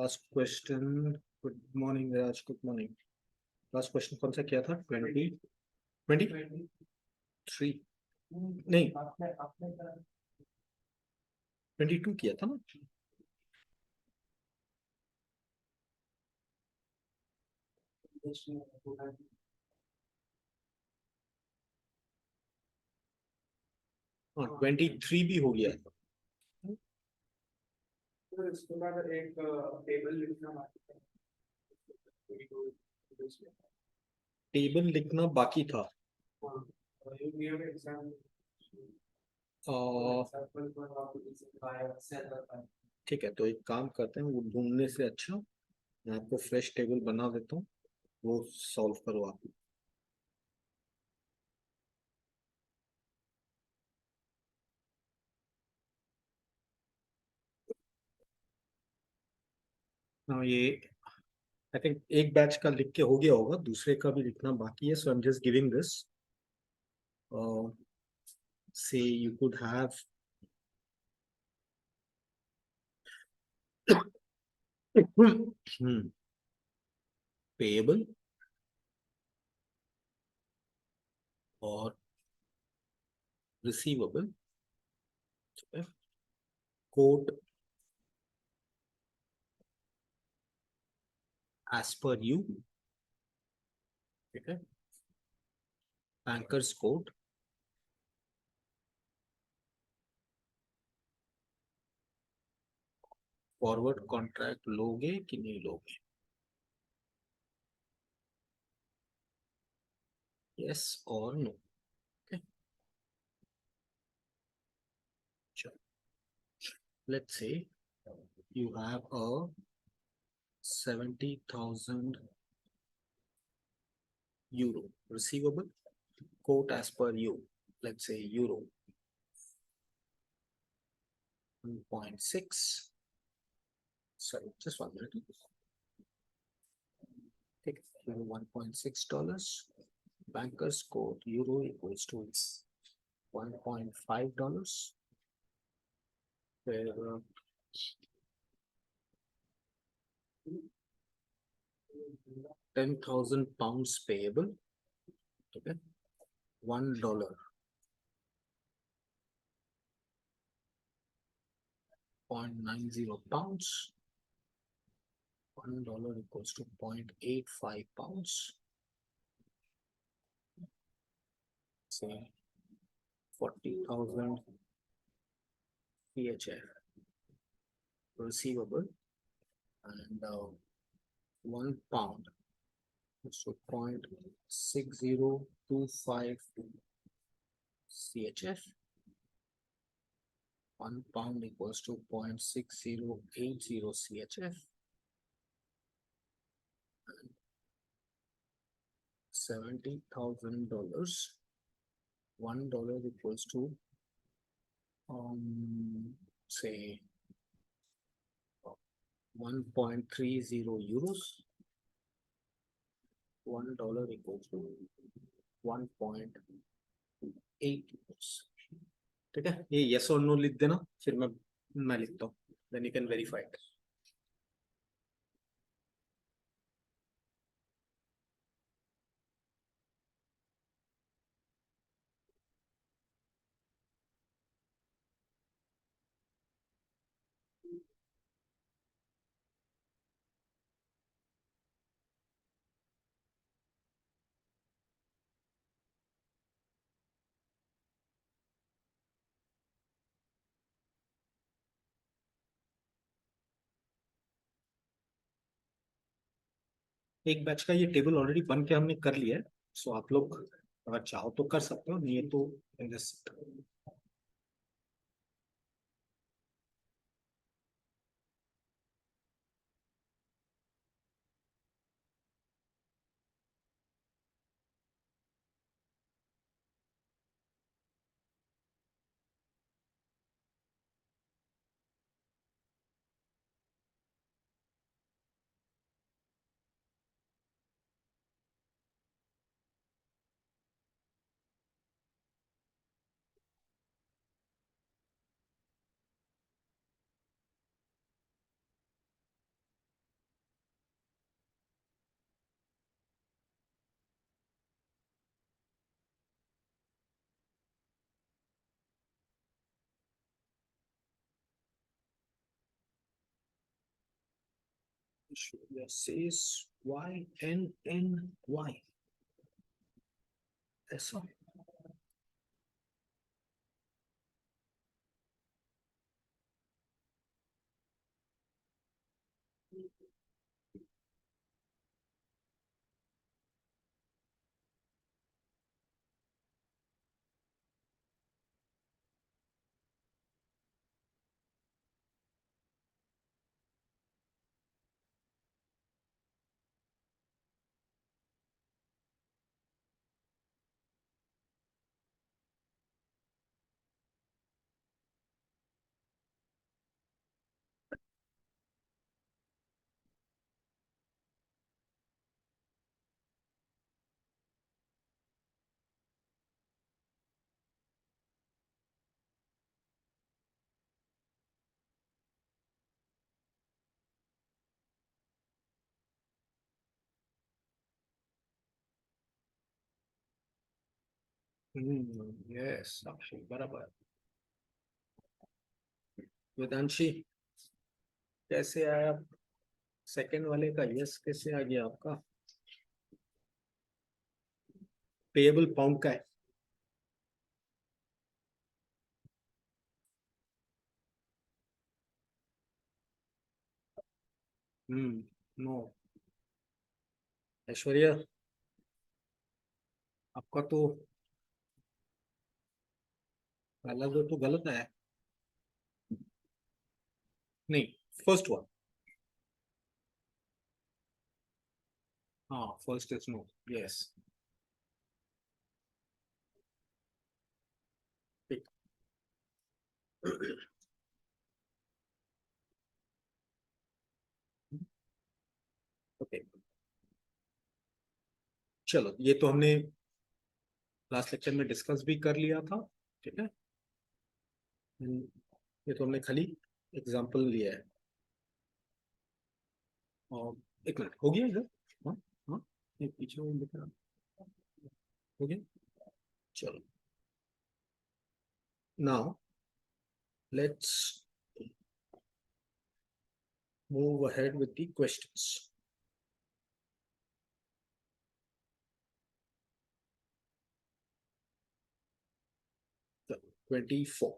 Last question. Good morning राज, good morning. Last question कौन सा किया था? 23 नहीं, 22 किया था ना. हाँ, 23 भी हो गया था. इसके बाद एक टेबल लिखना बाकी टेबल लिखना बाकी था. ठीक है, तो एक काम करते हैं, वो ढूंढने से अच्छा मैं आपको फ्रेश टेबल बना देता हूँ, वो सॉल्व करो आप. हाँ, ये आई थिंक एक बैच का लिख के हो गया होगा, दूसरे का भी लिखना बाकी है. So I am just giving this. Say you could have payable और receivable. Quote as per you. ठीक है. Bankers coat. फॉरवर्ड कॉन्ट्रैक्ट लोगे कि नहीं लोगे? यस और no. Let's say you have a 70,000 euro receivable, quote as per you. Let's say euro 1.6. Sorry, just 1 minute. Take euro $1.6. Bankers quote euro equals to $1.5. Where 10,000 pounds payable. Okay, $1. 0.90 pounds. $1 equals to 0.85 pounds. Say 40,000 CHF receivable, and 1 pound, so 0.6025 CHF. 1 pound equals to 0.6080 CHF. And $70,000. $1 equals to say 1.30 euros. $1 equals to 1.8 euros. ठीक है, ये yes और no लिख देना, फिर मैं लिखता हूँ, then you can verify it. एक बैच का ये टेबल ऑलरेडी बन के हमने कर लिया है, सो आप लोग अगर चाहो तो कर सकते हो, नहीं है तो says YNNY. ऐसा यस अक्षय बराबर. वेदांशी कैसे आया? सेकंड वाले का यस कैसे आ गया आपका? पेएबल पाउंड का है. नो. ऐश्वर्या आपका तो अलग तो गलत है. नहीं, फर्स्ट वन. हाँ, first is no. Yes. Okay, चलो ये तो हमने लास्ट लेक्चर में डिस्कस भी कर लिया था. ठीक है, ये तो हमने खाली एग्जांपल लिया है. और एक मिनट हो गया इधर. हाँ हाँ, एक पीछे वो लिख रहा. हो गया. चलो, now let's move ahead with the questions. So, 24.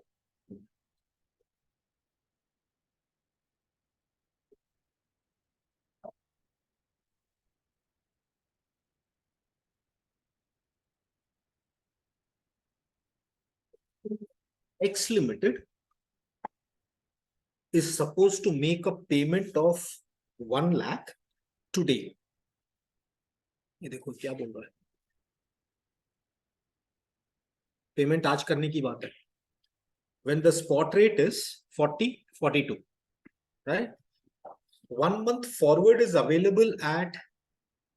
X Limited is supposed to make a payment of 1 lakh today. ये देखो क्या बोल रहा है. पेमेंट आज करने की बात है. When the spot rate is 40.42, right? 1 month forward is available at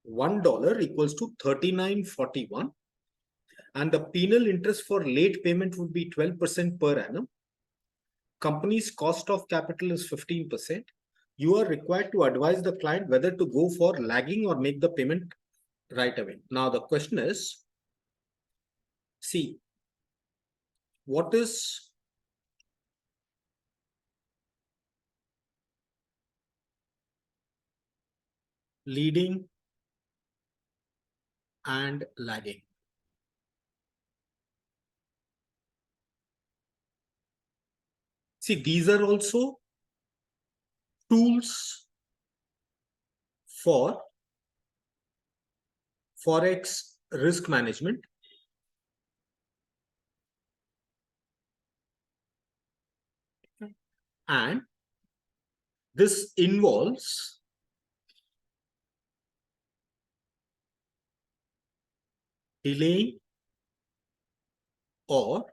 $1 equals to 39.41, and the penal interest for late payment would be 12% per annum. Company's cost of capital is 15%. You are required to advise the client whether to go for lagging or make the payment right away. Now the question is, see, what is leading and lagging? See, these are also tools for Forex risk management. And this involves delaying or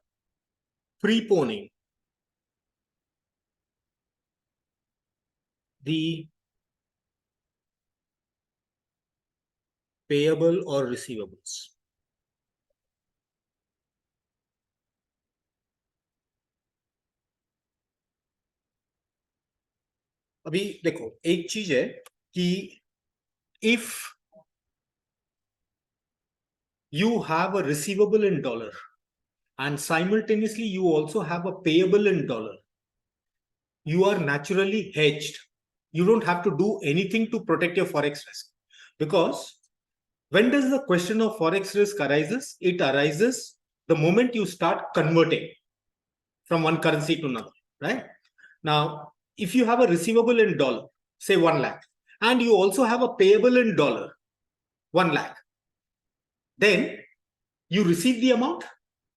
preponing the payable or receivables. अभी देखो एक चीज है कि if you have a receivable in dollar and simultaneously you also have a payable in dollar, you are naturally hedged. You don't have to do anything to protect your Forex risk. Because when does the question of Forex risk arises? It arises the moment you start converting from one currency to another, right? Now, if you have a receivable in dollar, say 1 lakh, and you also have a payable in dollar, 1 lakh, then you receive the amount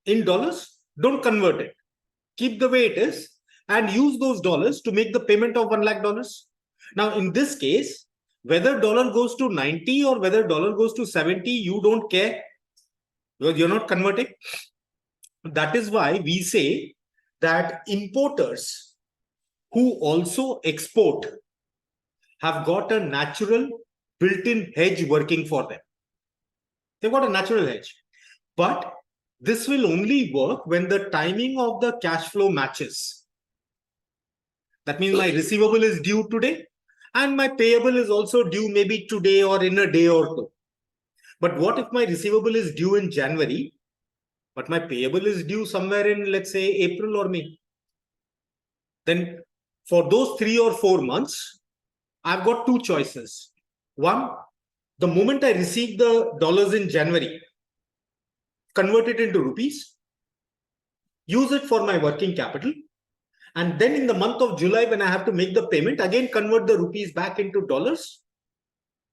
in dollars, don't convert it. Keep the way it is and use those dollars to make the payment of 1 lakh dollars. Now, in this case, whether dollar goes to 90 or whether dollar goes to 70, you don't care because you're not converting. That is why we say that importers who also export have got a natural built-in hedge working for them. They've got a natural hedge. But this will only work when the timing of the cash flow matches. That means my receivable is due today and my payable is also due maybe today or in a day or two. But what if my receivable is due in January, but my payable is due somewhere in, let's say, April or May? Then for those 3 or 4 months, I've got two choices. One, the moment I receive the dollars in January, convert it into rupees, use it for my working capital, and then in the month of July, when I have to make the payment, again convert the rupees back into dollars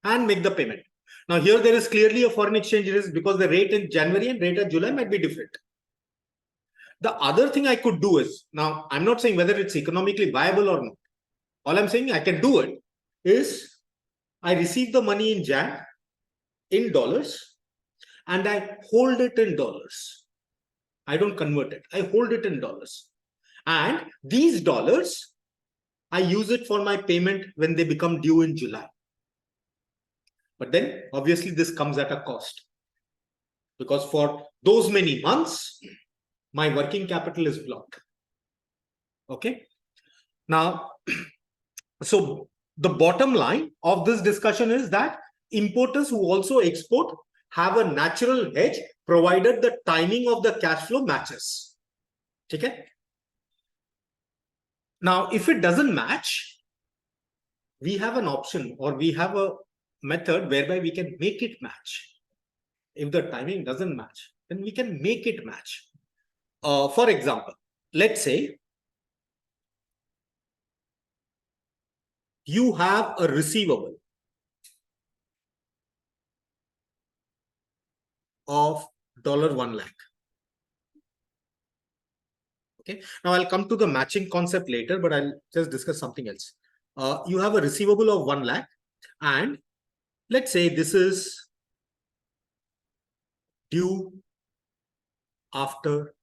and make the payment. Now here there is clearly a foreign exchange risk because the rate in January and rate in July might be different. The other thing I could do is, now I'm not saying whether it's economically viable or not. All I'm saying I can do it is I receive the money in Jan in dollars and I hold it in dollars. I don't convert it. I hold it in dollars. And these dollars, I use it for my payment when they become due in July. But then obviously this comes at a cost. Because for those many months, my working capital is blocked. Okay. Now, so the bottom line of this discussion is that importers who also export have a natural hedge provided the timing of the cash flow matches. Okay. Now, if it doesn't match, we have an option or we have a method whereby we can make it match. If the timing doesn't match, then we can make it match. For example, let's say you have a receivable of $1 lakh. Okay. Now I'll come to the matching concept later, but I'll just discuss something else. You have a receivable of 1 lakh, and let's say this is due after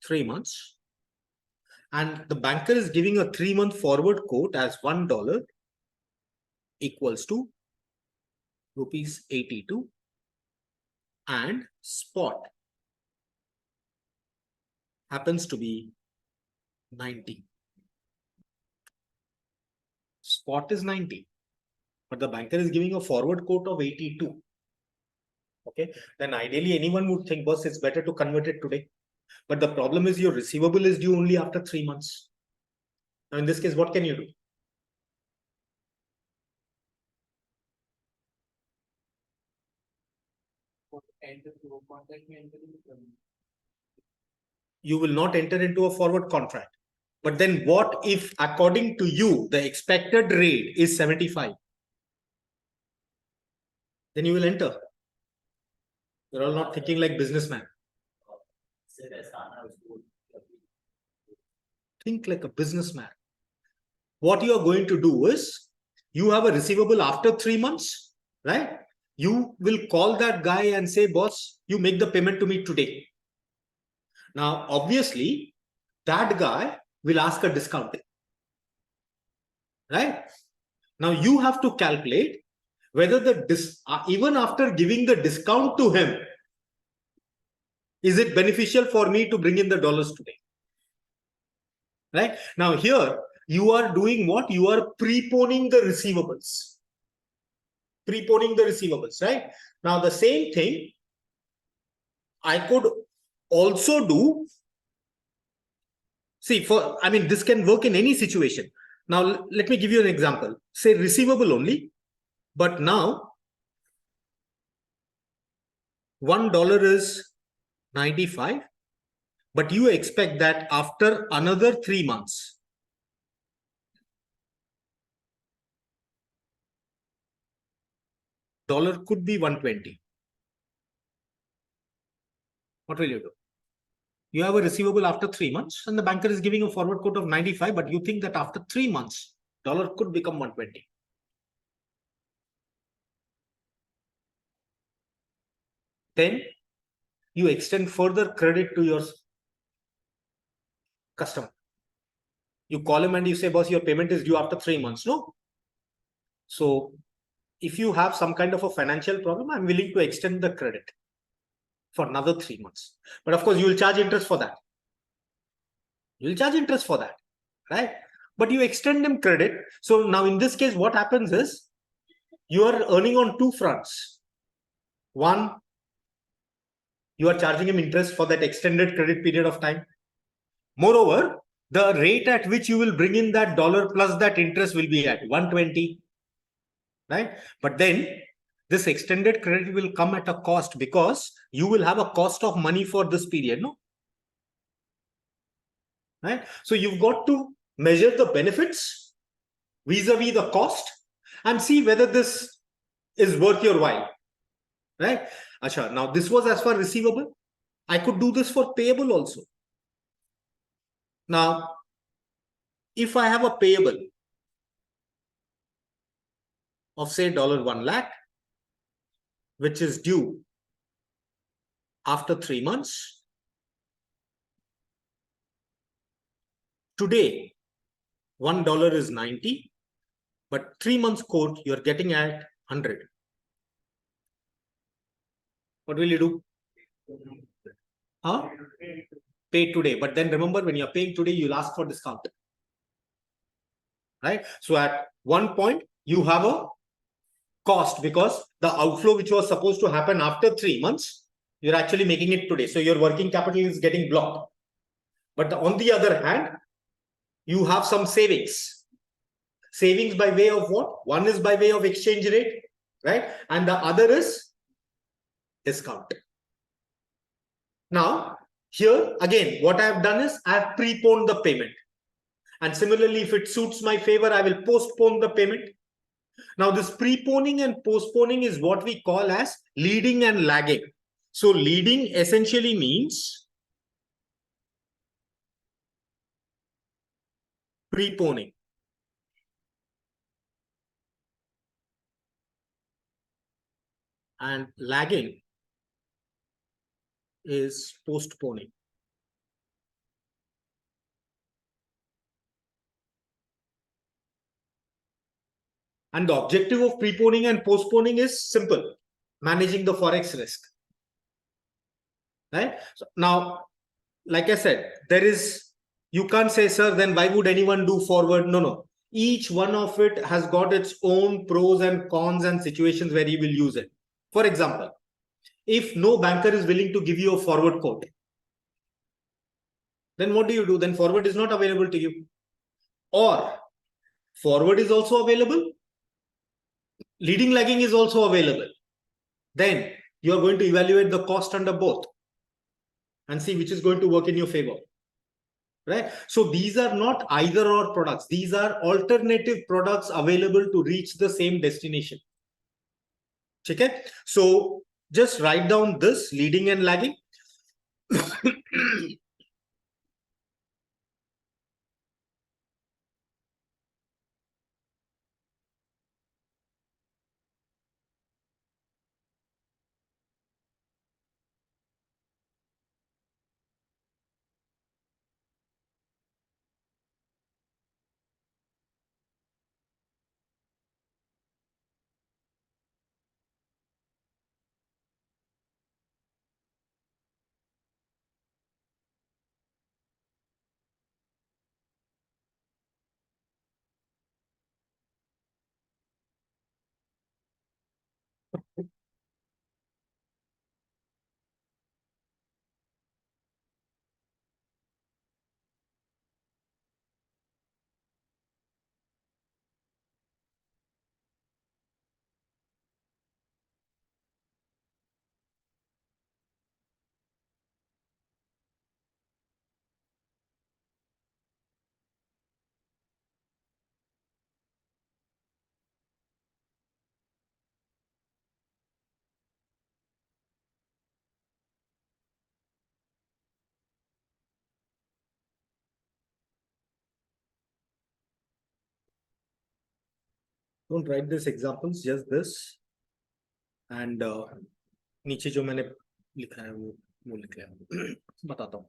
3 months, and the banker is giving a 3-month forward quote as $1 equals to rupees 82, and spot happens to be 90. Spot is 90, but the banker is giving a forward quote of 82. Okay, then ideally anyone would think, boss, it's better to convert it today. But the problem is your receivable is due only after 3 months. Now in this case, what can you do? You will not enter into a forward contract. But then what if, according to you, the expected rate is 75? Then you will enter. You're all not thinking like businessman. Think like a businessman. What you are going to do is, you have a receivable after 3 months, right? You will call that guy and say, boss, you make the payment to me today. Now, obviously, that guy will ask a discount, right? Now, you have to calculate whether even after giving the discount to him, is it beneficial for me to bring in the dollars today? Right? Now, here, you are doing what? You are preponing the receivables. Preponing the receivables, right? Now, the same thing I could also do. See, this can work in any situation. Now, let me give you an example. Say receivable only, but now $1 is 95, but you expect that after another 3 months, dollar could be 120. What will you do? You have a receivable after 3 months and the banker is giving a forward quote of 95, but you think that after 3 months, dollar could become 120. Then you extend further credit to your customer. You call him and you say, boss, your payment is due after 3 months. No. So if you have some kind of a financial problem, I'm willing to extend the credit for another 3 months. But of course, you will charge interest for that. You'll charge interest for that, right? But you extend them credit. So now in this case, what happens is you are earning on two fronts. One, you are charging him interest for that extended credit period of time. Moreover, the rate at which you will bring in that dollar plus that interest will be at 120, right? But then this extended credit will come at a cost because you will have a cost of money for this period, no? Right? So you've got to measure the benefits vis-a-vis the cost and see whether this is worth your while, right? Achha, now this was as far receivable. I could do this for payable also. Now, if I have a payable of say $1 lakh, which is due after 3 months, today $1 is 90, but 3 months quote you're getting at 100. What will you do? Huh? Pay today. But then remember, when you're paying today, you'll ask for discount. Right? So at one point, you have a cost because the outflow which was supposed to happen after 3 months, you're actually making it today. So your working capital is getting blocked. But on the other hand, you have some savings. Savings by way of what? One is by way of exchange rate, right? And the other is discount. Now, here again, what I have done is I have preponed the payment. And similarly, if it suits my favor, I will postpone the payment. Now, this preponing and postponing is what we call as leading and lagging. So leading essentially means preponing. And lagging is postponing. And the objective of preponing and postponing is simple: managing the forex risk. Right? So now, like I said, you can't say, sir, then why would anyone do forward? No. Each one of it has got its own pros and cons and situations where you will use it. For example, if no banker is willing to give you a forward quote, then what do? Then forward is not available to you. Or forward is also available, leading lagging is also available. Then you are going to evaluate the cost under both and see which is going to work in your favor. Right? So these are not either or products. These are alternative products available to reach the same destination. Okay? So just write down this leading and lagging. Don't write this examples, just this. And नीचे जो मैंने लिखा है वो लिख लिया बताता हूँ.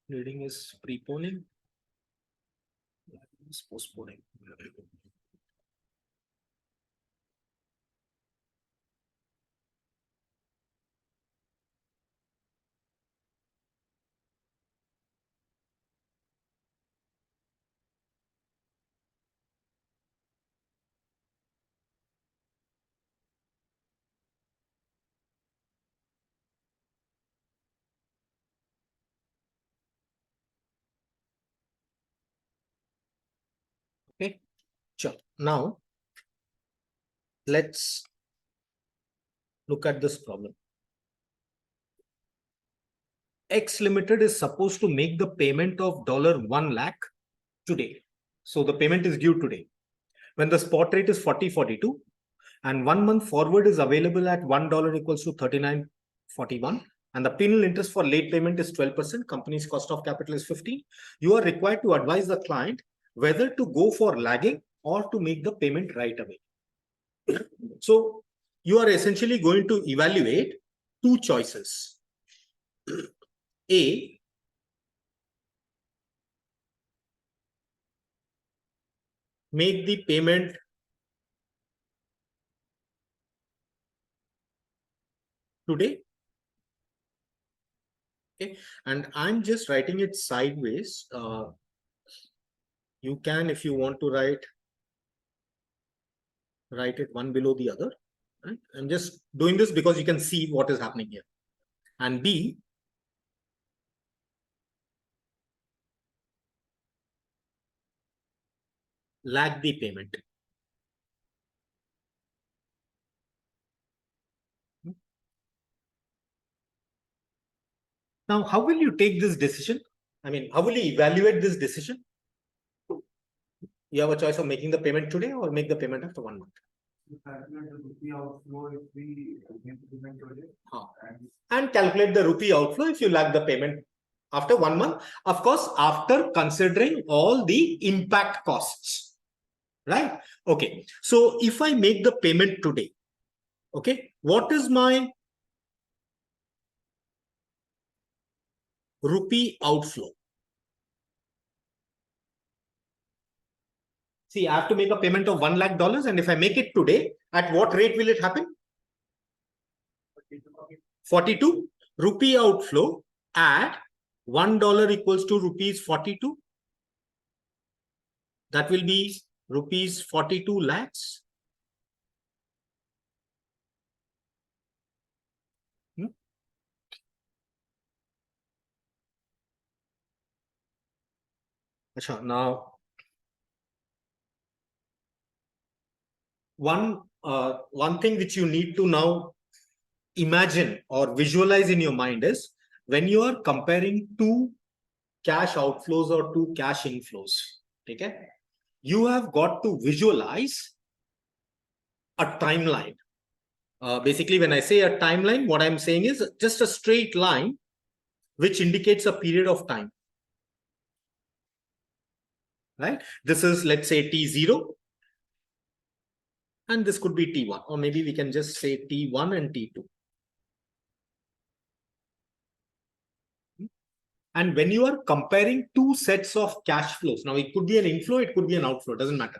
Reading is preponing, is postponing. Okay, sure. Now let's look at this problem. X Limited is supposed to make the payment of $1 lakh today. So the payment is due today. When the spot rate is 40.42 and 1 month forward is available at $1 equals to 39.41 and the penal interest for late payment is 12%, company's cost of capital is 15. You are required to advise the client whether to go for lagging or to make the payment right away. So you are essentially going to evaluate two choices. A, make the payment today. Okay, and I'm just writing it sideways. You can, if you want to write it one below the other. Right? I'm just doing this because you can see what is happening here. And B, lag the payment. Now, how will you take this decision? I mean, how will you evaluate this decision? You have a choice of making the payment today or make the payment after 1 month. You calculate the rupee outflow if we make the payment today. And calculate the rupee outflow if you lag the payment after 1 month. Of course, after considering all the impact costs. Right? Okay. So if I make the payment today, okay, what is my rupee outflow? See, I have to make a payment of $1 lakh, and if I make it today, at what rate will it happen? 42. Rupee outflow at $1 equals to rupees 42. That will be rupees 42 lakhs. Now, one thing which you need to now imagine or visualize in your mind is when you are comparing two cash outflows or two cash inflows. Okay, you have got to visualize a timeline. Basically, when I say a timeline, what I'm saying is just a straight line which indicates a period of time. Right? This is, let's say, T0. And this could be T1. Or maybe we can just say T1 and T2. And when you are comparing two sets of cash flows, now it could be an inflow, it could be an outflow, doesn't matter.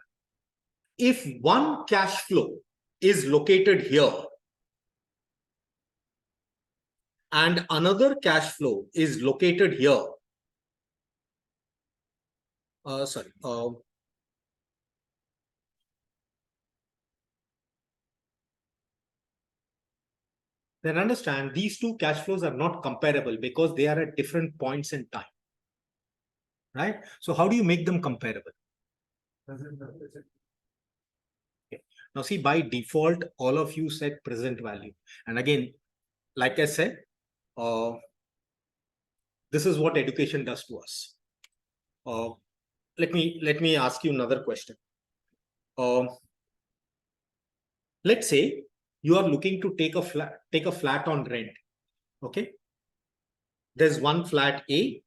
If one cash flow is located here and another cash flow is located here, then understand these two cash flows are not comparable because they are at different points in time. Right? So how do you make them comparable? Okay. Now see, by default, all of you set present value. And again, like I said, this is what education does to us. Let me ask you another question. Let's say you are looking to take a flat on rent. Okay, there's one flat A,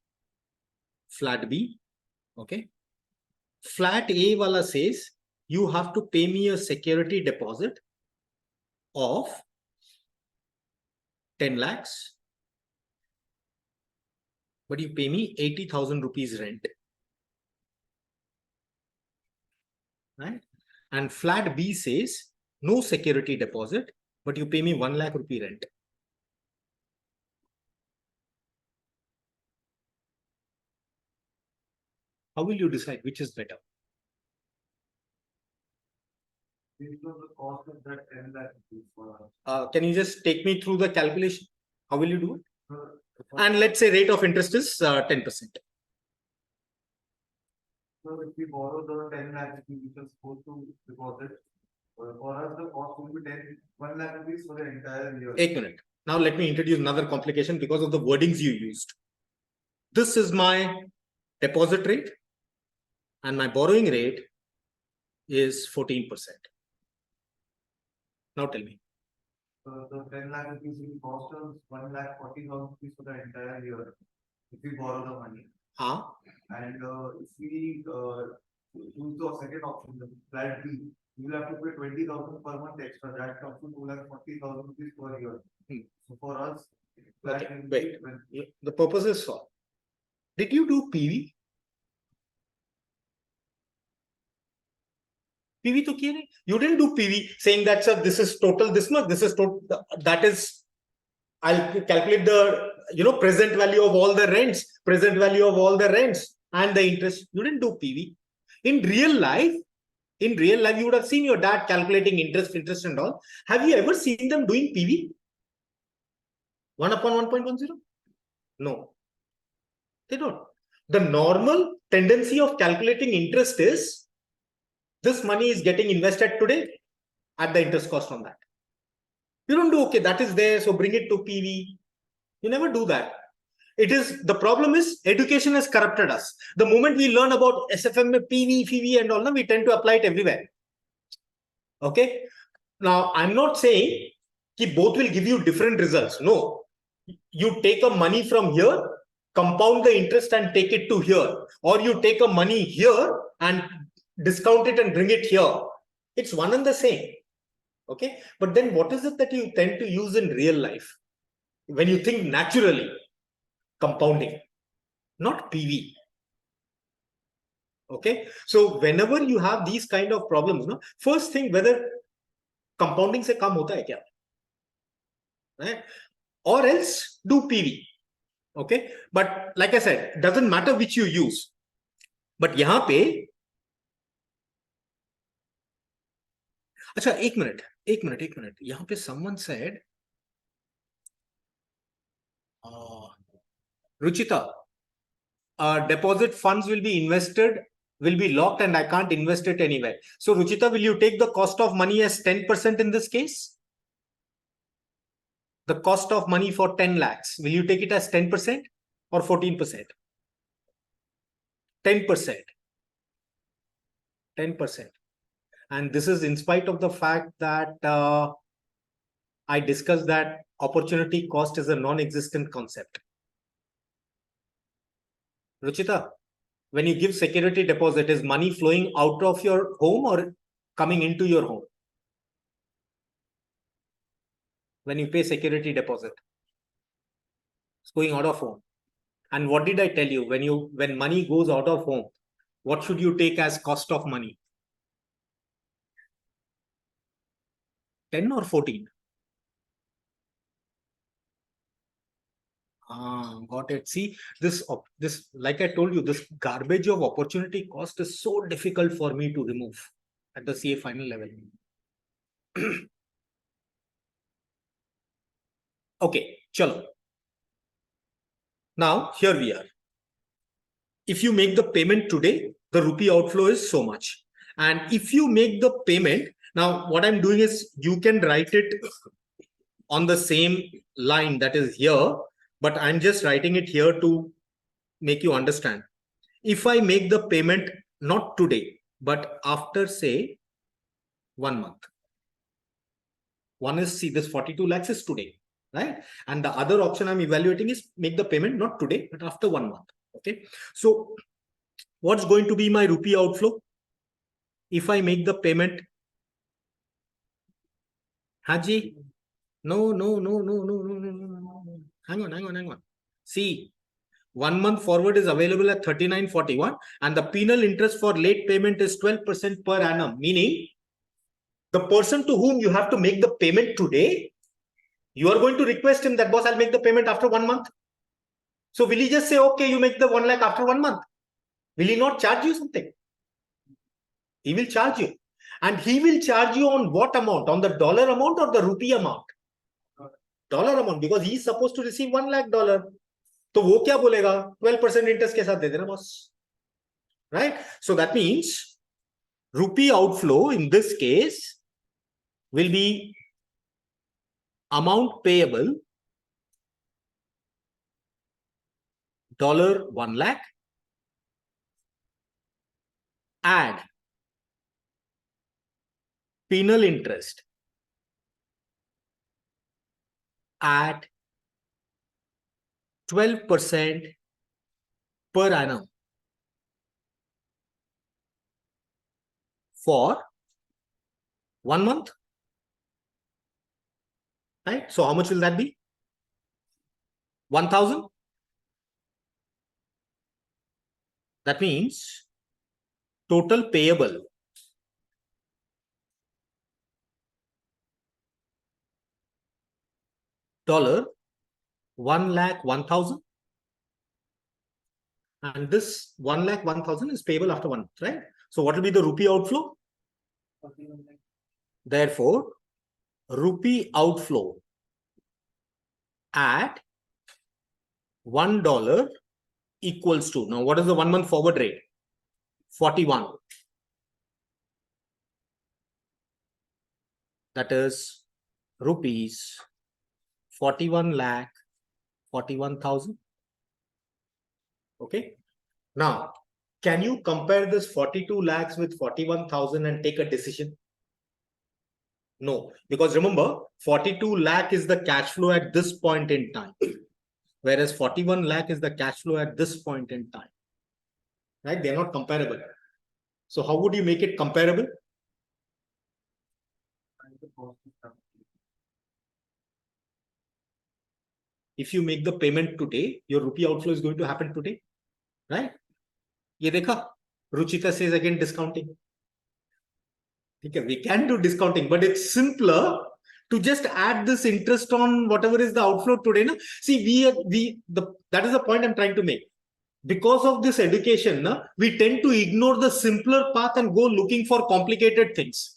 flat B. Okay, flat A wala says you have to pay me a security deposit of 10 lakhs, but you pay me 80,000 rupees rent. Right? And flat B says no security deposit, but you pay me 1 lakh rupee rent. How will you decide which is better? Based on the cost of that 10 lakh rupees for us. Can you just take me through the calculation? How will you do it? And let's say rate of interest is 10%. So if we borrow the 10 lakh rupees, which is supposed to deposit, for us the cost will be 1 lakh rupees for the entire year. 1 minute. Now let me introduce another complication because of the wordings you used. This is my deposit rate and my borrowing rate is 14%. Now tell me. The 10 lakh rupees will cost us 1 lakh 40,000 rupees for the entire year if we borrow the money. And if we use the second option, the flat B, you will have to pay 20,000 per month extra. That comes to 2,40,000 rupees per year. So for us, okay, wait. The purpose is for. Did you do PV? PV to kiya nahi? You didn't do PV saying that, sir, this is total this much, this is total, that is, I'll calculate the present value of all the rents, and the interest. You didn't do PV. In real life, you would have seen your dad calculating interest and all. Have you ever seen them doing PV? 1 upon 1.10? No. They don't. The normal tendency of calculating interest is this money is getting invested today at the interest cost on that. You don't do, okay, that is there, so bring it to PV. You never do that. The problem is education has corrupted us. The moment we learn about SFM, PV, and all, we tend to apply it everywhere. Okay. Now, I'm not saying that both will give you different results. No. You take a money from here, compound the interest and take it to here. Or you take a money here and discount it and bring it here. It's one and the same. Okay. But then what is it that you tend to use in real life? When you think naturally, compounding, not PV. Okay. So whenever you have these kind of problems, first thing whether compounding se kam hota hai kya? Right? Or else do PV. Okay. But like I said, doesn't matter which you use. But yahan pe, acha, 1 minute. Yahan pe someone said, Ruchita, deposit funds will be invested, will be locked, and I can't invest it anywhere. So Ruchita, will you take the cost of money as 10% in this case? The cost of money for 10 lakhs, will you take it as 10% or 14%? 10%. 10%. And this is in spite of the fact that I discussed that opportunity cost is a non-existent concept. Ruchita, when you give security deposit, is money flowing out of your home or coming into your home? When you pay security deposit, it's going out of home. And what did I tell you? When money goes out of home, what should you take as cost of money? 10 or 14? Got it. See, this, like I told you, this garbage of opportunity cost is so difficult for me to remove at the CA final level. Okay, chalo. Now, here we are. If you make the payment today, the rupee outflow is so much. And if you make the payment, now what I'm doing is you can write it on the same line that is here, but I'm just writing it here to make you understand. If I make the payment not today, but after say 1 month, one is, see, this 42 lakhs is today, right? And the other option I'm evaluating is make the payment not today, but after 1 month. Okay. So what's going to be my rupee outflow? If I make the payment, Haji, no. Hang on. See, 1 month forward is available at 39.41 and the penal interest for late payment is 12% per annum, meaning the person to whom you have to make the payment today, you are going to request him that, boss, I'll make the payment after 1 month. So will he just say, okay, you make the 1 lakh after 1 month? Will he not charge you something? He will charge you. And he will charge you on what amount? On the dollar amount or the rupee amount? Dollar amount, because he is supposed to receive $1 lakh. तो वो क्या बोलेगा? 12% interest के साथ दे देना boss. Right? So that means rupee outflow in this case will be amount payable $1 lakh, add penal interest at 12% per annum for 1 month. Right? So how much will that be? 1,000. That means total payable $1 lakh 1,000, and this 1 lakh 1,000 is payable after 1 month, right? So what will be the rupee outflow? Therefore, rupee outflow at $1 equals to, now what is the 1 month forward rate? 41. That is rupees 41 lakh 41,000. Okay. Now, can you compare this 42 lakhs with 41,000 and take a decision? No, because remember, 42 lakh is the cash flow at this point in time, whereas 41 lakh is the cash flow at this point in time. Right? They're not comparable. So how would you make it comparable? If you make the payment today, your rupee outflow is going to happen today, right? ये देखा, Ruchita says again discounting. Okay, we can do discounting, but it's simpler to just add this interest on whatever is the outflow today. Na? See, that is the point I'm trying to make. Because of this education, we tend to ignore the simpler path and go looking for complicated things.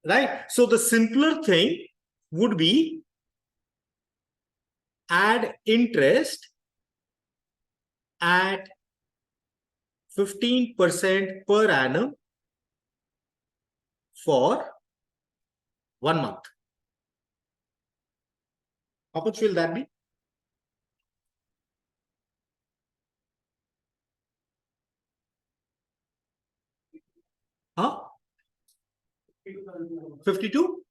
Right? So the simpler thing would be add interest at 15% per annum for 1 month. How much will that be? Huh? 52?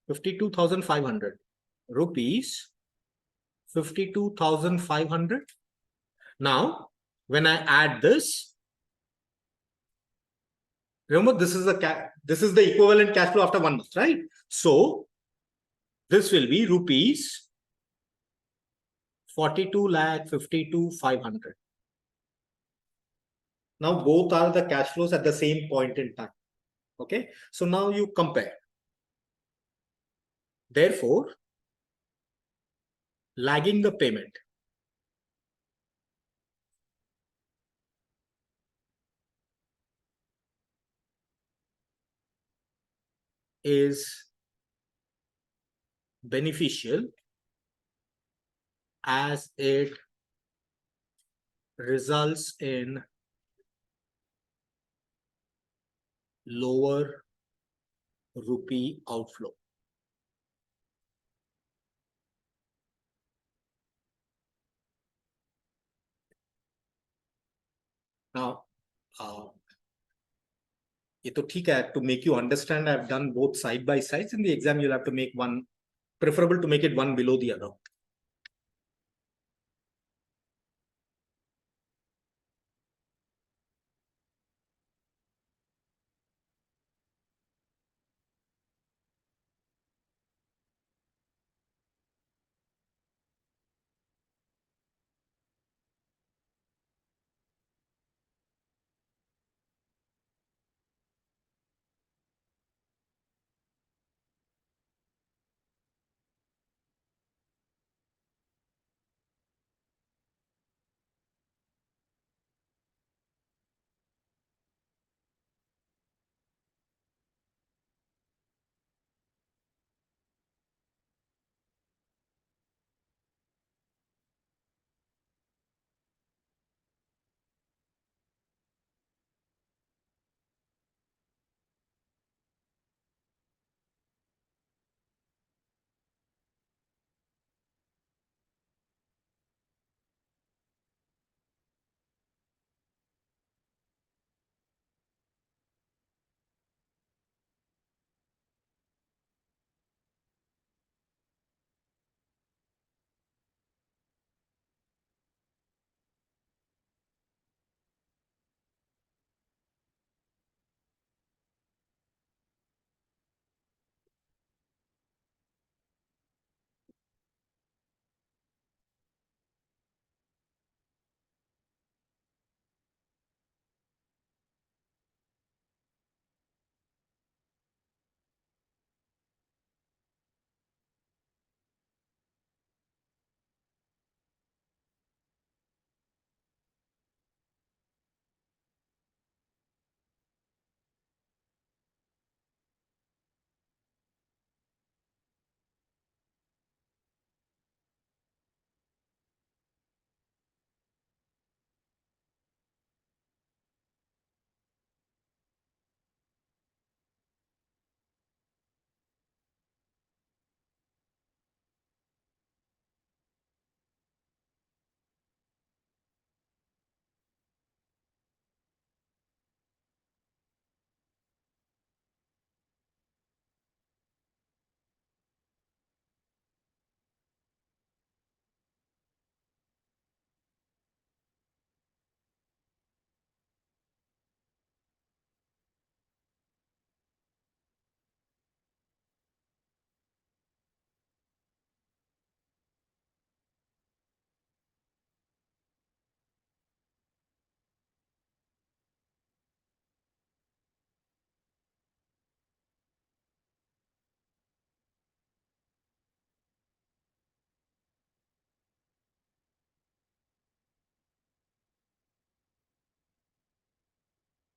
52,500 rupees. 52,500. Now, when I add this, remember this is the equivalent cash flow after 1 month, right? So this will be rupees 42 lakh 52,500. Now both are the cash flows at the same point in time. Okay, so now you compare. Therefore, lagging the payment is beneficial as it results in lower rupee outflow. Now, ये तो ठीक है, to make you understand, I've done both side by sides. In the exam, you'll have to make one, preferable to make it one below the other.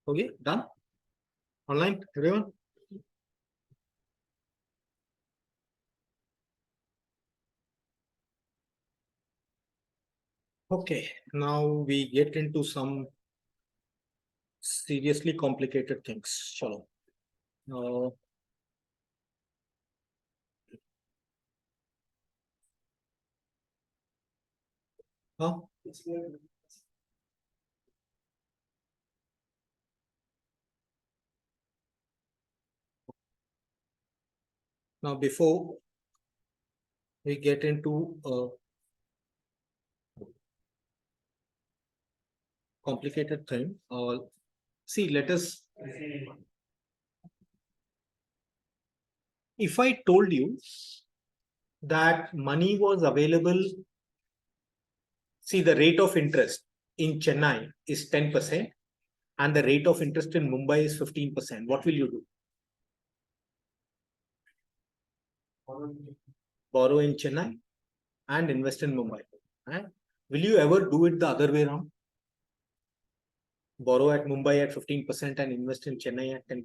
Okay, done? Online, everyone? Okay, now we get into some seriously complicated things. Chalo. Huh? Now, before we get into complicated thing, see, let us, if I told you that money was available, see, the rate of interest in Chennai is 10% and the rate of interest in Mumbai is 15%. What will you do? Borrow in Chennai and invest in Mumbai. Right? Will you ever do it the other way around? Borrow at Mumbai at 15% and invest in Chennai at 10%.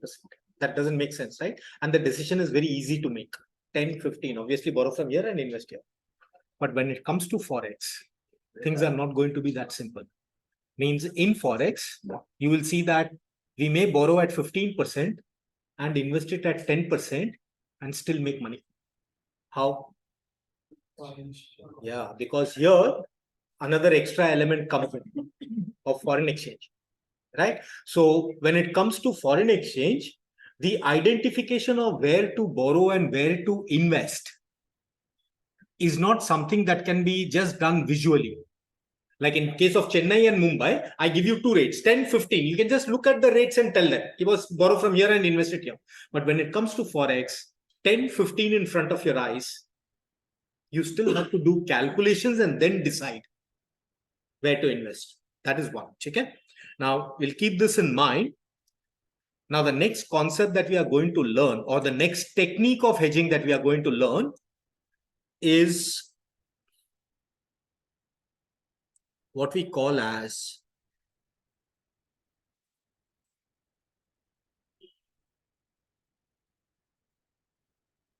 That doesn't make sense, right? And the decision is very easy to make. 10, 15. Obviously, borrow from here and invest here. But when it comes to Forex, things are not going to be that simple. Means in Forex, you will see that we may borrow at 15% and invest it at 10% and still make money. How? Yeah, because here another extra element comes in of foreign exchange. right? So when it comes to foreign exchange, the identification of where to borrow and where to invest is not something that can be just done visually. Like in case of Chennai and Mumbai, I give you two rates, 10, 15. You can just look at the rates and tell them, you must borrow from here and invest it here. But when it comes to Forex, 10, 15 in front of your eyes, you still have to do calculations and then decide where to invest. That is one. Okay? Now, we'll keep this in mind. Now, the next concept that we are going to learn, or the next technique of hedging that we are going to learn, is what we call as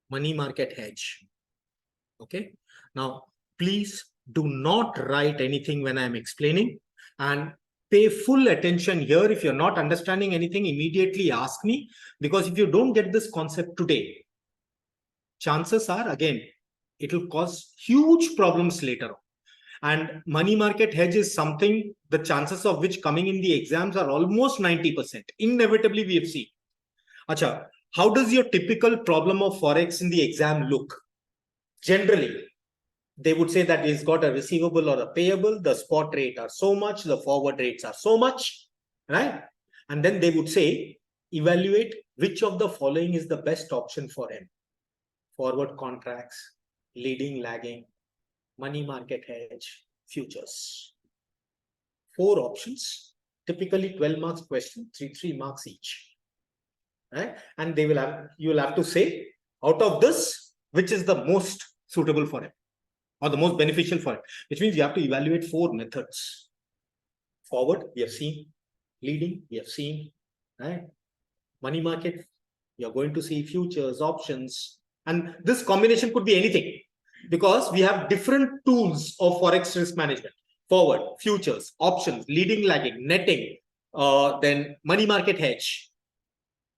money market hedge. Okay. Now, please do not write anything when I'm explaining, and pay full attention here. If you're not understanding anything, immediately ask me, because if you don't get this concept today, chances are, again, it will cause huge problems later on. And money market hedge is something, the chances of which coming in the exams are almost 90%. Inevitably, we have seen. Acha, how does your typical problem of Forex in the exam look? Generally, they would say that it's got a receivable or a payable, the spot rate are so much, the forward rates are so much, right? And then they would say, evaluate which of the following is the best option for him. Forward contracts, leading, lagging, money market hedge, futures. 4 options, typically 12 marks question, 3 marks each. Right? And they will have, you will have to say, out of this, which is the most suitable for him, or the most beneficial for it, which means you have to evaluate 4 methods. Forward, we have seen. Leading, we have seen. Right? Money market, you're going to see futures, options, and this combination could be anything, because we have different tools of Forex risk management. Forward, futures, options, leading, lagging, netting, then money market hedge.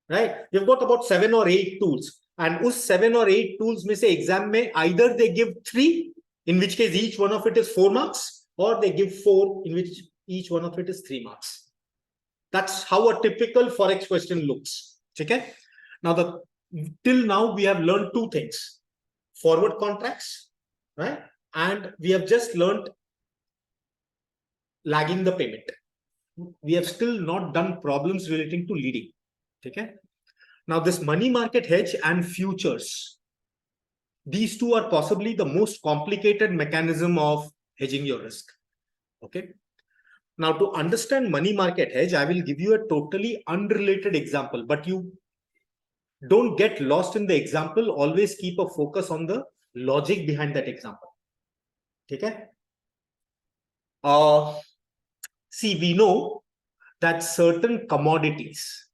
Right? You've got about 7 or 8 tools. And us 7 or 8 tools may say exam may either they give 3, in which case each one of it is 4 marks, or they give 4, in which each one of it is 3 marks. That's how a typical Forex question looks. Okay? Now, till now we have learned 2 things. Forward contracts, right? And we have just learned lagging the payment. We have still not done problems relating to leading. Okay? Now, this money market hedge and futures, these two are possibly the most complicated mechanism of hedging your risk. Okay. Now, to understand money market hedge, I will give you a totally unrelated example, but you don't get lost in the example. Always keep a focus on the logic behind that example. Okay. See, we know that certain commodities,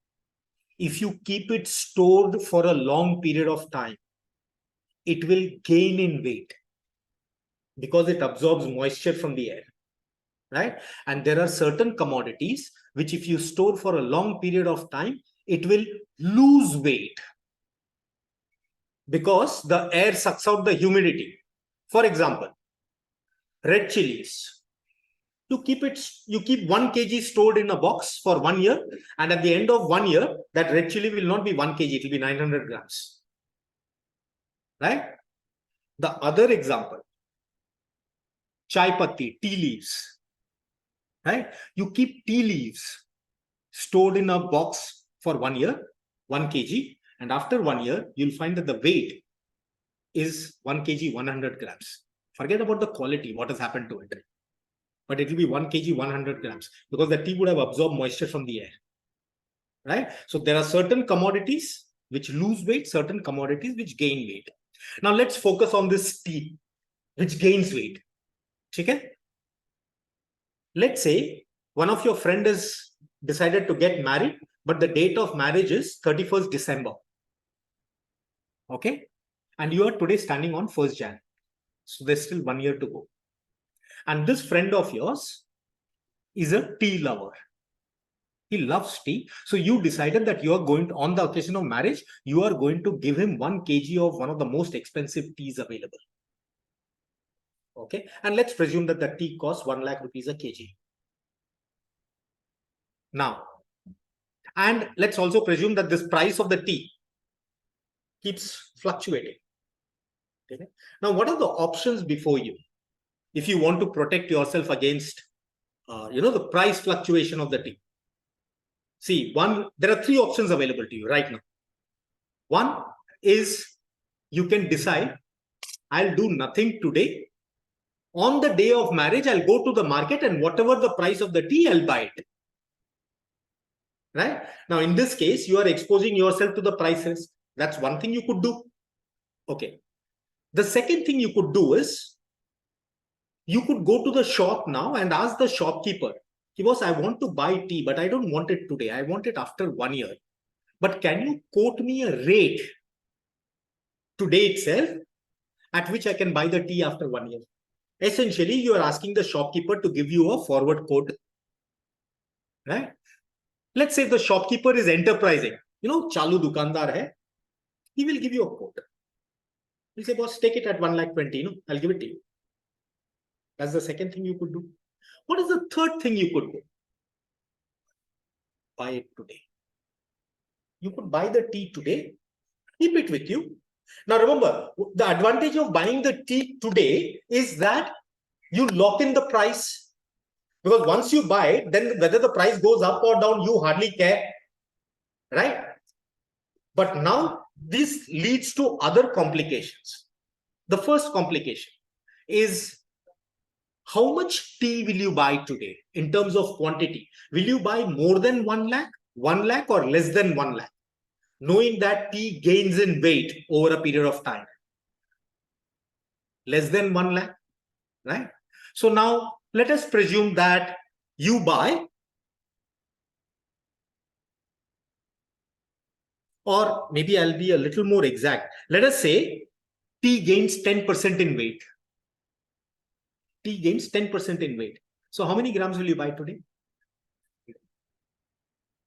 if you keep it stored for a long period of time, it will gain in weight because it absorbs moisture from the air, right? And there are certain commodities which, if you store for a long period of time, it will lose weight because the air sucks out the humidity. For example, red chilies. To keep it, you keep 1 kg stored in a box for 1 year, and at the end of 1 year, that red chili will not be 1 kg, it will be 900 grams. Right? The other example, chai patti, tea leaves. Right? You keep tea leaves stored in a box for 1 year, 1 kg, and after 1 year, you'll find that the weight is 1 kg, 100 grams. Forget about the quality, what has happened to it. But it will be 1 kg, 100 grams because the tea would have absorbed moisture from the air. Right? So there are certain commodities which lose weight, certain commodities which gain weight. Now let's focus on this tea, which gains weight. Okay? Let's say one of your friend has decided to get married, but the date of marriage is 31st December. Okay? And you are today standing on 1st Jan. So there's still 1 year to go. And this friend of yours is a tea lover. He loves tea. So you decided that you are going to, on the occasion of marriage, you are going to give him 1 kg of one of the most expensive teas available. Okay. And let's presume that the tea costs 1 lakh rupees a kg. Now, and let's also presume that this price of the tea keeps fluctuating. Okay? Now, what are the options before you if you want to protect yourself against the price fluctuation of the tea? See, there are three options available to you right now. One is you can decide, I'll do nothing today. On the day of marriage, I'll go to the market and whatever the price of the tea, I'll buy it. Right? Now, in this case, you are exposing yourself to the price risk. That's one thing you could do. Okay. The second thing you could do is, you could go to the shop now and ask the shopkeeper, boss, I want to buy tea, but I don't want it today. I want it after 1 year. But can you quote me a rate today itself at which I can buy the tea after 1 year? Essentially, you are asking the shopkeeper to give you a forward quote. Right? Let's say the shopkeeper is enterprising. Chalu dukandar hai. He will give you a quote. He'll say, boss, take it at 1,20,000. I'll give it to you. That's the second thing you could do. What is the third thing you could do? Buy it today. You could buy the tea today, keep it with you. Now remember, the advantage of buying the tea today is that you lock in the price. Because once you buy it, then whether the price goes up or down, you hardly care. Right? But now this leads to other complications. The first complication is, how much tea will you buy today in terms of quantity? Will you buy more than 1 lakh, 1 lakh, or less than 1 lakh? Knowing that tea gains in weight over a period of time. Less than 1 lakh, right? So now let us presume that you buy, or maybe I'll be a little more exact. Let us say tea gains 10% in weight. Tea gains 10% in weight. So how many grams will you buy today?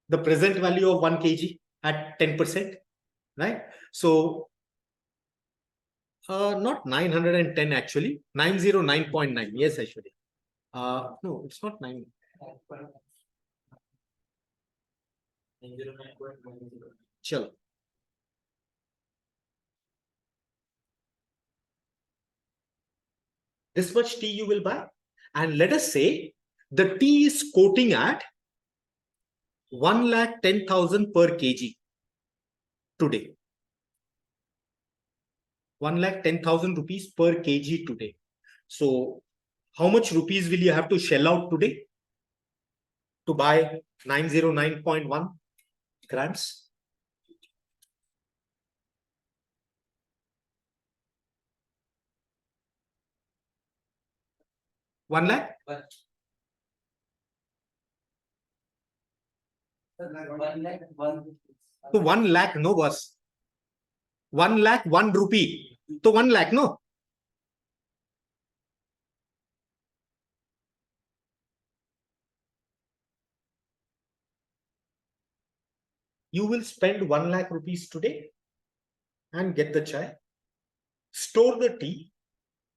The present value of 1 kg at 10%, right? So not 910 actually, 909.9. Yes, actually. No, it's not 9. Chalo. This much tea you will buy. And let us say the tea is quoting at 1,10,000 per kg today. 1,10,000 rupees per kg today. So how much rupees will you have to shell out today to buy 909.1 grams? One lakh? 1 lakh, So 1 lakh, no boss. 1 lakh, 1 rupee. So 1 lakh, no? You will spend 1 lakh rupees today and get the chai. Store the tea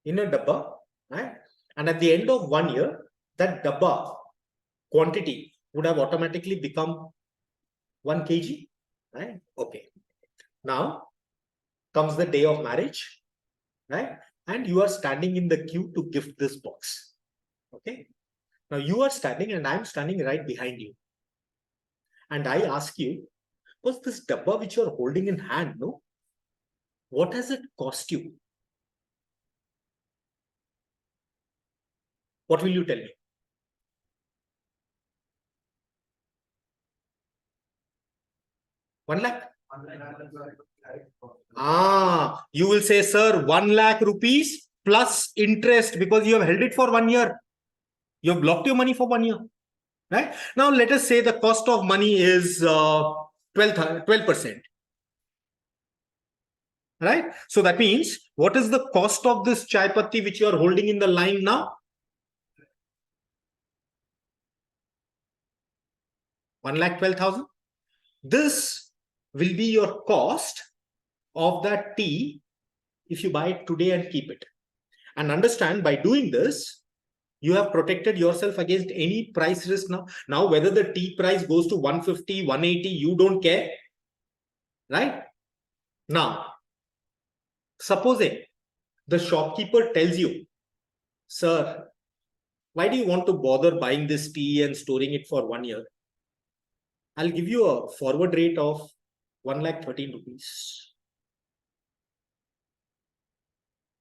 in a dabba, right? And at the end of 1 year, that dabba quantity would have automatically become 1 kg, right? Okay. Now comes the day of marriage, right? And you are standing in the queue to gift this box. Okay. Now you are standing and I'm standing right behind you. And I ask you, what's this dabba which you're holding in hand, no? What has it cost you? What will you tell me? 1 lakh? You will say, sir, 1 lakh rupees plus interest because you have held it for 1 year. You have blocked your money for 1 year. Right? Now, let us say the cost of money is 12%. Right? So that means, what is the cost of this chai patti which you are holding in the line now? 1,12,000. This will be your cost of that tea if you buy it today and keep it. And understand, by doing this, You have protected yourself against any price risk now. Now, whether the tea price goes to 150, 180, you don't care. Right? Now, supposing the shopkeeper tells you, sir, why do you want to bother buying this tea and storing it for 1 year? I'll give you a forward rate of 1,13,000 rupees.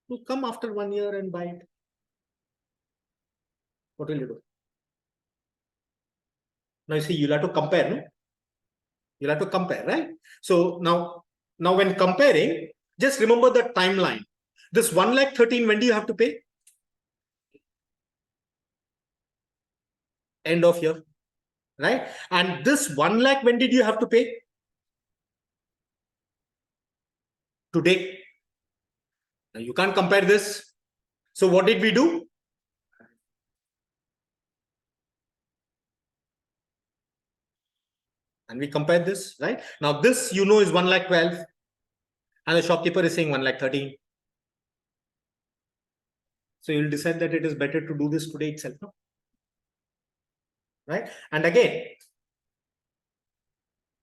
You come after 1 year and buy it. What will you do? Now you see, you'll have to compare, no? You'll have to compare, right? So now when comparing, just remember the timeline. This 1,13,000, when do you have to pay? End of year, right? And this 1 lakh, when did you have to pay? Today. Now you can't compare this. So what did we do? And we compared this, right? Now this, you know, is 1,12,000. And the shopkeeper is saying 1,13,000. So you'll decide that it is better to do this today itself, no? Right? And again,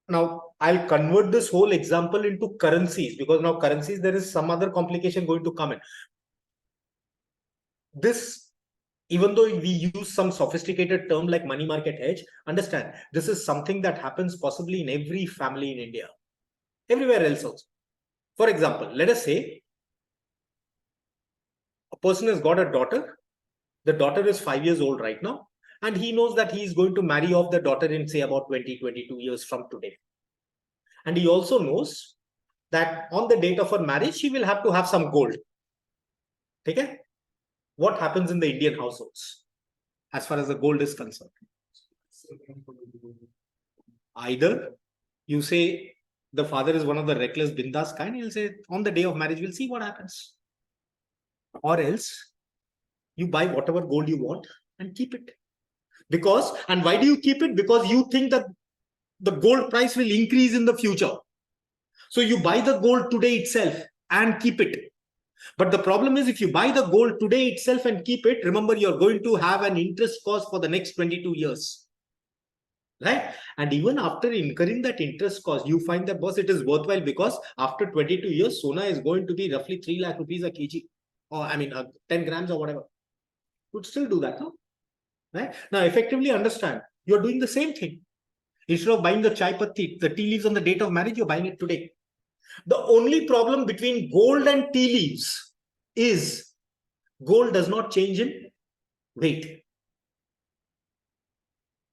now I'll convert this whole example into currencies, because now currencies, there is some other complication going to come in. This, even though we use some sophisticated term like money market hedge, understand this is something that happens possibly in every family in India, everywhere else also. For example, let us say a person has got a daughter. The daughter is 5 years old right now, and he knows that he is going to marry off the daughter in, say, about 20, 22 years from today. And he also knows that on the date of her marriage, she will have to have some gold. Okay? What happens in the Indian households as far as the gold is concerned? Either you say the father is one of the reckless bindas kind, he'll say on the day of marriage, we'll see what happens. Or else you buy whatever gold you want and keep it. Because, and why do you keep it? Because you think that the gold price will increase in the future. So you buy the gold today itself and keep it. But the problem is, if you buy the gold today itself and keep it, remember, you're going to have an interest cost for the next 22 years. Right? And even after incurring that interest cost, you find that, boss, it is worthwhile, because after 22 years, Sona is going to be roughly 3 lakh rupees a kg. Or 10 grams or whatever. You'd still do that, no? Right? Now, effectively understand, you're doing the same thing. Instead of buying the chai patti, the tea leaves on the date of marriage, you're buying it today. The only problem between gold and tea leaves is gold does not change in weight.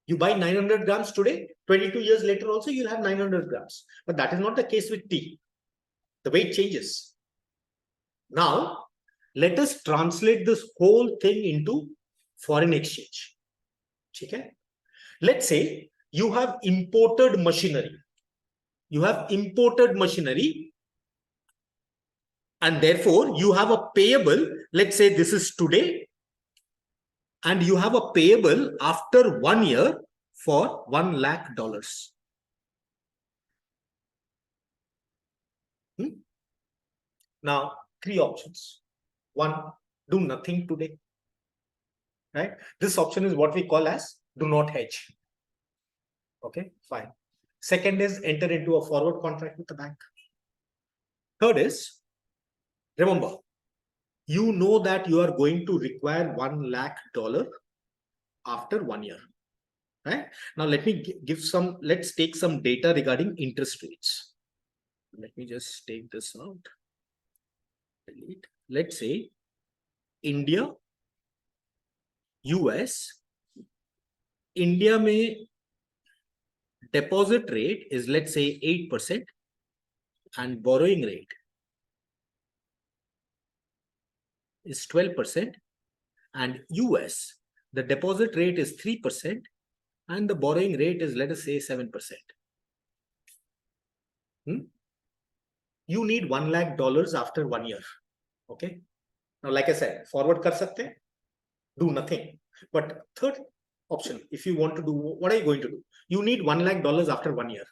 You buy 900 grams today, 22 years later also you'll have 900 grams. But that is not the case with tea. The weight changes. Now, let us translate this whole thing into foreign exchange. Okay? Let's say you have imported machinery. You have imported machinery, and therefore you have a payable. Let's say this is today, and you have a payable after 1 year for $1 lakh. Now, 3 options. 1, do nothing today. Right? This option is what we call as do not hedge. Okay, fine. Second is enter into a forward contract with the bank. Third is, remember, you know that you are going to require $1 lakh after 1 year. Right? Now, let me let's take some data regarding interest rates. Let me just take this out. Delete. Let's say India, US, India may deposit rate is, let's say, 8% and borrowing rate is 12%, and US, the deposit rate is 3% and the borrowing rate is, let us say, 7%. You need $1 lakh after 1 year. Okay. Now, like I said, forward kar sakte, do nothing. But third option, if you want to do, what are you going to do? You need $1 lakh after 1 year.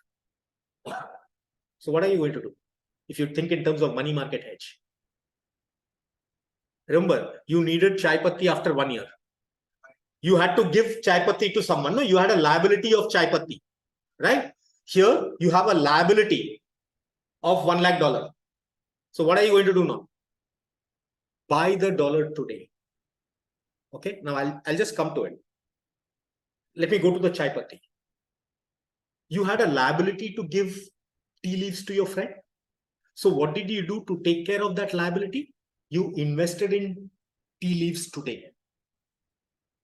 So what are you going to do? If you think in terms of money market hedge, remember, you needed chai patti after 1 year. You had to give chai patti to someone. No, you had a liability of chai patti, right? Here you have a liability of $1 lakh. So what are you going to do now? Buy the dollar today. Okay, now I'll just come to it. Let me go to the chai patti. You had a liability to give tea leaves to your friend. So what did you do to take care of that liability? You invested in tea leaves today,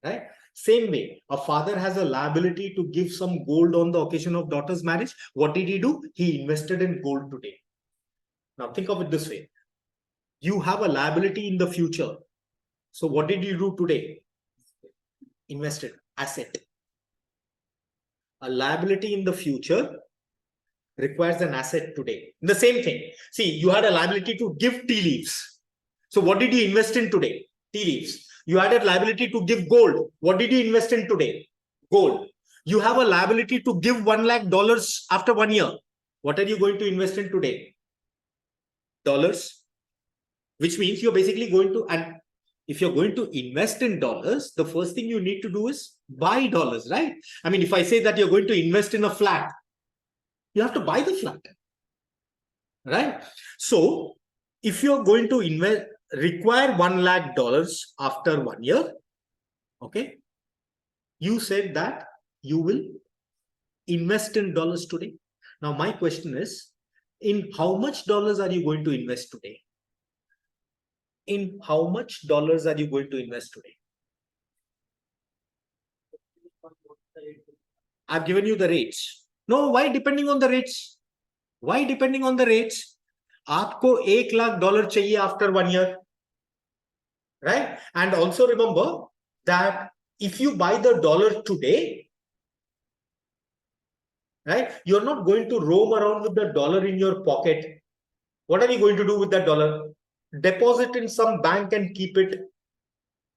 right? Same way, a father has a liability to give some gold on the occasion of daughter's marriage. What did he do? He invested in gold today. Now think of it this way. You have a liability in the future. So what did you do today? Invested, asset. A liability in the future requires an asset today. The same thing. See, you had a liability to give tea leaves. So what did you invest in today? Tea leaves. You had a liability to give gold. What did you invest in today? Gold. You have a liability to give $1 lakh after 1 year. What are you going to invest in today? Dollars. Which means you're basically going to, and if you're going to invest in dollars, the first thing you need to do is buy dollars, right? I mean, if I say that you're going to invest in a flat, you have to buy the flat, right? So if you're going to invest, require $1 lakh after 1 year, okay, you said that you will invest in dollars today. Now my question is, in how much dollars are you going to invest today? In how much dollars are you going to invest today? I've given you the rates. No, why depending on the rates? Why depending on the rates? आपको $1 lakh चाहिए after 1 year, right? And also remember that if you buy the dollar today, right, you're not going to roam around with the dollar in your pocket. What are you going to do with that dollar? Deposit in some bank and keep it,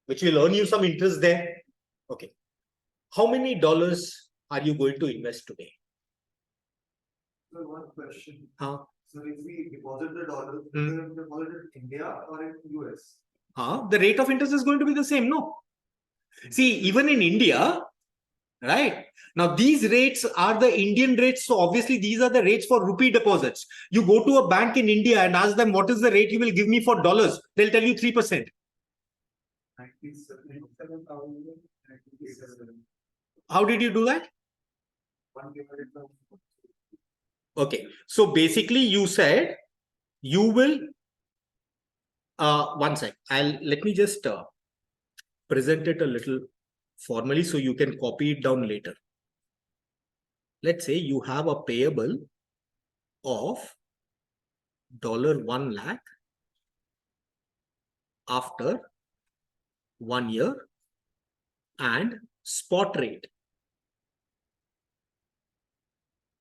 which will earn you some interest there. Okay. How many dollars are you going to invest today? So one question. So if we deposit the dollars, we deposit it in India or in US? The rate of interest is going to be the same, no? See, even in India, right? Now, these rates are the Indian rates. So obviously, these are the rates for rupee deposits. You go to a bank in India and ask them, what is the rate you will give me for dollars? They'll tell you 3%. How did you do that? Okay. So basically, you said you will, one sec. Let me just present it a little formally so you can copy it down later. Let's say you have a payable of $1 lakh after 1 year and spot rate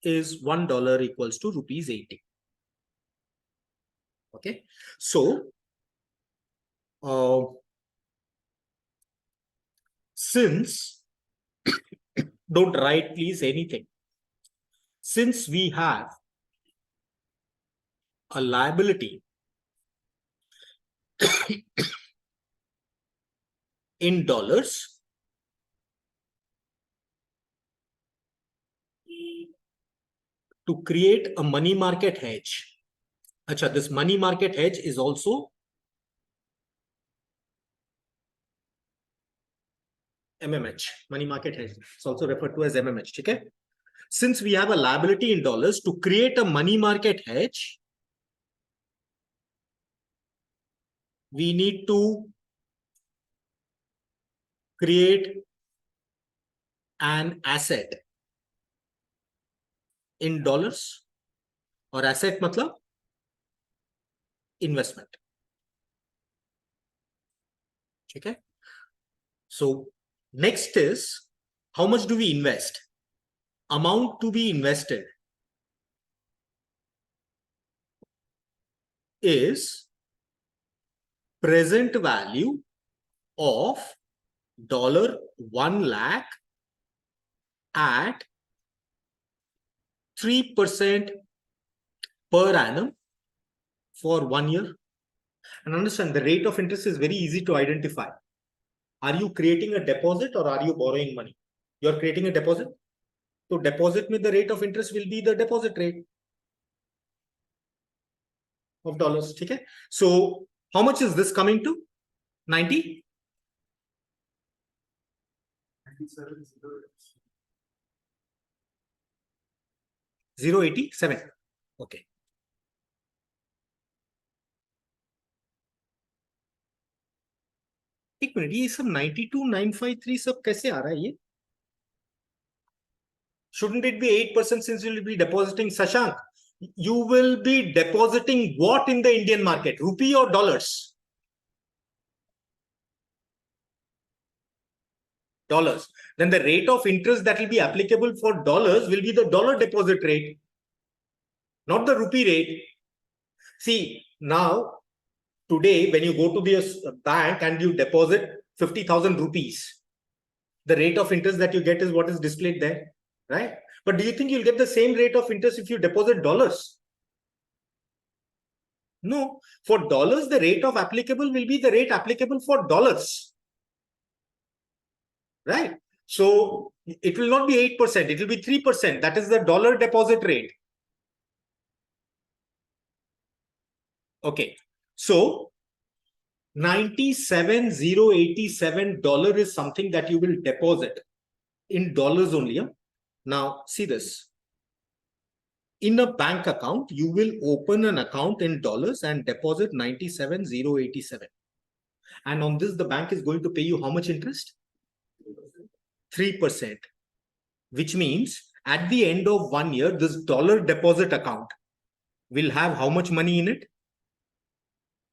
is $1 equals to rupees 80. Okay. So since don't write please anything. Since we have a liability in dollars, to create a money market hedge. Achha, this money market hedge is also MMH, money market hedge. It's also referred to as MMH. Okay? Since we have a liability in dollars, to create a money market hedge, we need to create an asset in dollars, or asset matlab investment. Okay. So next is, how much do we invest? Amount to be invested is present value of $1 lakh at 3% per annum for 1 year. And understand, the rate of interest is very easy to identify. are you creating a deposit or are you borrowing money? You're creating a deposit. So deposit with the rate of interest will be the deposit rate of dollars. Okay. So how much is this coming to? 90? 087. Okay. एक minute, ये सब 92,953 सब कैसे आ रहा है ये? Shouldn't it be 8% since you will be depositing? Sashank, you will be depositing what in the Indian market? Rupee or dollars? Dollars. Then the rate of interest that will be applicable for dollars will be the dollar deposit rate, not the rupee rate. See, now, today, when you go to the bank and you deposit 50,000 rupees, the rate of interest that you get is what is displayed there, right? But do you think you'll get the same rate of interest if you deposit dollars? No. For dollars, the rate of applicable will be the rate applicable for dollars, right? So it will not be 8%, it will be 3%. That is the dollar deposit rate. Okay. So $97,087 is something that you will deposit in dollars only. Huh? Now, see this. In a bank account, you will open an account in dollars and deposit 97,087. And on this, the bank is going to pay you how much interest? 3%. Which means at the end of 1 year, this dollar deposit account will have how much money in it?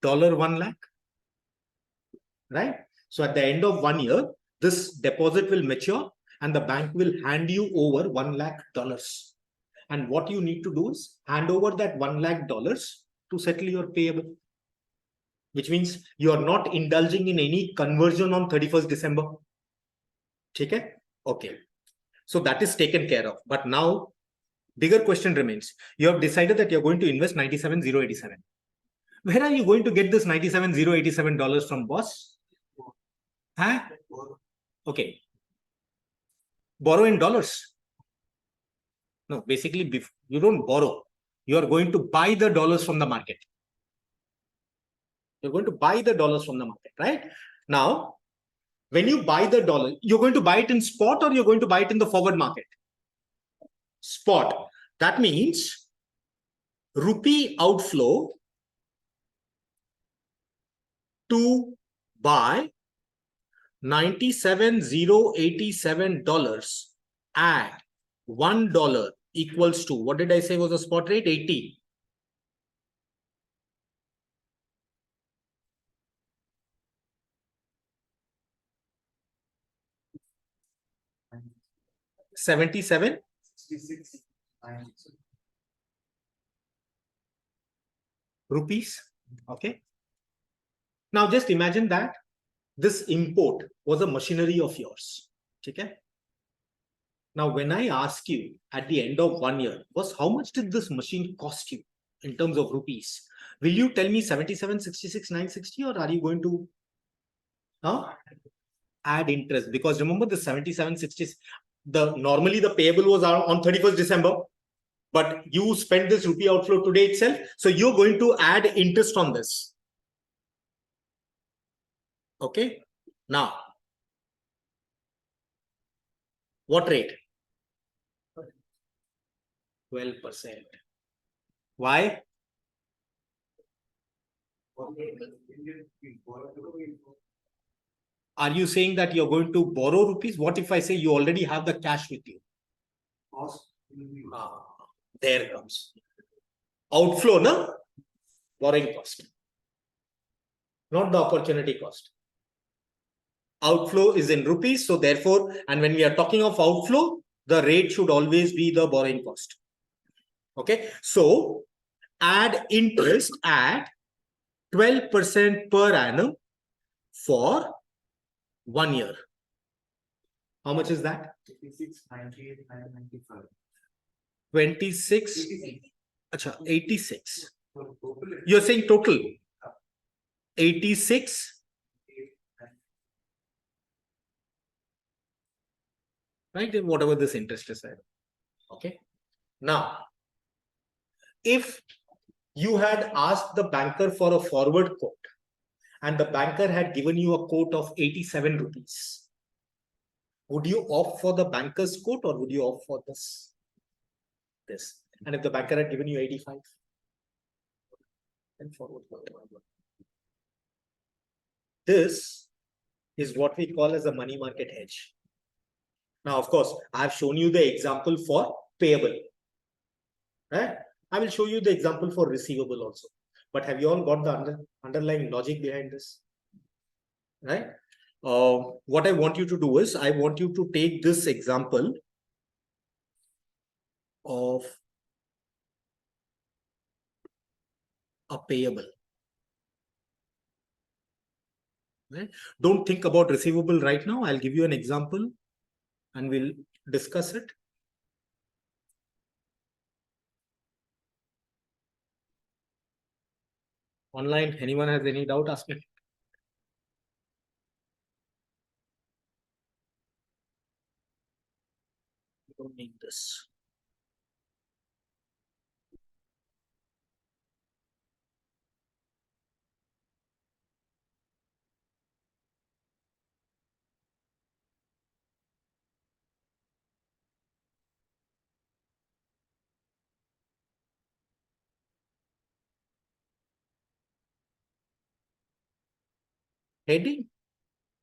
$1 lakh. Right? So at the end of 1 year, this deposit will mature and the bank will hand you over $1 lakh. And what you need to do is hand over that $1 lakh to settle your payable. Which means you are not indulging in any conversion on 31st December. Okay? Okay. So that is taken care of. But now, bigger question remains. You have decided that you're going to invest 97,087. Where are you going to get this $97,087 from, boss? Huh? Okay. Borrow in dollars. No, basically, you don't borrow. You are going to buy the dollars from the market. You're going to buy the dollars from the market, right? Now, when you buy the dollar, you're going to buy it in spot or you're going to buy it in the forward market? Spot. That means rupee outflow to buy $97,087 at $1 equals to, what did I say was the spot rate? 80. $77. 66. Rupees. Okay. Now just imagine that this import was a machinery of yours. Okay. Now, when I ask you at the end of 1 year, was how much did this machine cost you in terms of rupees? Will you tell me 77, 66, 960, or are you going to add interest? Because remember the 77, 60, normally the payable was on 31st December, but you spent this rupee outflow today itself. So you're going to add interest on this. Okay. Now, what rate? 12%. Why? Are you saying that you're going to borrow rupees? What if I say you already have the cash with you? There comes. Outflow, no? Borrowing cost. Not the opportunity cost. Outflow is in rupees. So therefore, and when we are talking of outflow, the rate should always be the borrowing cost. Okay. So add interest at 12% per annum for 1 year. How much is that? 86, 98, 995. 26. Acha, 86. You're saying total? 86. right? Whatever this interest is. Okay. Now, if you had asked the banker for a forward quote and the banker had given you a quote of 87 rupees, would you opt for the banker's quote or would you opt for this? And if the banker had given you 85, then forward quote. This is what we call as a money market hedge. Now, of course, I have shown you the example for payable. Right? I will show you the example for receivable also. But have you all got the underlying logic behind this? Right? What I want you to do is, I want you to take this example of a payable. Right? Don't think about receivable right now. I'll give you an example and we'll discuss it. Online, anyone has any doubt, ask me. Don't need this. Heading,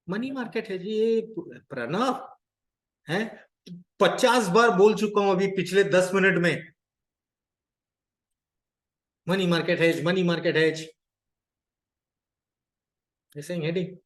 money market hedge, ये प्रणव है 50 बार बोल चुका हूं अभी पिछले 10 minute में money market hedge, money market hedge. You're saying heading.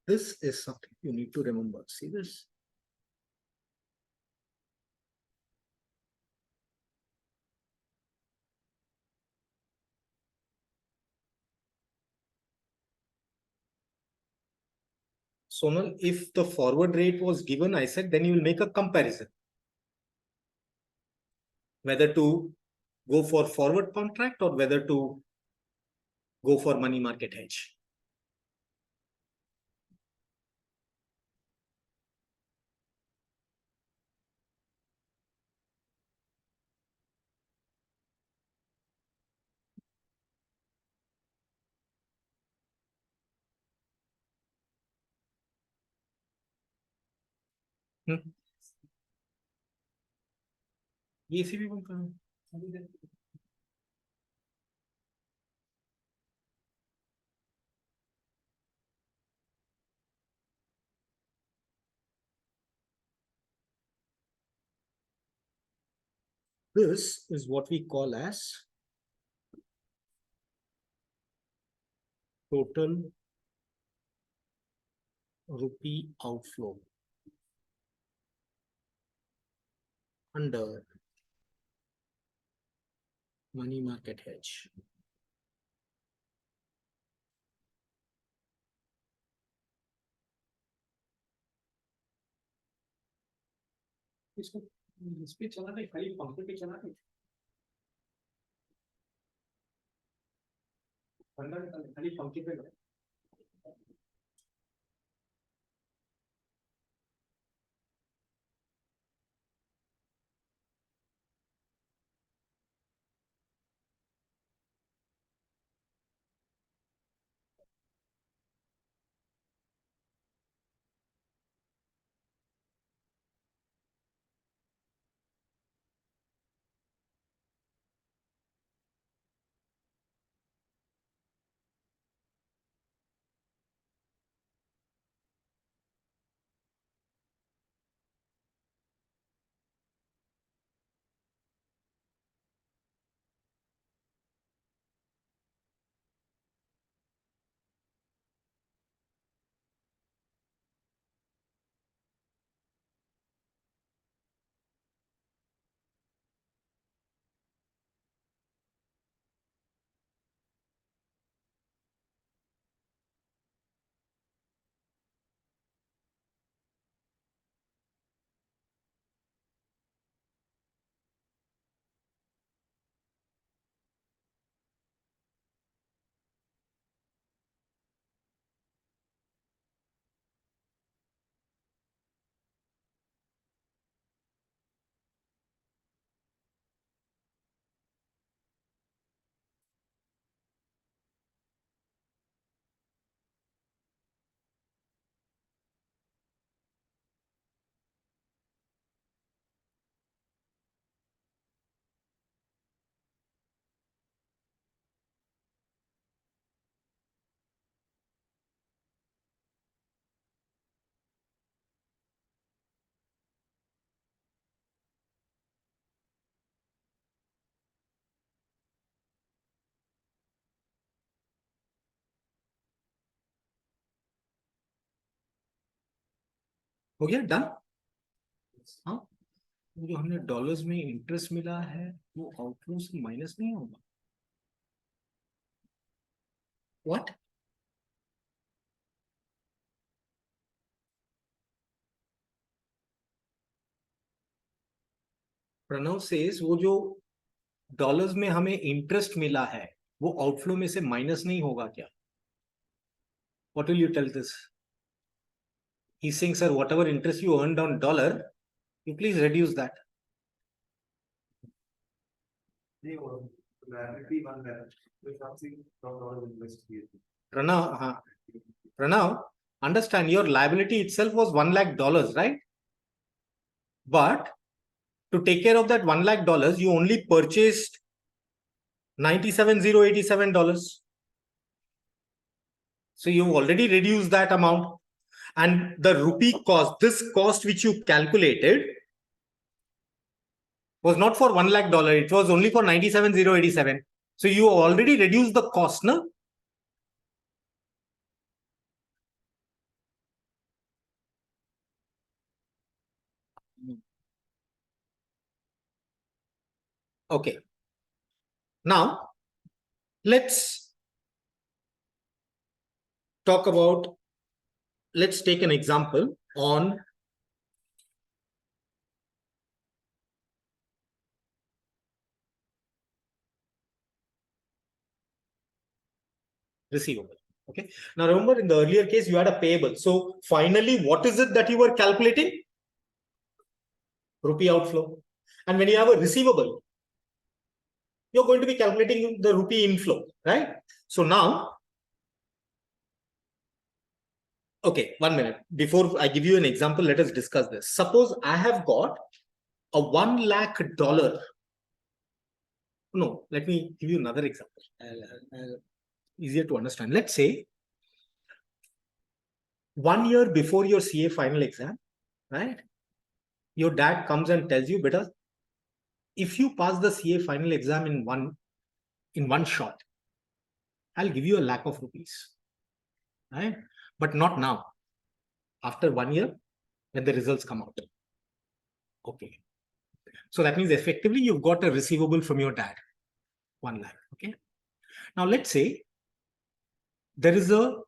This is something you need to remember. See this? Sonal, if the forward rate was given, I said, then you will make a comparison. Whether to go for forward contract or whether to go for money market hedge. ये इसी भी बंद करो. This is what we call as total rupee outflow under money market hedge. इसको इस पे चला नहीं, खाली पंखे पे चला नहीं, खाली पंखे पे हो गया डन। हाँ, जो हमने डॉलर्स में इंटरेस्ट मिला है वो आउटफ्लो से माइनस नहीं होगा। व्हाट? प्रणव सेज वो जो डॉलर्स में हमें इंटरेस्ट मिला है वो आउटफ्लो में से माइनस नहीं होगा क्या? What will you tell this? He's saying, sir, whatever interest you earned on dollar, you please reduce that. Pranav, understand your liability itself was $1 lakh, right? But to take care of that $1 lakh, you only purchased $97,087. So you've already reduced that amount. And the rupee cost, this cost which you calculated, was not for $1 lakh, it was only for 97,087. So you already reduced the cost, no? Okay. Now, let's talk about, let's take an example on receivable. Okay. Now, remember in the earlier case, you had a payable. So finally, what is it that you were calculating? Rupee outflow. And when you have a receivable, you're going to be calculating the rupee inflow, right? So now, okay, 1 minute. Before I give you an example, let us discuss this. Suppose I have got a $1 lakh. No, let me give you another example. Easier to understand. Let's say 1 year before your CA final exam, right? Your dad comes and tells you, beta, if you pass the CA final exam in one shot, I'll give you $1 lakh, right? But not now. After 1 year, when the results come out. Okay. So that means effectively you've got a receivable from your dad, 1 lakh. Okay. Now let's say there is a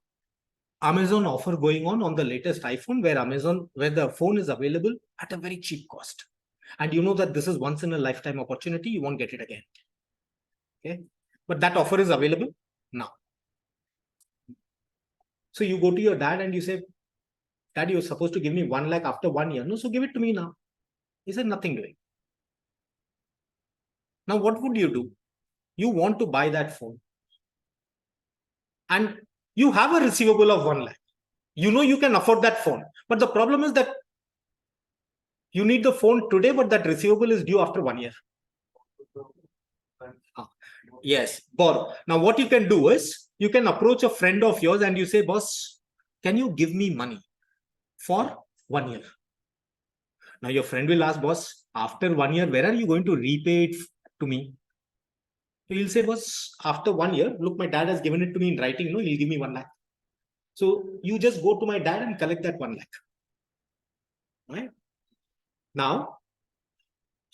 Amazon offer going on the latest iPhone where the phone is available at a very cheap cost. and you know that this is once in a lifetime opportunity, you won't get it again. Okay, but that offer is available now. So you go to your dad and you say, Dad, you're supposed to give me 1 lakh after 1 year. No, so give it to me now. He said, nothing doing. Now, what would you do? You want to buy that phone. And you have a receivable of 1 lakh. You know you can afford that phone. But the problem is that you need the phone today, but that receivable is due after 1 year. Yes, borrow. Now, what you can do is you can approach a friend of yours and you say, boss, can you give me money for 1 year? Now, your friend will ask, boss, after 1 year, where are you going to repay it to me? So he'll say, boss, after 1 year, look, my dad has given it to me in writing. No, he'll give me 1 lakh. So you just go to my dad and collect that 1 lakh. Right? Now,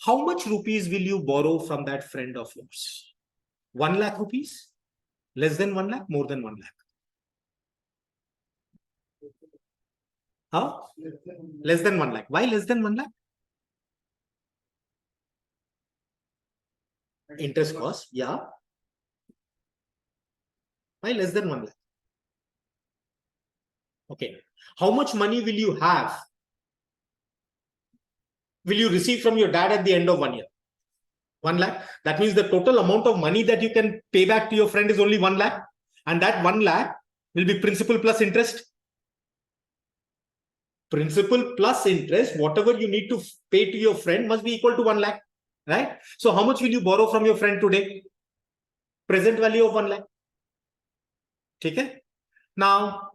how much rupees will you borrow from that friend of yours? 1 lakh rupees? Less than 1 lakh? More than 1 lakh? Huh? Less than 1 lakh. Why less than 1 lakh? Interest cost, yeah. Why less than 1 lakh? Okay. How much money will you have? Will you receive from your dad at the end of 1 year? 1 lakh. That means the total amount of money that you can pay back to your friend is only 1 lakh. And that 1 lakh will be principal plus interest. Principal plus interest, whatever you need to pay to your friend must be equal to 1 lakh. Right? So how much will you borrow from your friend today? Present value of 1 lakh. Okay? Now,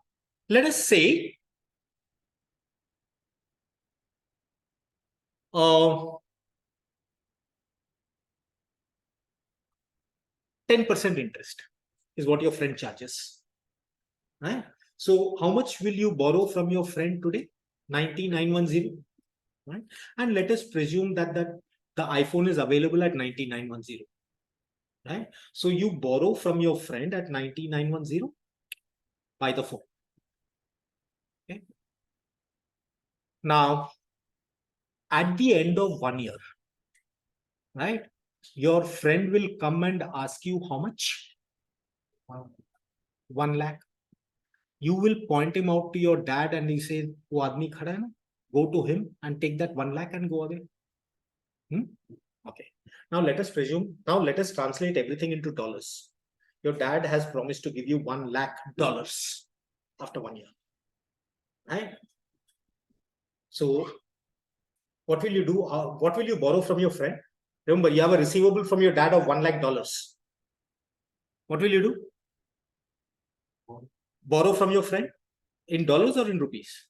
let us say 10% interest is what your friend charges. Right? So how much will you borrow from your friend today? 9910. Right? And let us presume that the iPhone is available at 9910. Right? So you borrow from your friend at 9910, buy the phone. Okay? Now, at the end of 1 year, right, your friend will come and ask you how much? 1 lakh. You will point him out to your dad and he says, "Wo aadmi khada hai na?" Go to him and take that 1 lakh and go away. Okay. Now let us presume, now let us translate everything into dollars. Your dad has promised to give you $1 lakh after 1 year. Right? So what will you do? What will you borrow from your friend? Remember, you have a receivable from your dad of $1 lakh. What will you do? Borrow from your friend in dollars or in rupees?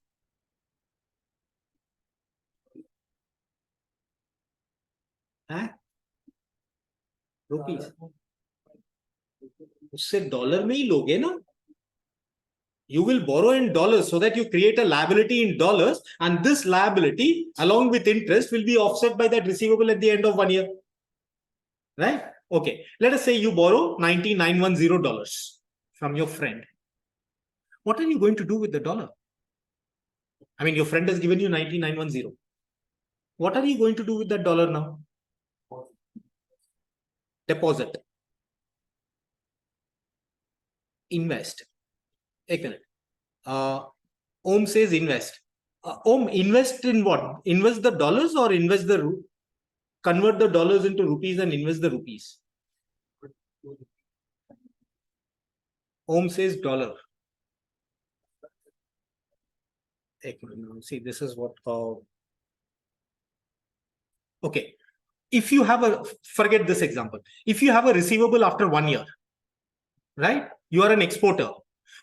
Rupees उससे dollar में ही लोगे ना. You will borrow in dollars so that you create a liability in dollars, and this liability along with interest will be offset by that receivable at the end of 1 year. Right? Okay. Let us say you borrow $9910 from your friend. What are you going to do with the dollar? I mean, your friend has given you 9910. What are you going to do with that dollar now? Deposit. Invest. Om says invest. Om, invest in what? Invest the dollars or invest convert the dollars into rupees and invest the rupees? Om says dollar. See, this is what. Okay. If you have forget this example. If you have a receivable after 1 year, right? You are an exporter.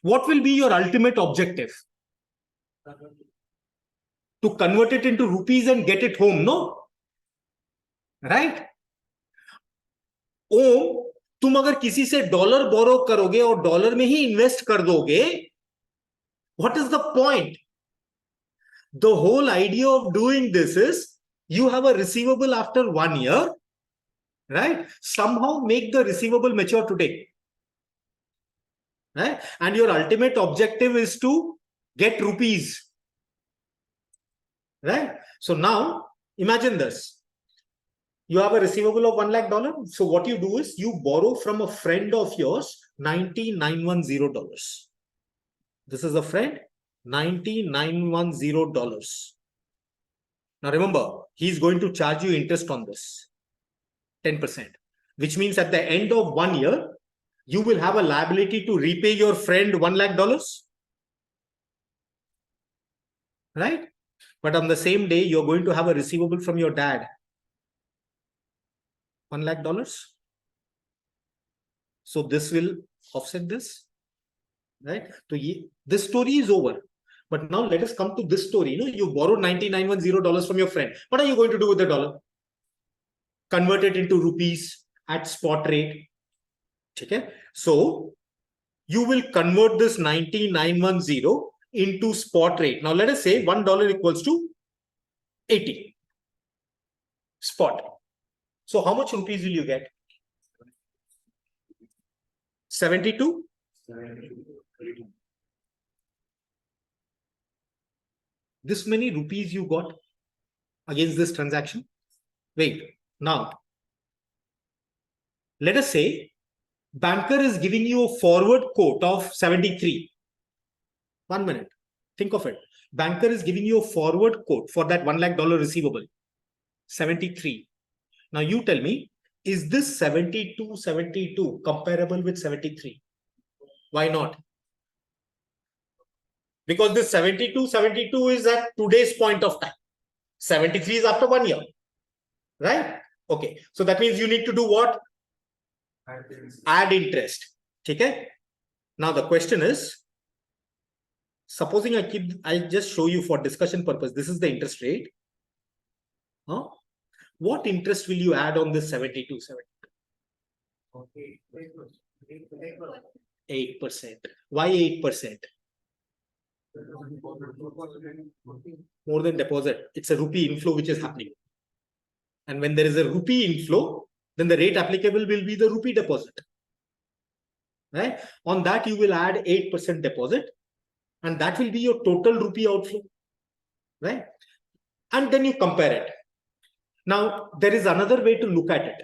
What will be your ultimate objective? To convert it into rupees and get it home, no? Right? ओम, तुम अगर किसी से dollar बोरो करोगे और dollar में ही invest कर दोगे, what is the point? The whole idea of doing this is you have a receivable after 1 year, right? Somehow make the receivable mature today, right? And your ultimate objective is to get rupees, right? So now imagine this. You have a receivable of $1 lakh. So what you do is you borrow from a friend of yours $9,910. This is a friend, $9,910. Now remember, he's going to charge you interest on this, 10%, which means at the end of 1 year, you will have a liability to repay your friend $1 lakh, right? But on the same day, you're going to have a receivable from your dad, $1 lakh. So this will offset this, right? So this story is over. But now let us come to this story. You borrowed $9,910 from your friend. What are you going to do with the dollar? Convert it into rupees at spot rate. Okay. So you will convert this 9,910 into spot rate. Now let us say $1 equals to 80 spot. So how much rupees will you get? 72? This many rupees you got against this transaction? Wait, now let us say banker is giving you a forward quote of 73. 1 minute. Think of it. Banker is giving you a forward quote for that $1 lakh receivable. 73. Now you tell me, is this 72 comparable with 73? Why not? Because this 72 is at today's point of time. 73 is after 1 year. Right? Okay. So that means you need to do what? Add interest. Okay. Now the question is, supposing I just show you for discussion purpose, this is the interest rate. Huh? What interest will you add on this 72? 8%. Why 8%? More than deposit. It's a rupee inflow which is happening. And when there is a rupee inflow, then the rate applicable will be the rupee deposit. Right? On that, you will add 8% deposit. And that will be your total rupee outflow. Right? And then you compare it. Now, there is another way to look at it.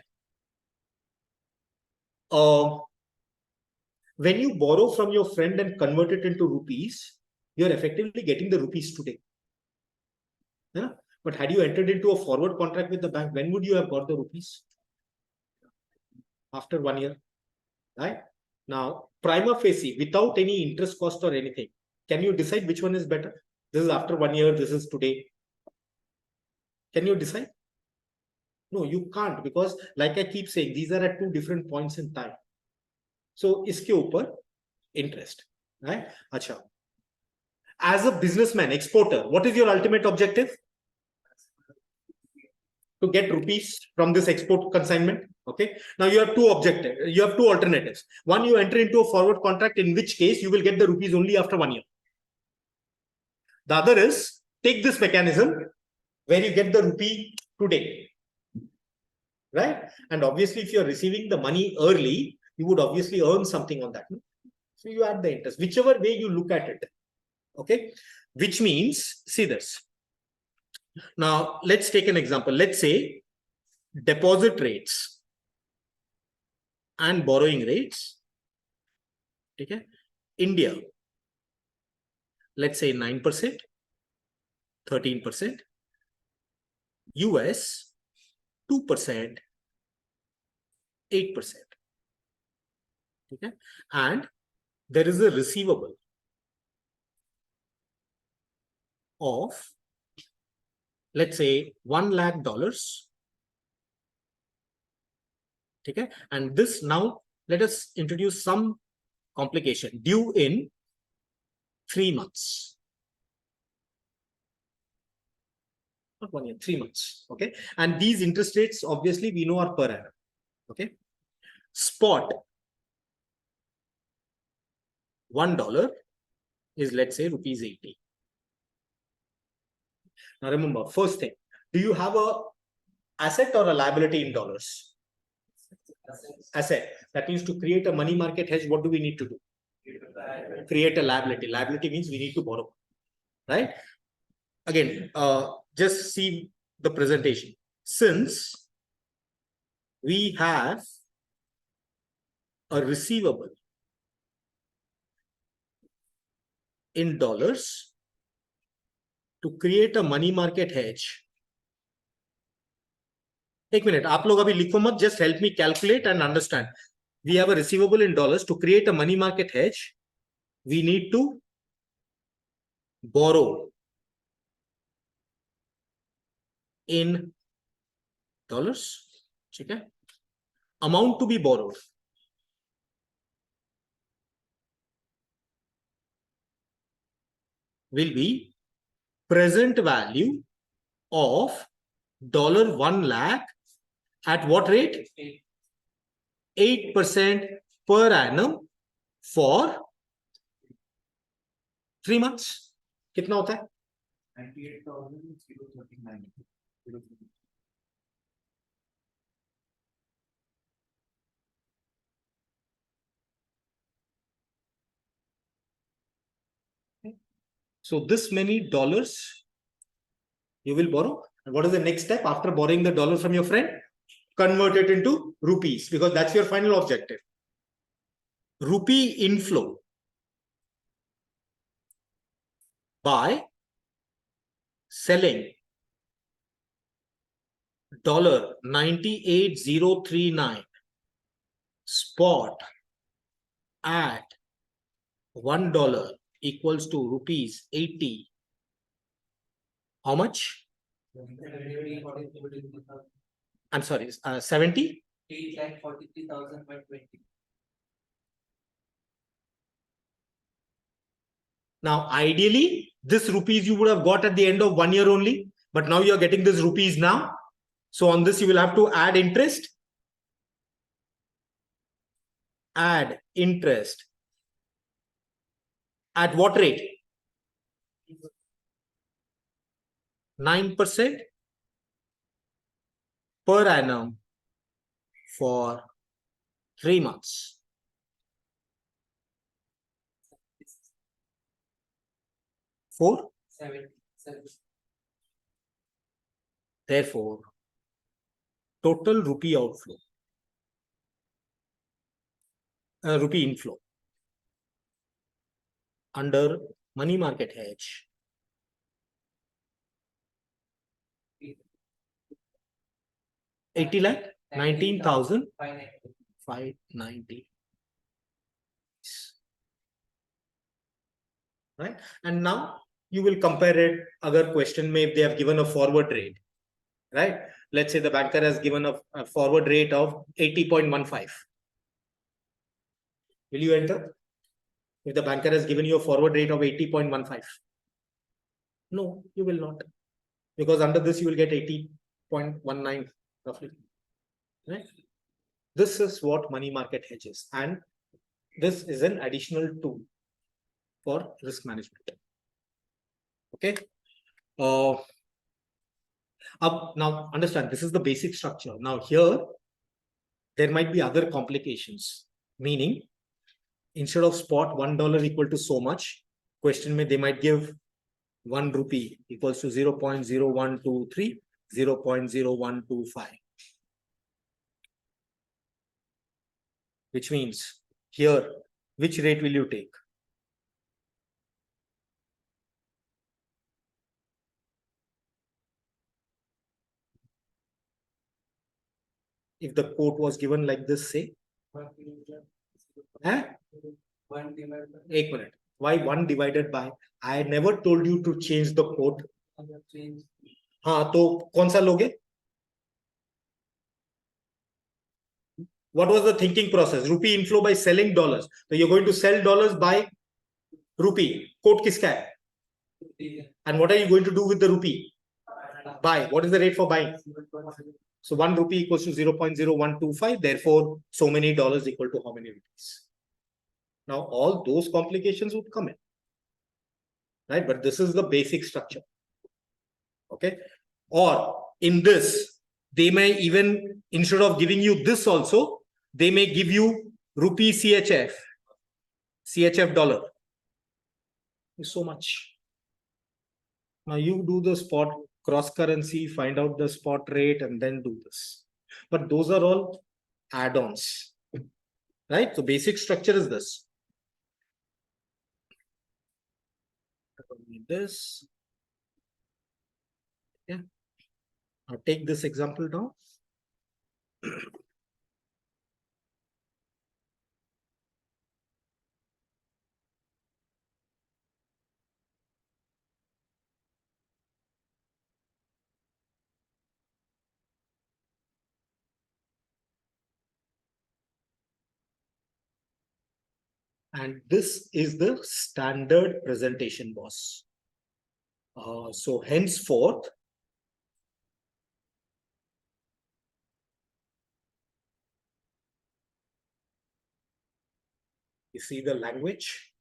When you borrow from your friend and convert it into rupees, you're effectively getting the rupees today. Yeah? But had you entered into a forward contract with the bank, when would you have got the rupees? After 1 year. Right? Now, prima facie, without any interest cost or anything, can you decide which one is better? This is after 1 year, this is today. Can you decide? No, you can't, because like I keep saying, these are at two different points in time. So, iske upar interest, right? Acha. As a businessman, exporter, what is your ultimate objective? To get rupees from this export consignment. Okay. Now you have two objectives. You have two alternatives. One, you enter into a forward contract, in which case you will get the rupees only after 1 year. The other is take this mechanism where you get the rupee today. Right? And obviously, if you're receiving the money early, you would obviously earn something on that. So you add the interest, whichever way you look at it. Okay. Which means, see this. Now, let's take an example. Let's say deposit rates and borrowing rates. Okay. India, let's say 9%, 13%. US, 2%, 8%. Okay. And there is a receivable of, let's say, $1 lakh. Okay. And this now, let us introduce some complication. Due in 3 months. Not 1 year, 3 months. Okay. And these interest rates, obviously, we know are per annum. Okay. Spot $1 is, let's say, rupees 80. Now remember, first thing, do you have a asset or a liability in dollars? Asset. That means to create a money market hedge, what do we need to do? Create a liability. Liability means we need to borrow. Right? Again, just see the presentation. Since we have a receivable in dollars to create a money market hedge. एक minute, आप लोग अभी लिखो मत, just help me calculate and understand. We have a receivable in dollars to create a money market hedge. We need to borrow in dollars. ठीक है? Amount to be borrowed will be present value of $1 lakh at what rate? 8% per annum for 3 months. कितना होता है? 98,039. So this many dollars you will borrow. And what is the next step after borrowing the dollar from your friend? Convert it into rupees, because that's your final objective. Rupee inflow by selling $98,039 spot at $1 equals to rupees 80. How much? I'm sorry, 70? 8,43,020. Now, ideally, this rupees you would have got at the end of 1 year only, but now you're getting this rupees now. So on this, you will have to add interest. Add interest. At what rate? 9% per annum for 3 months. 4? 7. Therefore, total rupee outflow, rupee inflow under money market hedge 80 lakh, 19,590. Right? And now you will compare it. Other question may, if they have given a forward rate, right? Let's say the banker has given a forward rate of 80.15. Will you enter? If the banker has given you a forward rate of 80.15. No, you will not. Because under this, you will get 80.19 roughly. Right? This is what money market hedges. And this is an additional tool for risk management. Okay. Now understand, this is the basic structure. Now here, there might be other complications, meaning instead of spot $1 equal to so much, question may they might give 1 rupee equals to 0.0123, 0.0125. Which means here, which rate will you take? If the quote was given like this, say, 1 divided by 1 minute. Why 1 divided by? I never told you to change the quote. हाँ, तो कौन सा लोगे? What was the thinking process? Rupee inflow by selling dollars. So you're going to sell dollars by rupee. Quote किसका है? And what are you going to do with the rupee? Buy. What is the rate for buying? So 1 rupee equals to 0.0125. Therefore, so many dollars equal to how many rupees? Now, all those complications would come in. Right? But this is the basic structure. Okay. Or in this, they may even, instead of giving you this also, they may give you rupee CHF. CHF dollar. It's so much. Now you do the spot cross currency, find out the spot rate, and then do this. but those are all add-ons, right? So basic structure is this. I don't need this. Yeah. Now take this example down. And this is the standard presentation, boss. So henceforth, you see the language.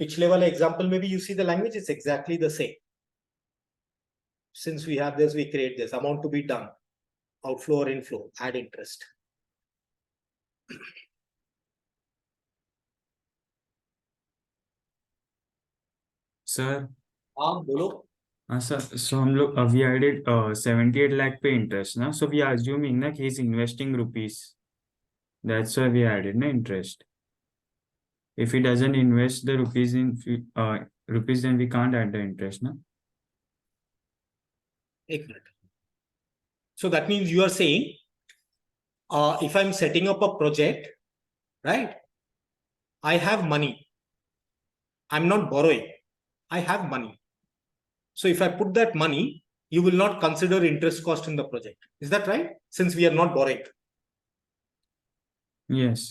Pichhle wala example, maybe you see the language, it's exactly the same. Since we have this, we create this amount to be done, outflow or inflow, add interest. Sir हाँ बोलो. हाँ sir so हम लोग we added 78 lakh पे interest ना so we are assuming ना कि is investing rupees that's why we added ना interest if he doesn't invest the rupees in rupees then we can't add the interest na एक minute. So that means you are saying if I'm setting up a project, right? I have money. I'm not borrowing. I have money. So if I put that money, you will not consider interest cost in the project. Is that right? Since we are not borrowing. yes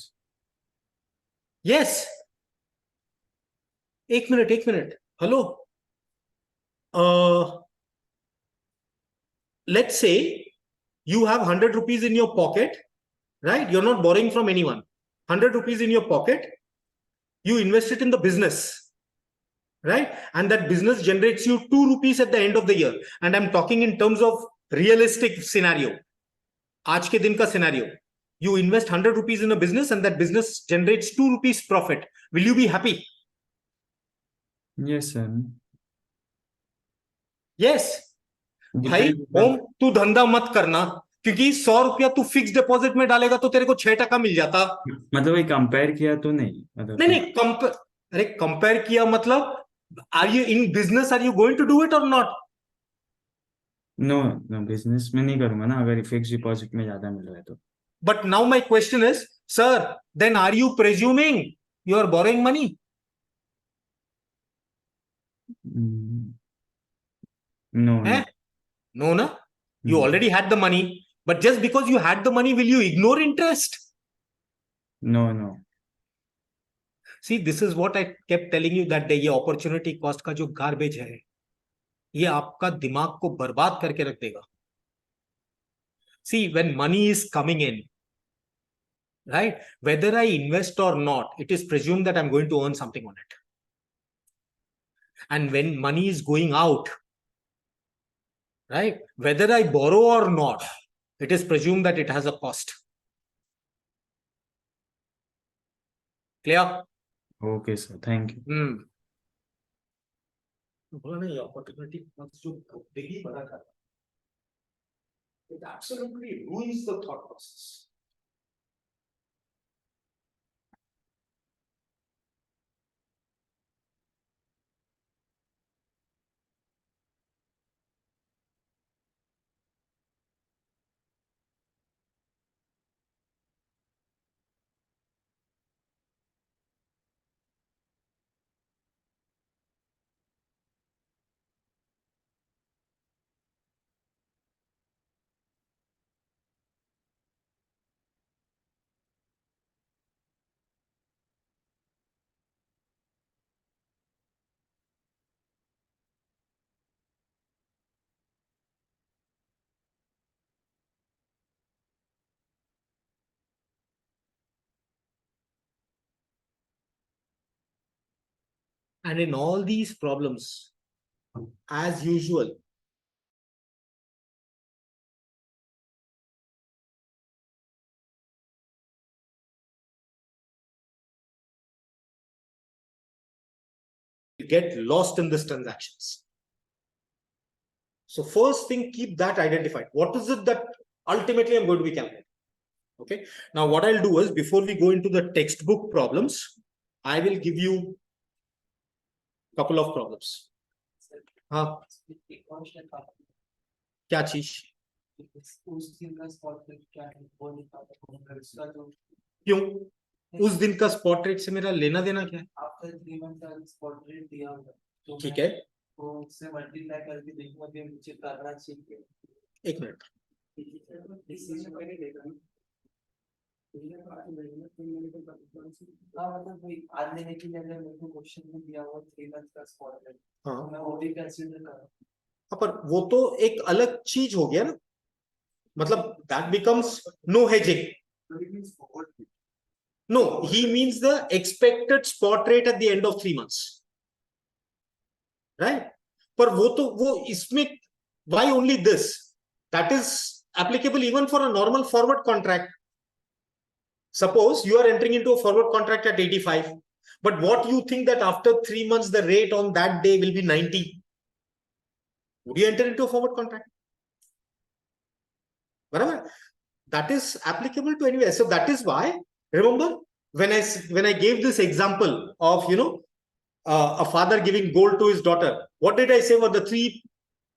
Yes. एक minute. Hello. Let's say you have 100 rupees in your pocket, right? You're not borrowing from anyone. 100 rupees in your pocket. You invest it in the business, right? And that business generates you 2 rupees at the end of the year. And I'm talking in terms of realistic scenario. आज के दिन का scenario. You invest 100 rupees in a business and that business generates 2 rupees profit. Will you be happy? yes sir Yes. भाई home तू धंधा मत करना क्योंकि 100 रुपया तू फिक्स डिपॉजिट में डालेगा तो तेरे को 6% मिल जाता. मतलब ये कंपेयर किया तो नहीं मतलब नहीं अरे कंपेयर किया मतलब are you in business, are you going to do it or not? No no business में नहीं करूंगा ना अगर फिक्स डिपॉजिट में ज्यादा मिल रहा है तो but now my question is sir then are you presuming you are borrowing money? No no ना. You already had the money, but just because you had the money, will you ignore interest? no See, this is what I kept telling you that day. ये opportunity cost का जो garbage है, ये आपका दिमाग को बर्बाद करके रख देगा. See, when money is coming in, right? Whether I invest or not, it is presumed that I'm going to earn something on it. And when money is going out, right? Whether I borrow or not, it is presumed that it has a cost. Clear? okay sir thank you बोला नहीं opportunity cost जो बड़ी बड़ा कर, it absolutely ruins the thought process. And in all these problems, as usual, get lost in these transactions. So first thing, keep that identified. What is it that ultimately I'm going to be calculating? Okay. Now what I'll do is, before we go into the textbook problems, I will give you a couple of problems. हाँ, क्या चीज? क्यों? उस दिन का spot rate से मेरा लेना देना क्या है? आफ्टर 3 मंथ का स्पॉट रेट दिया होगा, तो ठीक है, तो उससे मल्टीप्लाई करके देखूंगा कि मुझे करना चाहिए। एक मिनट। डिसीजन मैंने देखा हाँ, मतलब वही आज लेने के लिए अगर मेरे को क्वेश्चन में दिया हुआ 3 मंथ का स्पॉट रेट, हाँ, मैं वो भी कंसीडर करूँ। हाँ, पर वो तो एक अलग चीज हो गया ना, मतलब that becomes no hedging. No, he means the expected spot rate at the end of 3 months, right? पर वो इसमें, why only this? That is applicable even for a normal forward contract. Suppose you are entering into a forward contract at 85, but what you think that after 3 months the rate on that day will be 90? Would you enter into a forward contract? Whatever. That is applicable to anywhere. So that is why, remember, when I gave this example of, a father giving gold to his daughter, what did I say were the 3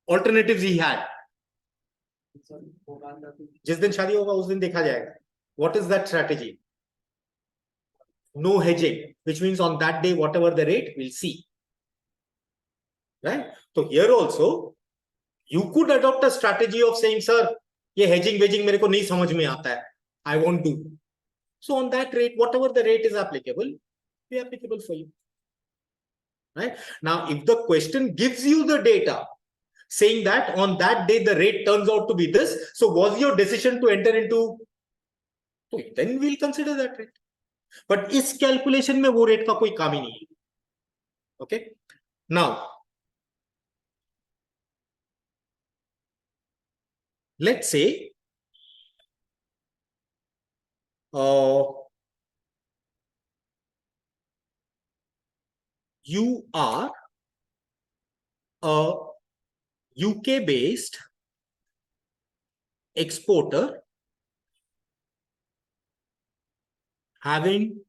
alternatives he had? जिस दिन शादी होगा उस दिन देखा जाएगा. What is that strategy? No hedging, which means on that day, whatever the rate, we'll see. Right? So here also, you could adopt a strategy of saying, sir, ये hedging wedging मेरे को नहीं समझ में आता है, I won't do. So on that rate, whatever the rate is applicable, be applicable for you. Right? Now, if the question gives you the data saying that on that day the rate turns out to be this, so was your decision to enter into, then we'll consider that rate. But इस calculation में वो rate का कोई काम ही नहीं है. Okay? Now, let's say you are a UK based exporter having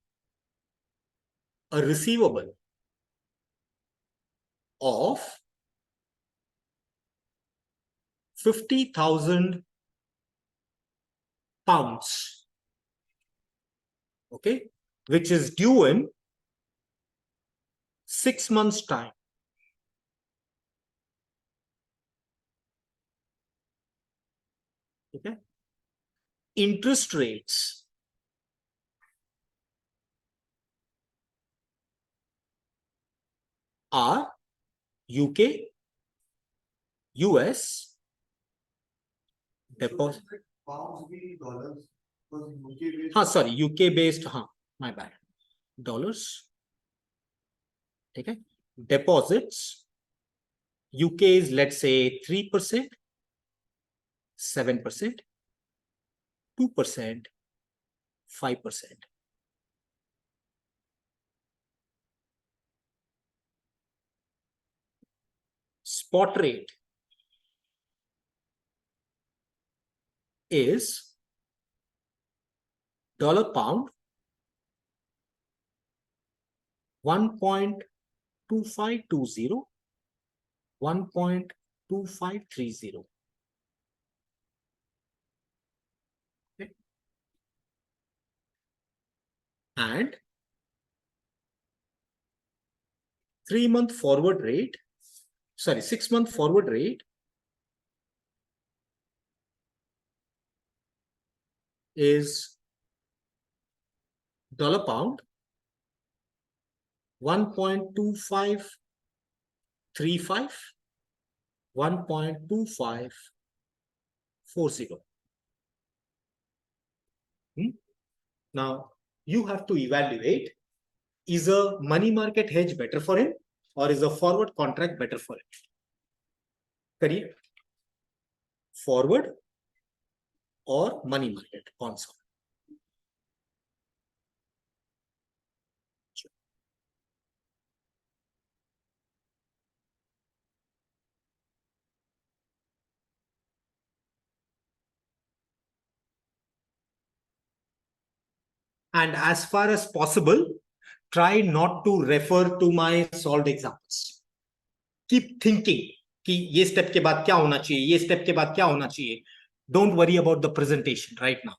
a receivable of 50,000 pounds, okay, which is due in 6 months' time. Okay, interest rates are UK, US, deposit. Pounds भी dollars, because UK based. हाँ, sorry, UK based, हाँ, my bad. Dollars. Okay, deposits. UK is, let's say, 3%, 7%, 2%, 5%. Spot rate is dollar pound 1.2520, 1.2530. Okay. And 3-month forward rate, sorry, 6-month forward rate is dollar pound 1.2535, 1.2540. Now you have to evaluate, is a money market hedge better for him or is a forward contract better for him? करिए, forward or money market, कौन सा? And as far as possible, try not to refer to my solved examples. Keep thinking कि ये step के बाद क्या होना चाहिए, ये step के बाद क्या होना चाहिए. Don't worry about the presentation right now.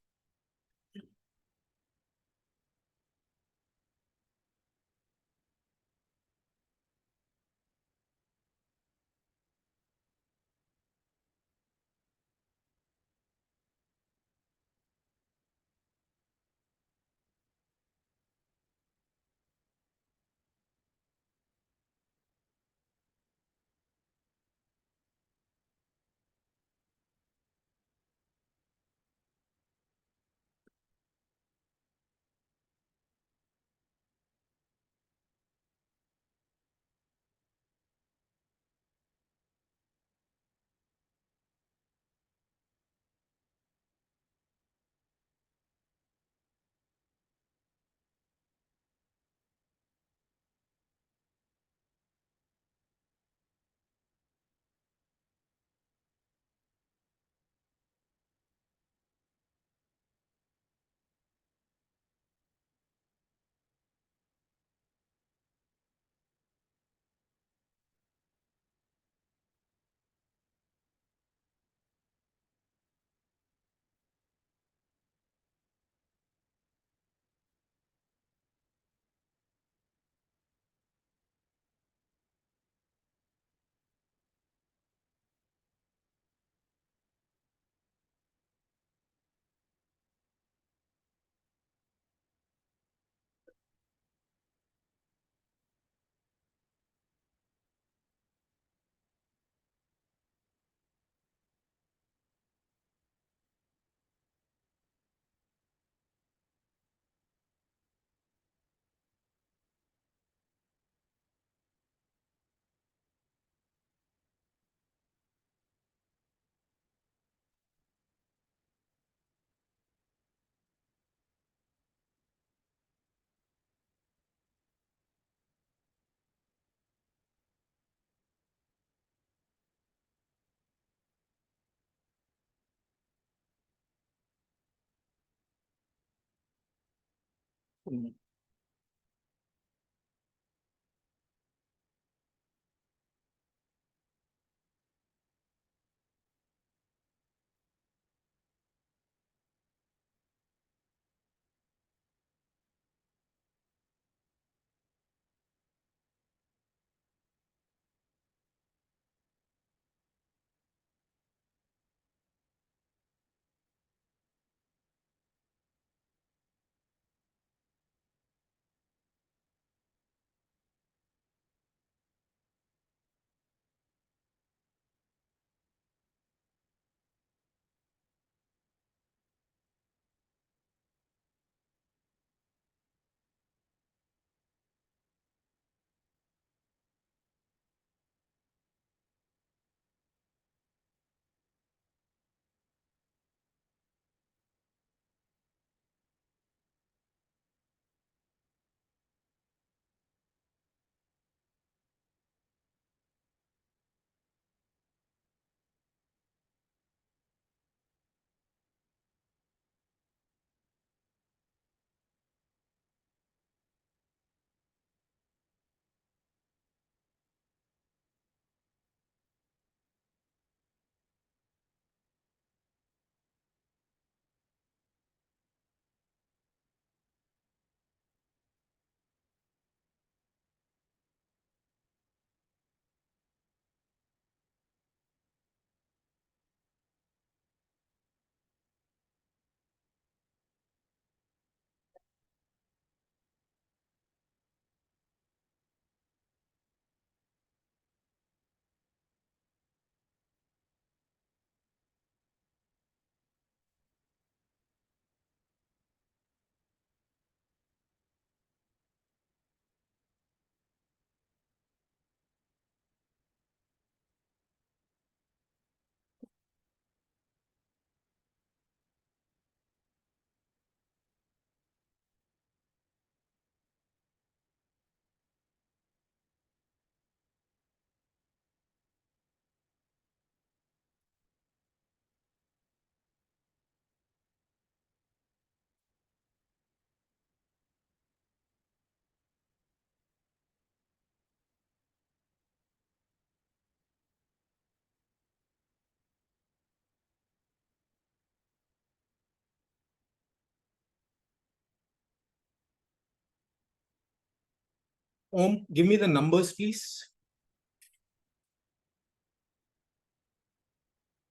Om, give me the numbers please.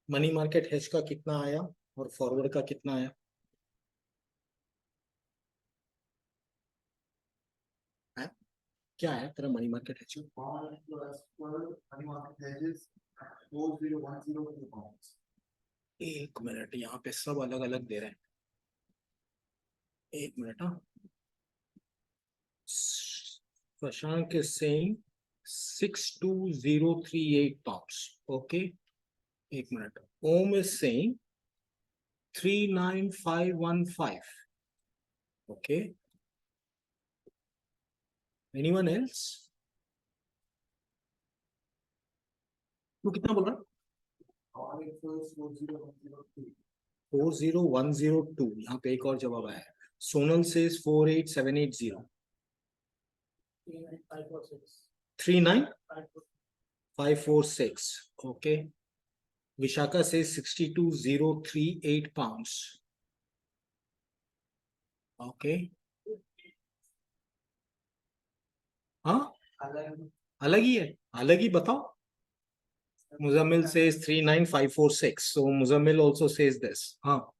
Money market hedge का कितना आया और फॉरवर्ड का कितना आया? है? क्या है तेरा money market hedge? money market hedges 4010 pounds. एक मिनट, यहाँ पे सब अलग अलग दे रहे हैं. एक मिनट. हाँ, Shashank is saying 62038 pounds. Okay. एक minute. Om is saying 39515. Okay. Anyone else? तू कितना बोल रहा? 40102. यहाँ पे एक और जवाब आया है. Sonal says 48780. 39546. Okay. Vishaka says 62038 pounds. Okay. हाँ, अलग ही है. अलग ही बताओ. Muzammil says 39546. So Muzammil also says this. हाँ.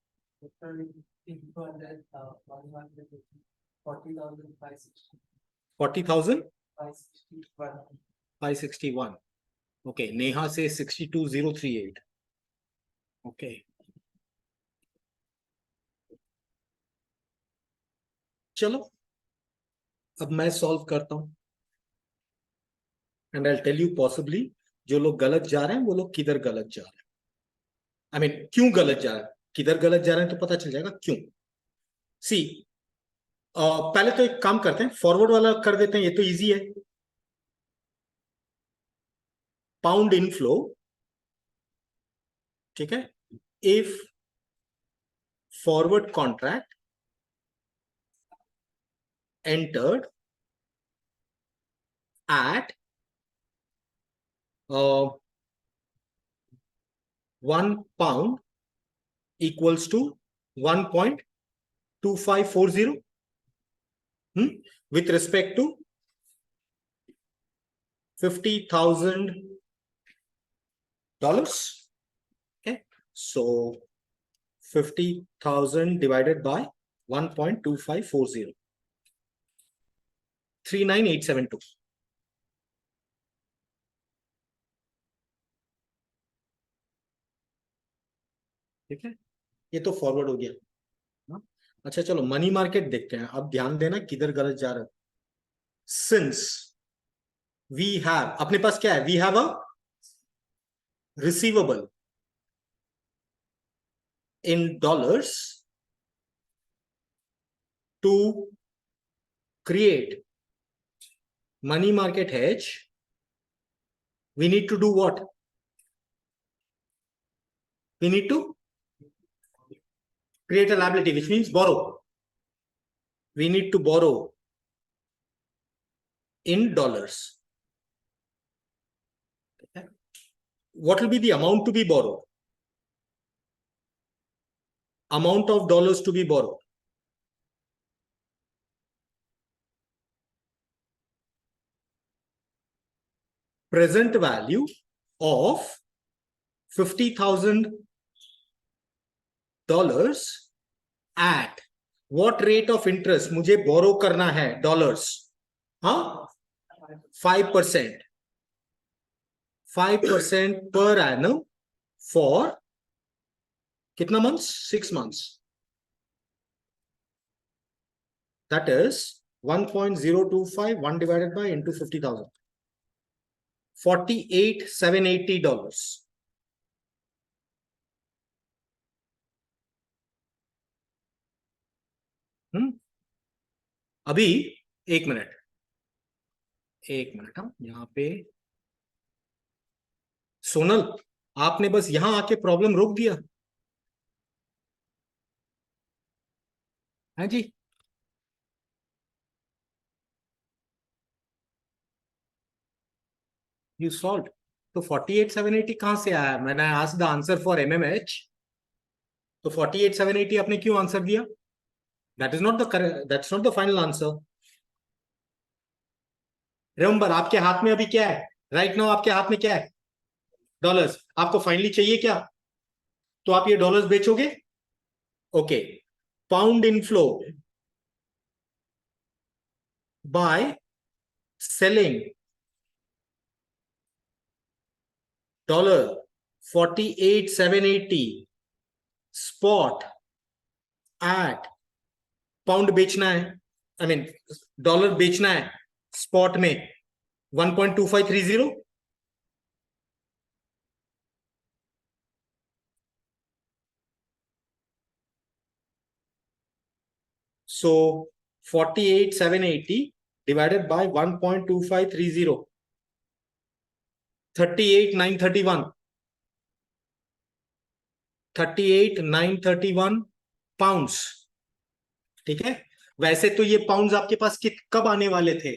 40,000? 561. Okay. Neha says 62038. Okay. चलो, अब मैं सॉल्व करता हूं. And I tell you possibly जो लोग गलत जा रहे हैं वो लोग किधर गलत जा रहे हैं. आई मीन क्यों गलत जा रहे हैं. किधर गलत जा रहे हैं तो पता चल जाएगा क्यों. सी, पहले तो एक काम करते हैं, फॉरवर्ड वाला कर देते हैं. ये तो इजी है. पाउंड इनफ्लो, ठीक है. If forward contract entered at 1 pound equals to 1.2540 with respect to $50,000. Okay, so 50,000 divided by 1.2540, 39872. ठीक है, ये तो फॉरवर्ड हो गया. अच्छा चलो मनी मार्केट देखते हैं. अब ध्यान देना किधर गलत जा रहा है. सिंस वी हैव, अपने पास क्या है, we have a receivable in dollars to create money market hedge, we need to do what? We need to create a liability, which means borrow. We need to borrow in dollars. Okay. What will be the amount to be borrowed? Amount of dollars to be borrowed. Present value of $50,000 at what rate of interest मुझे borrow करना है dollars? हाँ, 5%. 5% per annum for कितना months? 6 months. That is 1.025, 1 divided by into 50,000. $48,780. अभी एक minute हम यहाँ पे. सोनल, आपने बस यहां आके प्रॉब्लम रोक दिया है जी. You solve. तो 48,780 कहां से आया? मैंने asked the answer for MMH. तो 48,780 आपने क्यों आंसर दिया? That is not the correct, that's not the final answer. Remember आपके हाथ में अभी क्या है, राइट नाउ आपके हाथ में क्या है, डॉलर्स। आपको फाइनली चाहिए क्या, तो आप ये डॉलर्स बेचोगे। Okay, pound inflow by selling dollar 48,780 spot at, pound बेचना है, आई मीन डॉलर बेचना है स्पॉट में 1.2530। So 48,780 divided by 1.2530, 38,931, 38,931 pounds. ठीक है, वैसे तो ये पाउंड्स आपके पास कब आने वाले थे,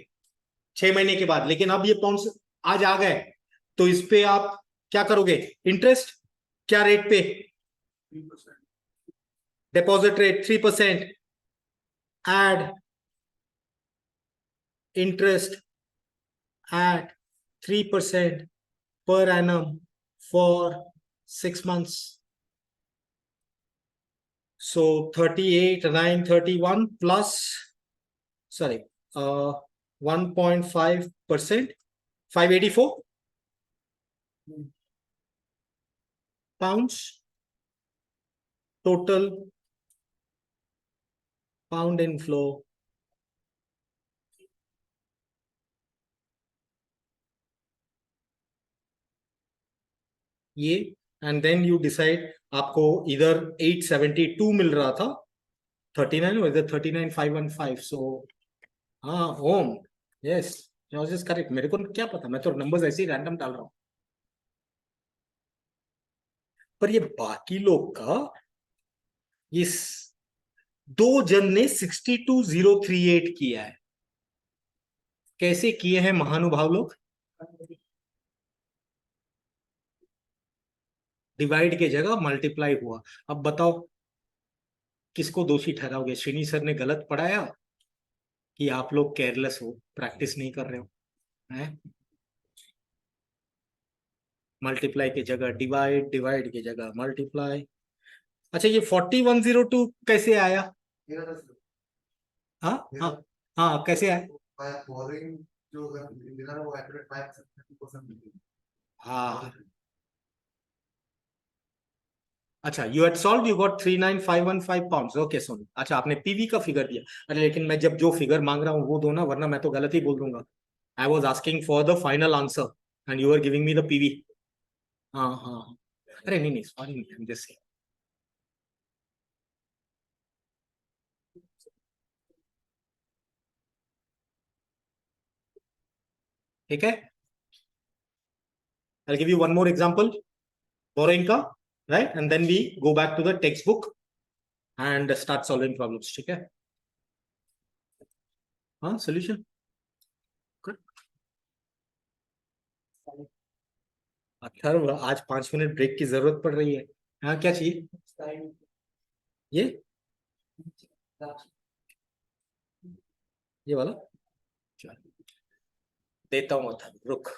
6 महीने के बाद, लेकिन अब ये पाउंड्स आज आ गए, तो इस पे आप क्या करोगे, इंटरेस्ट क्या रेट पे, 3%. Deposit rate 3%, add interest at 3% per annum for 6 months. So 38,931 plus, sorry, 1.5%, 584 pounds total pound inflow. ये, एंड देन यू डिसाइड, आपको इधर 872 मिल रहा था, 39 और इधर 39,515। सो हाँ ओम, यस योर्स इज करेक्ट। मेरे को क्या पता, मैं तो नंबर्स ऐसे ही रैंडम डाल रहा हूँ। पर ये बाकी लोग का, ये दो जन ने 62,038 किया है, कैसे किए हैं महानुभाव लोग, डिवाइड के जगह मल्टीप्लाई हुआ। अब बताओ किसको दोषी ठहराओगे, श्रीनी सर ने गलत पढ़ाया कि आप लोग केयरलेस हो, प्रैक्टिस नहीं कर रहे हो, हैं? मल्टीप्लाई की जगह डिवाइड, डिवाइड की जगह मल्टीप्लाई। अच्छा ये 4102 कैसे आया, हाँ हाँ हाँ कैसे आया, हाँ अच्छा, you had solve, you got 39,515 pounds, okay सुन, अच्छा आपने पीवी का फिगर दिया। अरे लेकिन मैं जब जो फिगर मांग रहा हूँ वो दो ना, वरना मैं तो गलत ही बोल दूंगा। I was asking for the final answer and you are giving me the PV. हाँ हाँ हाँ। अरे नहीं नहीं सॉरी, नहीं जैसे, ठीक है, I give you one more example borrowing का, right, and then we go back to the textbook and start solving problems. ठीक है, हाँ सोल्यूशन, अथर्व आज 5 मिनट ब्रेक की जरूरत पड़ रही है। हाँ क्या चाहिए, ये ये वाला, चल देता हूँ अथर्व, रुक।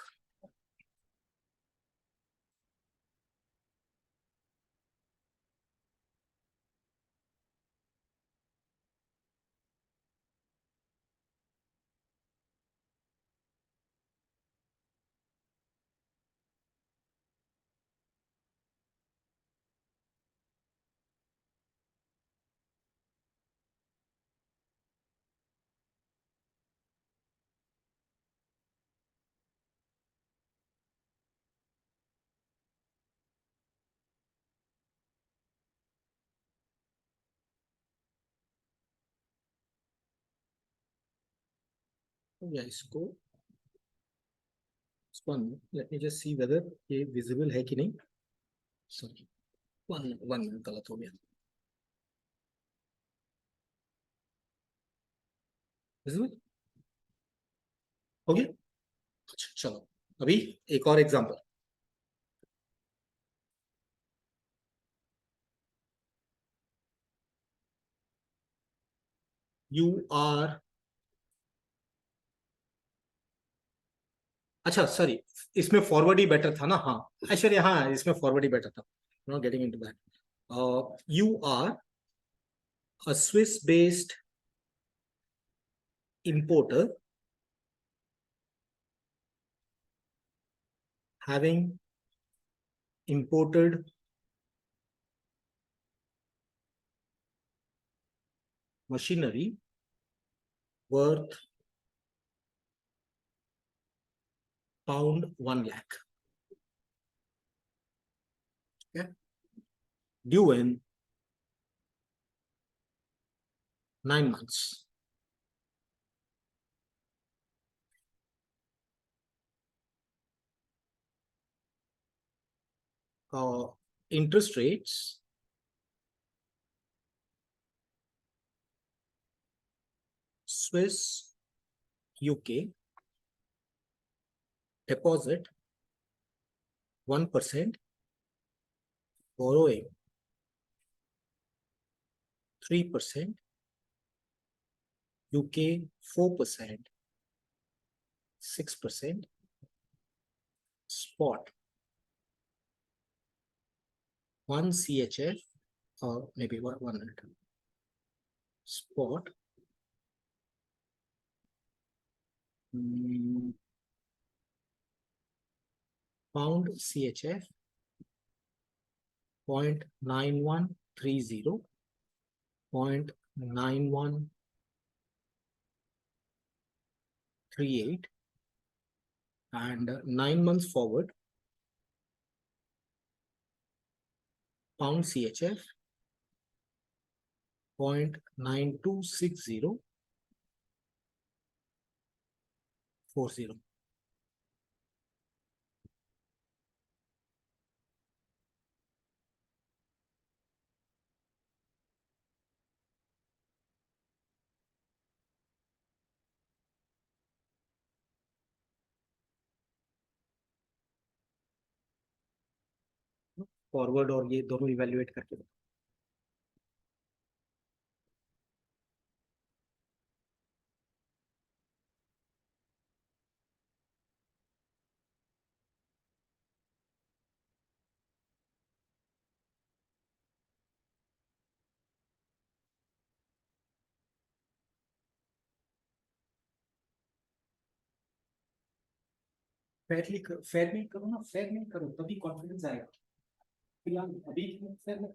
या इसको let me just see whether ये विजिबल है कि नहीं। सॉरी, वन वन मिनट, गलत हो गया, विजिबल हो गया। अच्छा चलो, अभी एक और एग्जांपल, यू आर अच्छा सॉरी, इसमें फॉरवर्ड ही बेटर था ना। हाँ ऐश्वर्या, हाँ इसमें फॉरवर्ड ही बेटर था, not getting into that. You are a Swiss based importer having imported machinery worth pound 1 lakh. Okay. Due in 9 months. Interest rates Swiss UK deposit 1%, borrowing 3%, UK 4%, 6%, spot 1 CHF or maybe 100. Spot pound CHF 0.9130, 0.9138, and 9 months forward pound CHF 0.926040. Forward और ये दोनों evaluate करके Fairlie करो, fair में करो ना, fair में करो तभी कॉन्फिडेंस आएगा। फिलहाल अभी फेयर में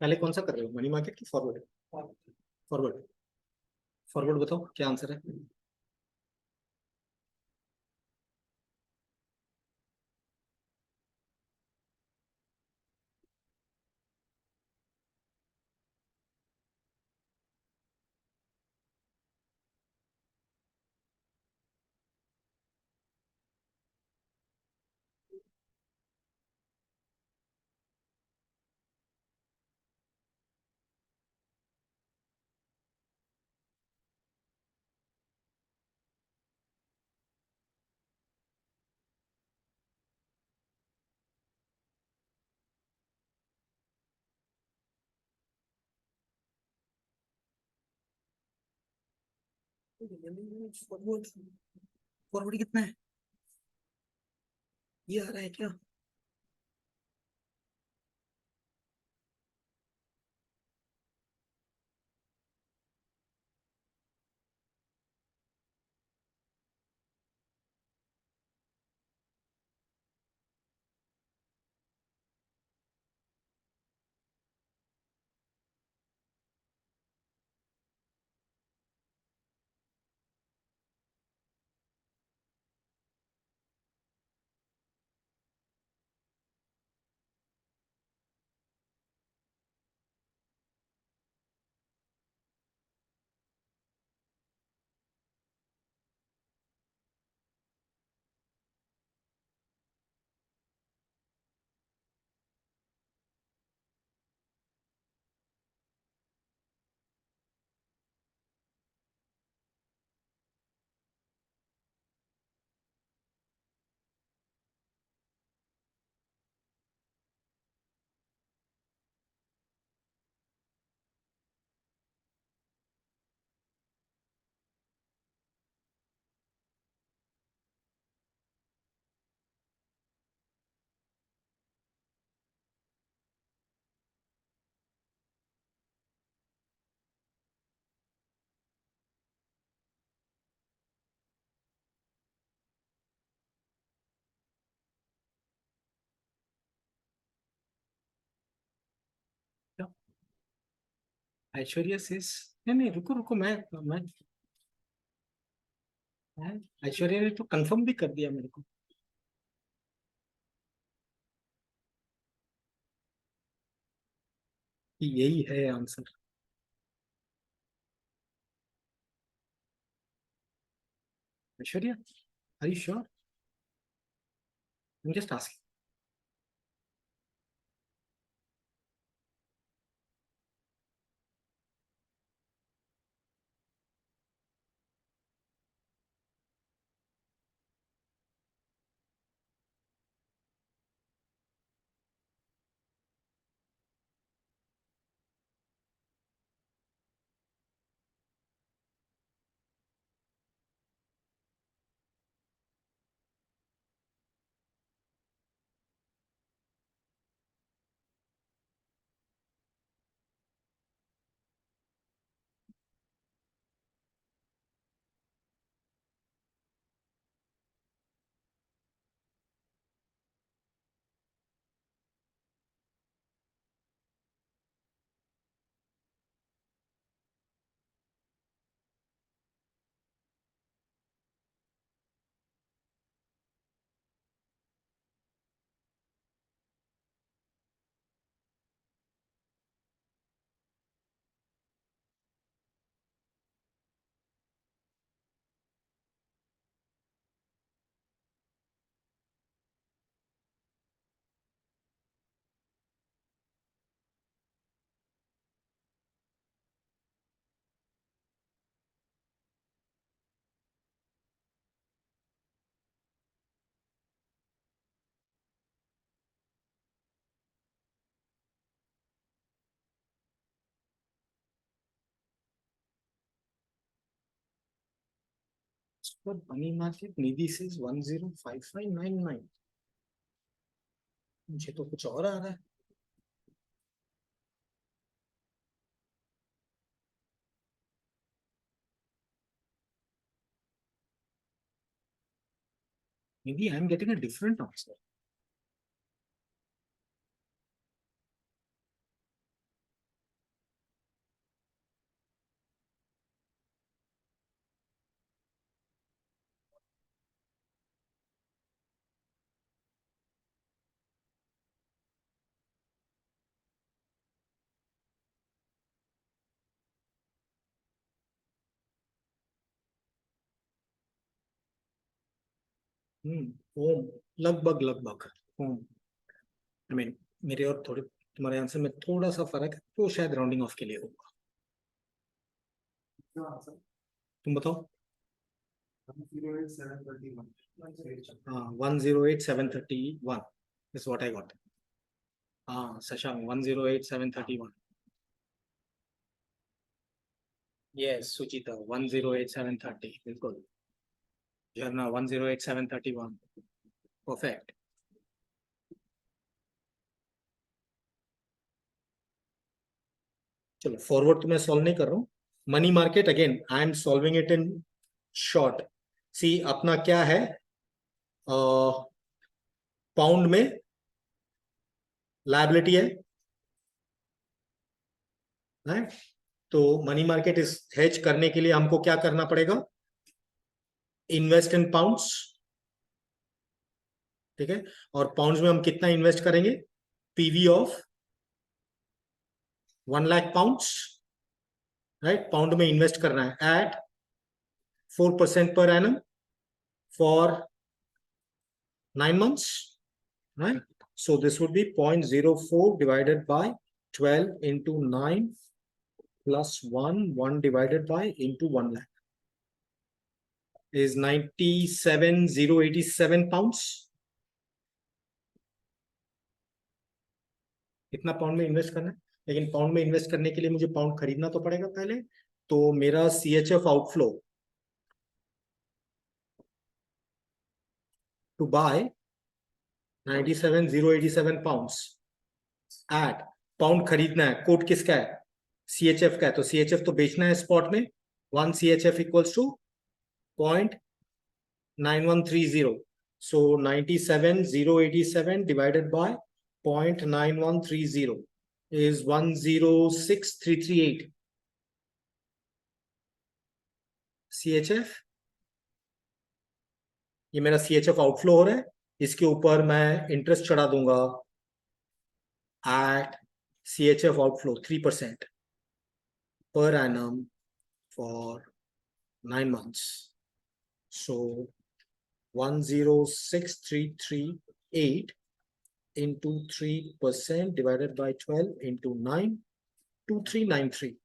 पहले कौन सा कर रहे हो, मनी मार्केट की फॉरवर्ड? फॉरवर्ड, फॉरवर्ड बताओ क्या आंसर है। फॉरवर्ड, फॉरवर्ड कितना है ये आ रहा है क्या? ऐश्वर्या सेस नहीं नहीं रुको रुको मैं ऐश्वर्या ने तो कंफर्म भी कर दिया मेरे को। कि यही है answer. Aishwarya are you sure? I'm just asking. But money market Nidhi says 105599. मुझे तो कुछ और आ रहा है। Maybe I'm getting a different answer. ओम लगभग लगभग ओम। आई मीन मेरे और थोड़े तुम्हारे आंसर में थोड़ा सा फर्क है तो शायद राउंडिंग ऑफ के लिए होगा। तुम बताओ। 108731 is what I got. हाँ शशांक 108731। Yes सुचिता 108730 बिल्कुल। झरना 108731 परफेक्ट। चलो फॉरवर्ड तो मैं सॉल्व नहीं कर रहा हूँ। Money market again I am solving it in short. See अपना क्या है पाउंड में लायबिलिटी है राइट। तो मनी मार्केट इस हेज करने के लिए हमको क्या करना पड़ेगा? Invest in pounds. ठीक है और पाउंड्स में हम कितना इन्वेस्ट करेंगे? PV of 1 lakh pounds right. Pound में इन्वेस्ट करना है at 4% per annum for 9 months right. So this would be 0.04 divided by 12 into 9 plus 1 divided by into 1 lakh is 97,087 pounds. इतना पाउंड में इन्वेस्ट करना है लेकिन पाउंड में इन्वेस्ट करने के लिए मुझे पाउंड खरीदना तो पड़ेगा पहले। तो मेरा CHF outflow to buy 97,087 pounds at pound खरीदना है कोट किसका है? CHF का है। तो CHF तो बेचना है स्पॉट में 1 CHF equals to 0.9130। So 97,087 divided by 0.9130 is 106,338. CHF, ये मेरा CHF आउटफ्लो हो रहा है, इसके ऊपर मैं इंटरेस्ट चढ़ा दूंगा at CHF outflow 3% per annum for 9 months. So 106,338 into 3% divided by 12 into 9, 2393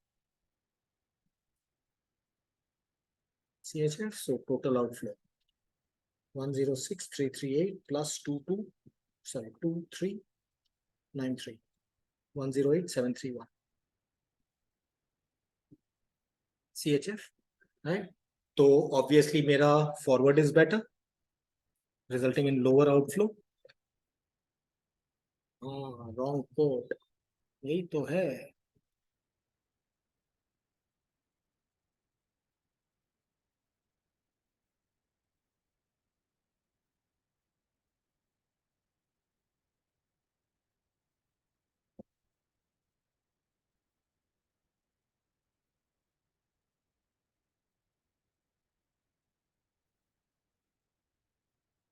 CHF. So total outflow 106,338 plus 2393 108,731 CHF, right? So obviously मेरा forward is better, resulting in lower outflow. Wrong code. यही तो है.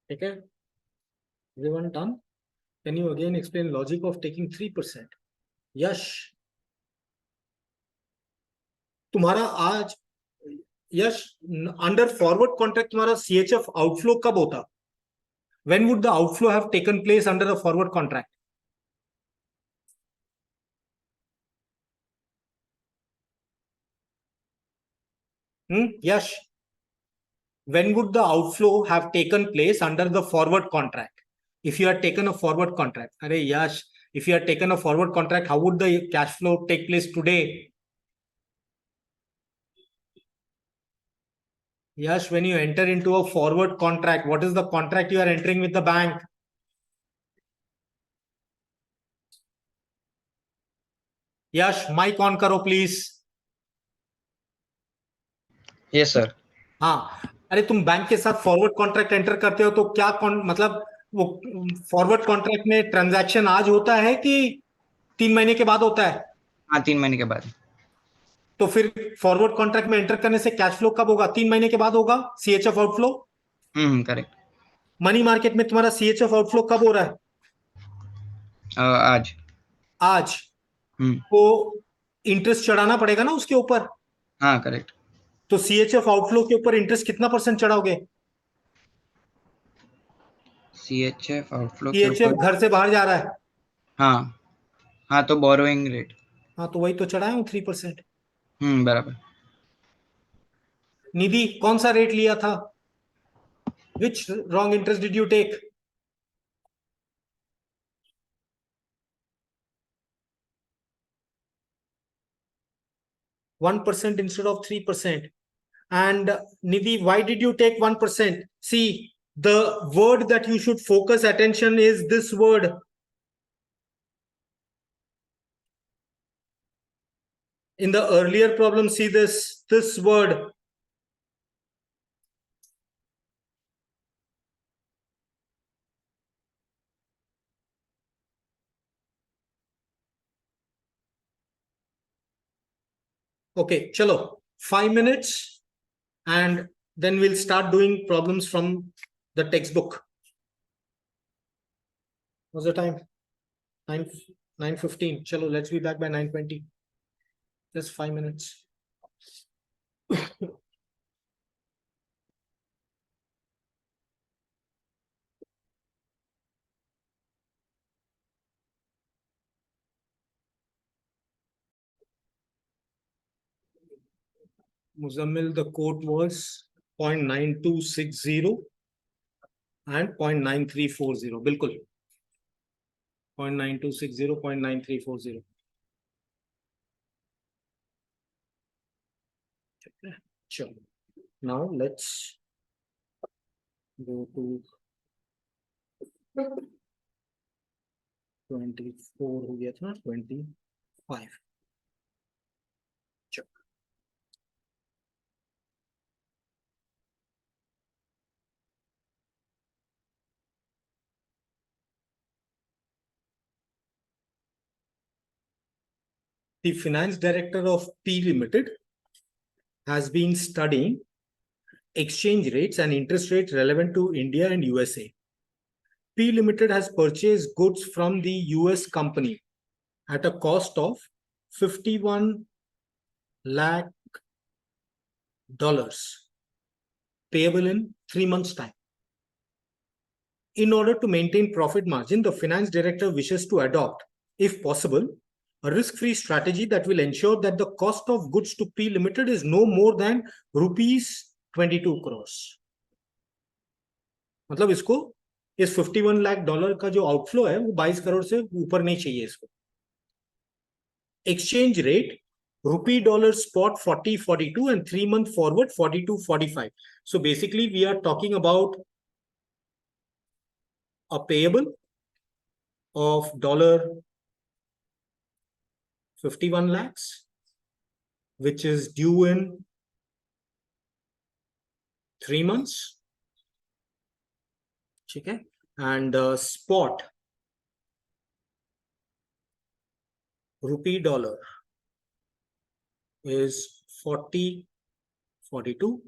ठीक है? Everyone done? Can you again explain logic of taking 3%? यश, तुम्हारा आज यश under forward contract तुम्हारा CHF outflow कब होता? When would the outflow have taken place under a forward contract? Yash, when would the outflow have taken place under the forward contract? If you had taken a forward contract, Arey Yash, if you had taken a forward contract, how would the cash flow take place today? Yash, when you enter into a forward contract, what is the contract you are entering with the bank? Yash, mic on karo please. Yes sir. हाँ, अरे तुम bank के साथ forward contract enter करते हो तो क्या मतलब वो फॉरवर्ड कॉन्ट्रैक्ट में ट्रांजैक्शन आज होता है कि 3 महीने के बाद होता है? हाँ 3 महीने के बाद. तो फिर फॉरवर्ड कॉन्ट्रैक्ट में एंटर करने से कैश फ्लो कब होगा? 3 महीने के बाद होगा CHF outflow. Correct. Money market में तुम्हारा CHF आउटफ्लो कब हो रहा है? आज. आज. तो इंटरेस्ट चढ़ाना पड़ेगा ना उसके ऊपर. हाँ करेक्ट. तो CHF आउटफ्लो के ऊपर इंटरेस्ट कितना % चढ़ाओगे? CHF आउटफ्लो के CHF ऊपर. घर से बाहर जा रहा है. हाँ हाँ तो बोरोइंग रेट. हाँ तो वही तो चढ़ाया हूँ 3%. बराबर. निधि कौन सा रेट लिया था? Which wrong interest did you take? %1 instead of 3%. And Nidhi, why did you take 1%? See, the word that you should focus attention is this word. In the earlier problem, see this word. Okay, chalo, 5 minutes and then we'll start doing problems from the textbook. What's the time? 9:15. Chalo, let's be back by 9:20. Just 5 minutes. Muzammil, the quote was 0.9260 and 0.9340. Bilkul. 0.9260, 0.9340. Sure. Now let's go to 24 हो गया था, 25. Sure. The finance director of P Limited has been studying exchange rates and interest rates relevant to India and USA. P Limited has purchased goods from the US company at a cost of 51 lakh dollars payable in 3 months' time. In order to maintain profit margin, the finance director wishes to adopt, if possible, a risk-free strategy that will ensure that the cost of goods to P Limited is no more than rupees 22 crores. मतलब इसको इस 51 lakh dollar का जो outflow है वो 22 करोड़ से ऊपर नहीं चाहिए इसको. Exchange rate rupee dollar spot 40.42 and 3 month forward 42.45. So basically we are talking about a payable of $51 lakhs, which is due in 3 months. Okay, and spot rupee dollar is 40.42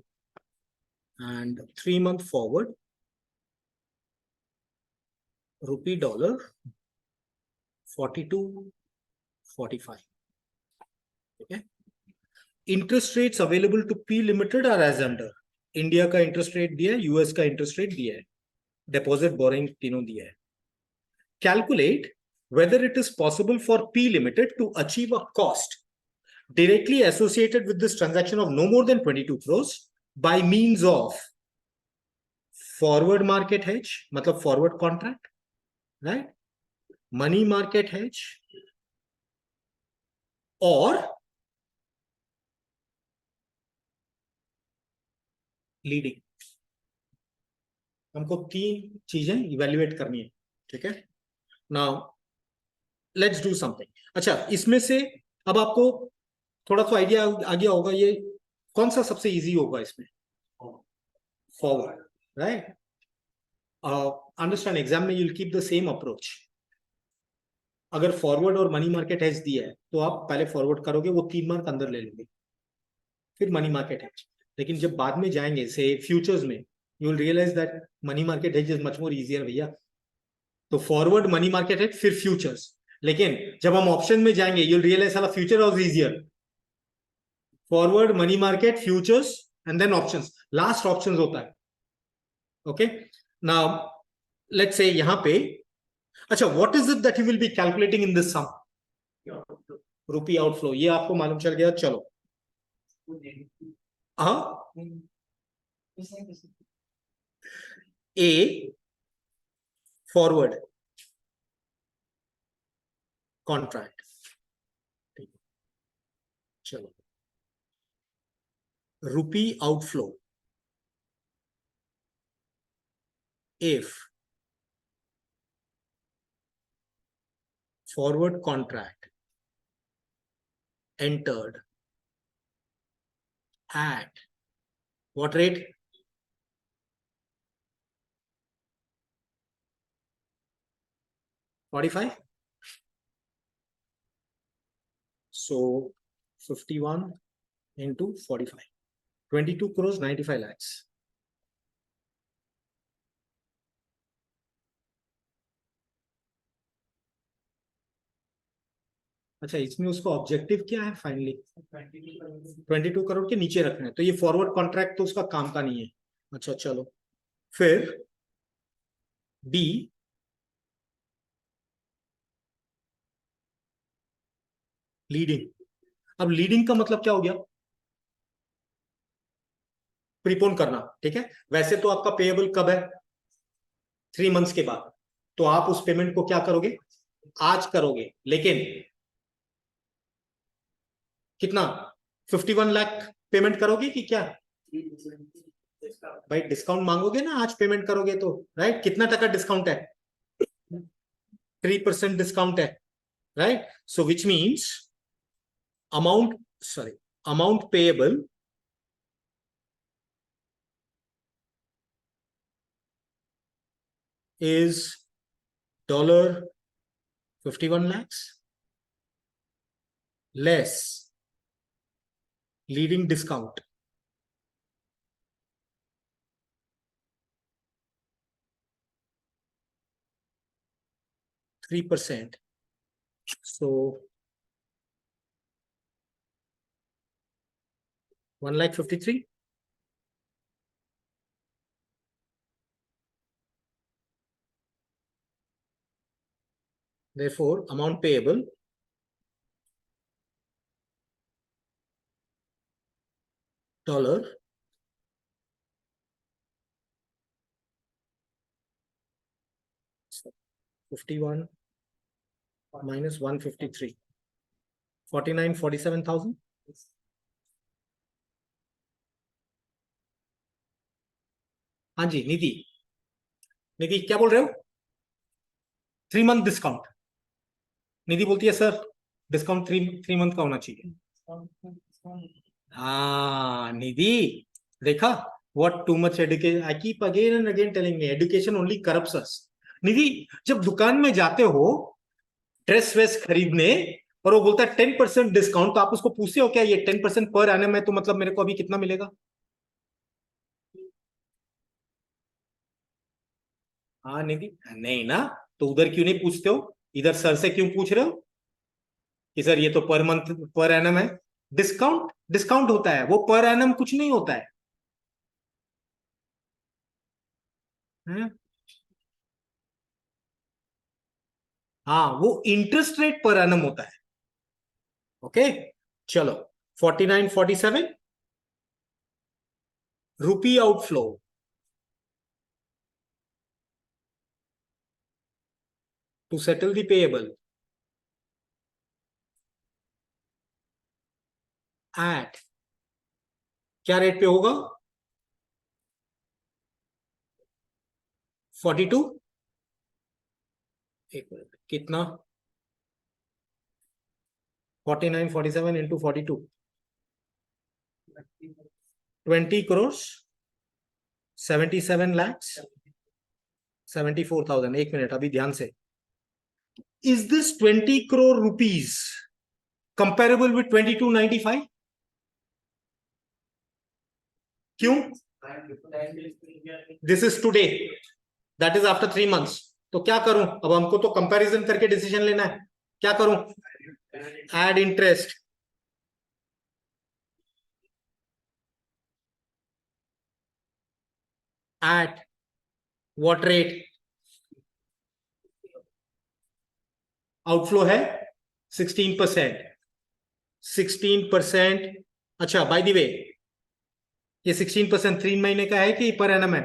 and 3 month forward rupee dollar 42.45. Okay, interest rates available to P Limited are as under. India का interest rate दिया है, US का interest rate दिया है, deposit borrowing तीनों दिया है. Calculate whether it is possible for P Limited to achieve a cost directly associated with this transaction of no more than 22 crores by means of forward market hedge, मतलब forward contract, right? Money market hedge or leading. हमको 3 चीजें evaluate करनी है, ठीक है? Now let's do something. अच्छा, इसमें से अब आपको थोड़ा सा आइडिया आ गया होगा ये कौन सा सबसे इजी होगा इसमें? Forward, right? Understand, एग्जाम में you'll keep the same approach. अगर फॉरवर्ड और मनी मार्केट हेज दिया है तो आप पहले फॉरवर्ड करोगे, वो 3 मार्क अंदर ले लोगे, फिर मनी मार्केट हेज. लेकिन जब बाद में जाएंगे से फ्यूचर्स में, you will realise that money market hedge is much more easier भैया. तो फॉरवर्ड, मनी मार्केट हेज, फिर फ्यूचर्स. लेकिन जब हम ऑप्शन में जाएंगे यू विल रियलाइज साला future was easier. Forward, money market, futures and then options. Last options होता है. ओके, नाउ लेट्स से यहां पे अच्छा, what is it that you will be calculating in this sum? Rupee outflow. ये आपको मालूम चल गया. चलो, हाँ, ए फॉरवर्ड कॉन्ट्रैक्ट. चलो, रुपी outflow if forward contract entered at what rate? $45. So 51 into 45, 22 crores 95 lakhs. अच्छा, इसमें उसका ऑब्जेक्टिव क्या है फाइनली? 22 करोड़ के नीचे रखना है. तो ये फॉरवर्ड कॉन्ट्रैक्ट तो उसका काम का नहीं है. अच्छा चलो, फिर बी लीडिंग. अब लीडिंग का मतलब क्या हो गया? प्रीपोन करना. ठीक है, वैसे तो आपका पेएबल कब है? 3 मंथ्स के बाद. तो आप उस पेमेंट को क्या करोगे? आज करोगे. लेकिन कितना? 51 लाख पेमेंट करोगे कि क्या? भाई डिस्काउंट मांगोगे ना आज पेमेंट करोगे तो, राइट? कितना टका डिस्काउंट है? 3% डिस्काउंट है, right? So which means amount payable is $51 lakhs less leading discount 3%. So 1,53,000. Therefore, amount payable dollar $51 minus 153, 47,000. हाँ जी निधि, निधि क्या बोल रहे हो? 3 मंथ डिस्काउंट। निधि बोलती है सर डिस्काउंट 3 मंथ का होना चाहिए। हाँ निधि, देखा, what too much education, I keep again and again telling me education only corrupts us. निधि, जब दुकान में जाते हो ड्रेस वेस खरीदने और वो बोलता है 10% डिस्काउंट, तो आप उसको पूछते हो क्या ये 10% पर एनम है, तो मतलब मेरे को अभी कितना मिलेगा? हाँ निधि, नहीं ना, तो उधर क्यों नहीं पूछते हो, इधर सर से क्यों पूछ रहे हो कि सर ये तो पर मंथ पर एनम है? डिस्काउंट डिस्काउंट होता है, वो पर एनम कुछ नहीं होता है। हैं? हाँ वो इंटरेस्ट रेट पर एनम होता है। ओके चलो 4947 rupee outflow to settle the payable at क्या रेट पे होगा? 42, एक मिनट कितना, 4947 इंटू 42, 20 crores 77 lakhs 74,000। एक मिनट अभी ध्यान से, is this 20 crore rupees comparable with 2295? क्यों? This is today, that is after 3 months। तो क्या करूं अब, हमको तो कंपैरिजन करके डिसीजन लेना है, क्या करूं? Add interest at what rate? Outflow है 16%। 16%, अच्छा बाय द वे ये 16% 3 महीने का है कि पर एनम है?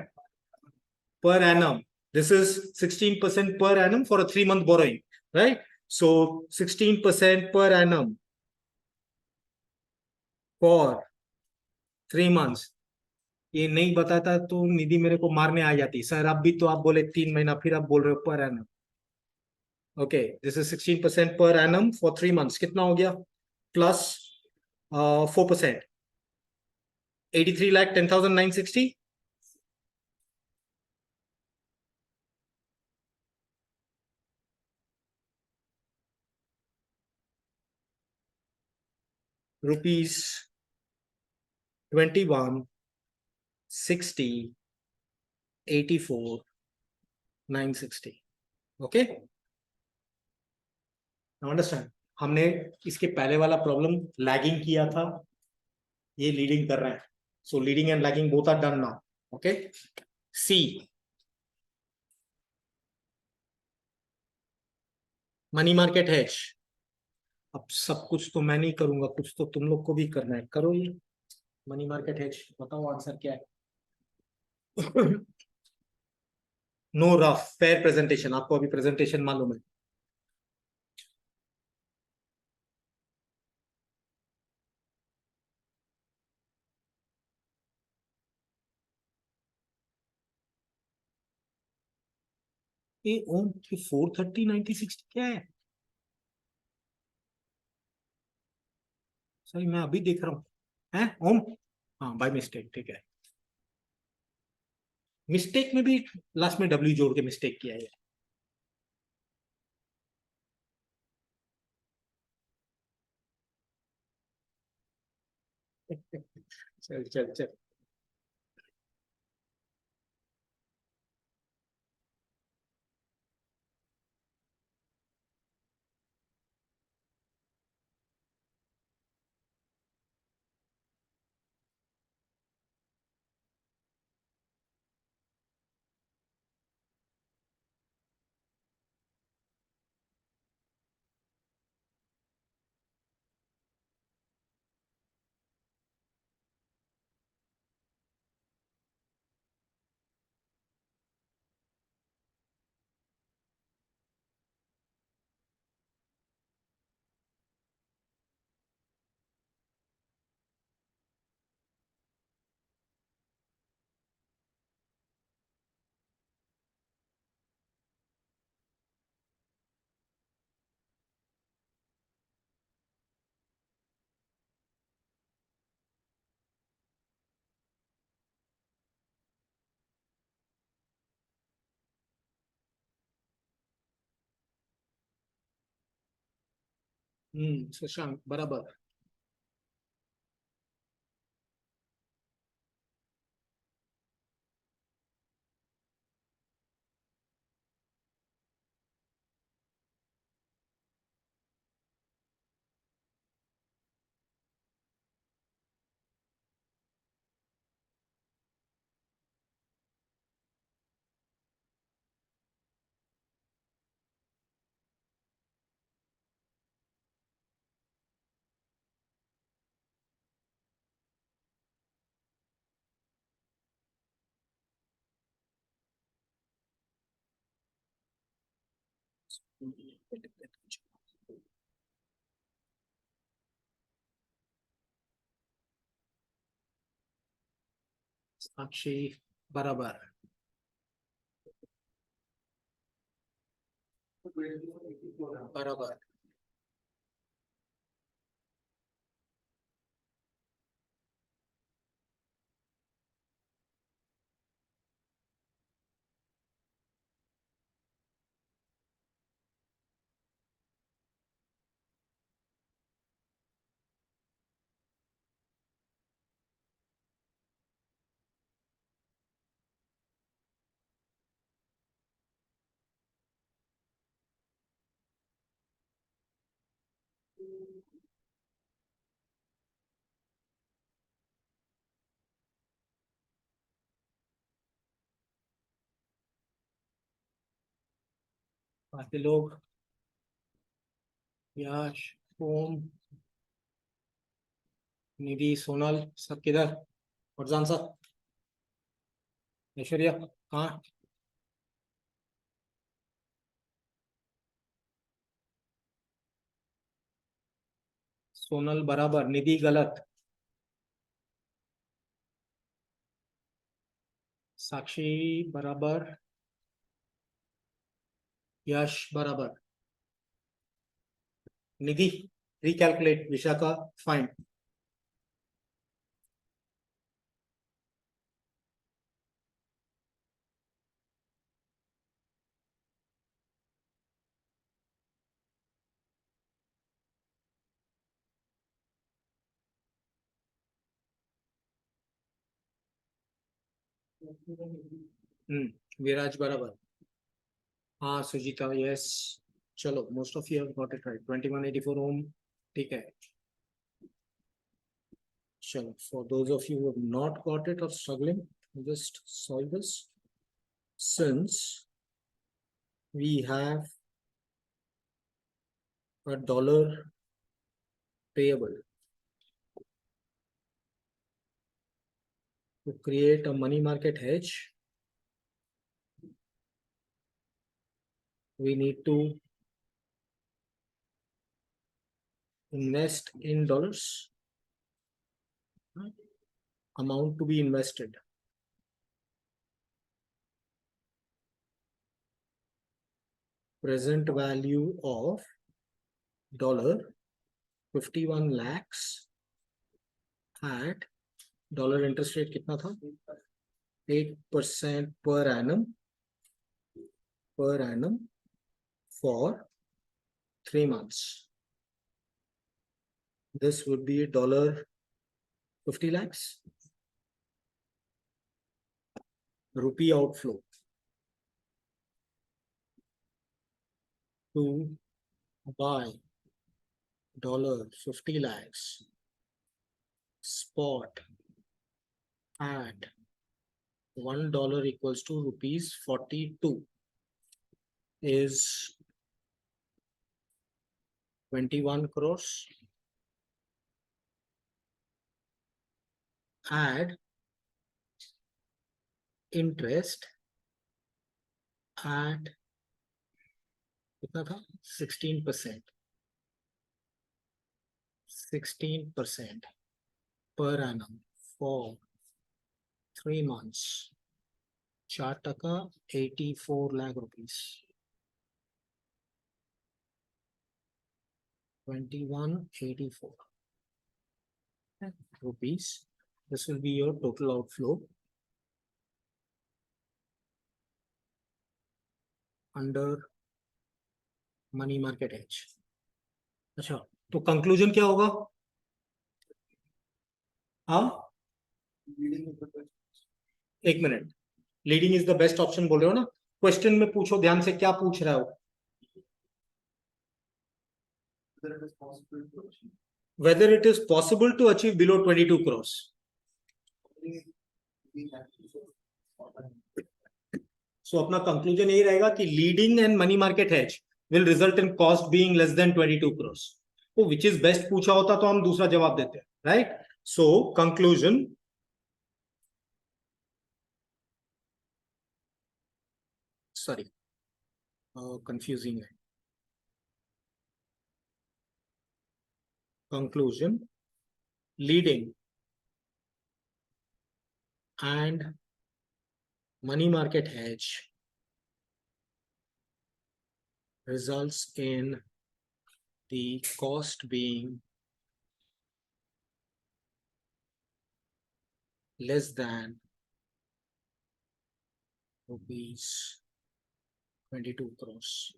Per annum, this is 16% per annum for a 3 month borrowing, right? So 16% per annum for 3 months, ये नहीं बताता तो निधि मेरे को मारने आ जाती। सर अब भी तो आप बोले 3 महीना, फिर आप बोल रहे हो per annum. Okay this is 16% पर एनम फॉर 3 months, कितना हो गया? Plus 4%, 83,10,960 rupees 21,60,84,960। Okay understand? हमने इसके पहले वाला प्रॉब्लम लैगिंग किया था, ये लीडिंग कर रहे हैं, so leading and lagging both are done now. Okay see money market hedge. अब सब कुछ तो मैं नहीं करूंगा, कुछ तो तुम लोग को भी करना है, करो ये मनी मार्केट हेज, बताओ आंसर क्या है? नो रफ फेयर प्रेजेंटेशन, आपको अभी प्रेजेंटेशन मालूम है? ये ओम की 430,90,60 क्या है? सही मैं अभी देख रहा हूँ, है ओम? हाँ बाय मिस्टेक, ठीक है, मिस्टेक में भी लास्ट में डब्ल्यू जोड़ के मिस्टेक किया है। चल चल चल, शशांक बराबर. साक्षी बराबर. बराबर. बाकी लोग यश, ओम, निधि, सोनल सब किधर? फरजान सर, ऐश्वर्या कहाँ? सोनल बराबर, निधि गलत, साक्षी बराबर, यश बराबर, निधि रिकैलकुलेट, विशाखा फाइंड. विराज बराबर. हाँ सुजीता यस. चलो most of you have got it right. 2184 ओम. ठीक है. चलो for those of you who have not got it or struggling, just solve this. Since we have a dollar payable, to create a money market hedge, we need to invest in dollars. Amount to be invested, present value of $51 lakhs at dollar interest rate कितना था? 8% per annum for 3 months. This would be $50 lakhs. Rupee outflow to buy $50 lakhs spot at $1 equals to rupees 42 is 21 crores. Add interest at कितना था? 16%. 16% per annum for 3 months. 4% 84 lakh rupees. 2184 rupees. This will be your total outflow under money market hedge. अच्छा, तो conclusion क्या होगा? हाँ, एक minute, leading is the best option बोल रहे हो ना? क्वेश्चन में पूछो ध्यान से, क्या पूछ रहा हो? Whether it is possible to achieve below 22 crores. So अपना कंक्लूजन यही रहेगा कि leading and money market hedge will result in cost being less than 22 crores. तो which is best पूछा होता तो हम दूसरा जवाब देते हैं, right? So conclusion, sorry, confusing है. Conclusion, leading and money market hedge results in the cost being less than rupees 22 crores.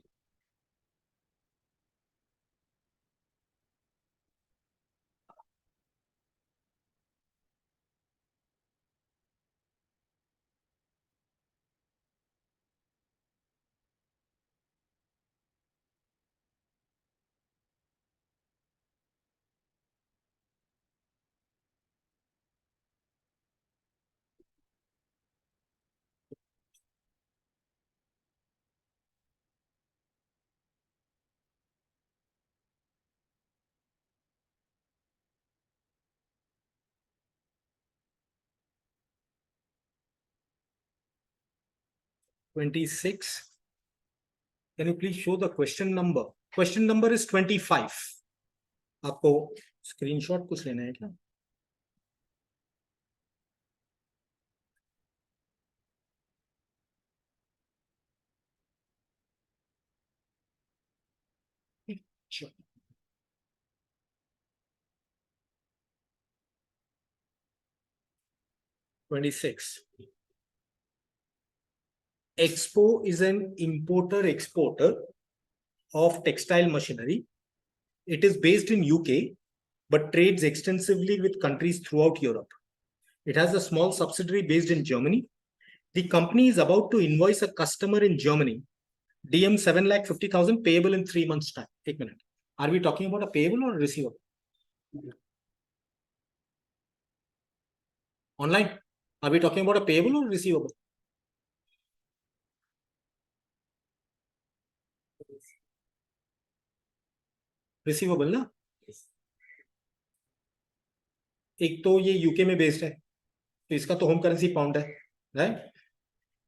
(26) Can you please show the question number? Question number is 25. आपको स्क्रीनशॉट कुछ लेना है क्या? Sure. 26. Expo is an importer-exporter of textile machinery. It is based in UK, but trades extensively with countries throughout Europe. It has a small subsidiary based in Germany. The company is about to invoice a customer in Germany, DM 7,50,000 payable in 3 months' time. 1 minute. Are we talking about a payable or a receivable? Online? Are we talking about a payable or receivable? Receivable ना? एक तो ये UK में based है, तो इसका तो home currency pound है, right?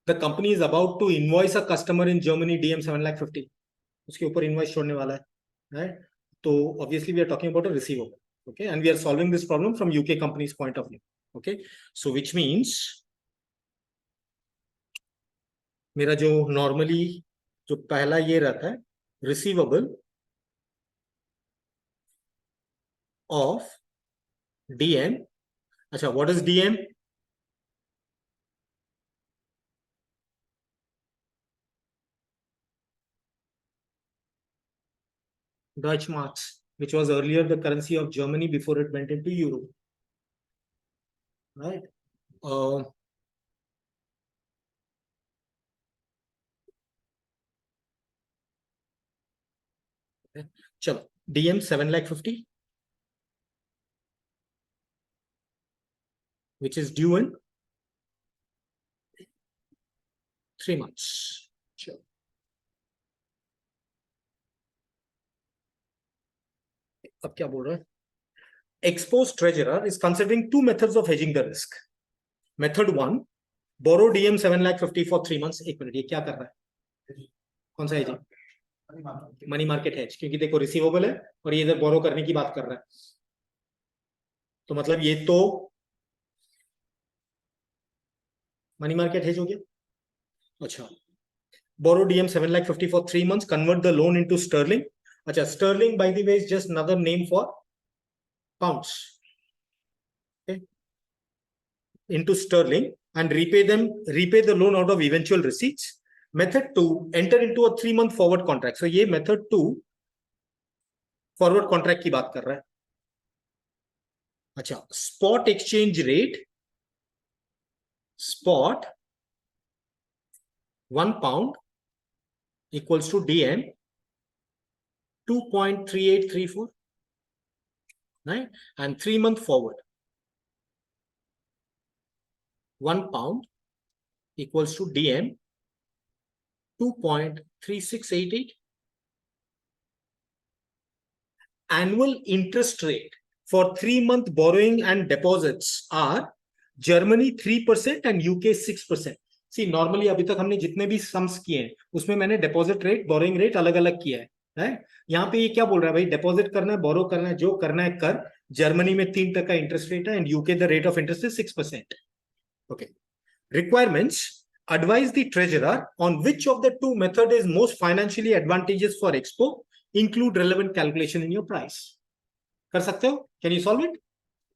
The company is about to invoice a customer in Germany DM 7,50,000, उसके ऊपर इनवॉइस छोड़ने वाला है, राइट? तो obviously we are talking about a receivable, okay, and we are solving this problem from UK company's point of view, okay. So which means मेरा जो normally जो पहला ये रहता है, रिसीवेबल ऑफ DM. अच्छा, what is DM? Deutschmarks, which was earlier the currency of Germany before it went into euro, right? चलो, DM 7,50,000, which is due in 3 months. Sure. अब क्या बोल रहा है? Expo's treasurer is considering 2 methods of hedging the risk. Method 1, borrow DM 7,50,000 for 3 months. 1 minute, ये क्या कर रहा है? कौन सा hedging? मनी मार्केट हेज, क्योंकि देखो रिसीवेबल है और ये इधर बोरो करने की बात कर रहा है, तो मतलब ये तो मनी मार्केट हेज हो गया. अच्छा, borrow DM 7,50,000 for 3 months, convert the loan into sterling. अच्छा, sterling by the way is just another name for pounds, okay, into sterling, and repay the loan out of eventual receipts. Method 2, enter into a 3-month forward contract. So ये method 2 forward contract की बात कर रहा है। अच्छा, spot exchange rate, spot 1 pound equals to DM 2.3834, right? And 3 month forward, 1 pound equals to DM 2.3688. Annual interest rate for 3 month borrowing and deposits are Germany 3% and UK 6%. C normally अभी तक हमने जितने भी सम्स किए हैं उसमें मैंने deposit rate, borrowing rate अलग अलग किया है, राइट? यहाँ पे ये क्या बोल रहा है भाई, डिपॉजिट करना है, बोरो करना है, जो करना है कर। जर्मनी में 3% इंटरेस्ट रेट है and UK the rate of interest is 6%. Okay, requirements, advise the treasurer on which of the two method is most financially advantageous for expo, include relevant calculation in your price. कर सकते हो? Can you solve it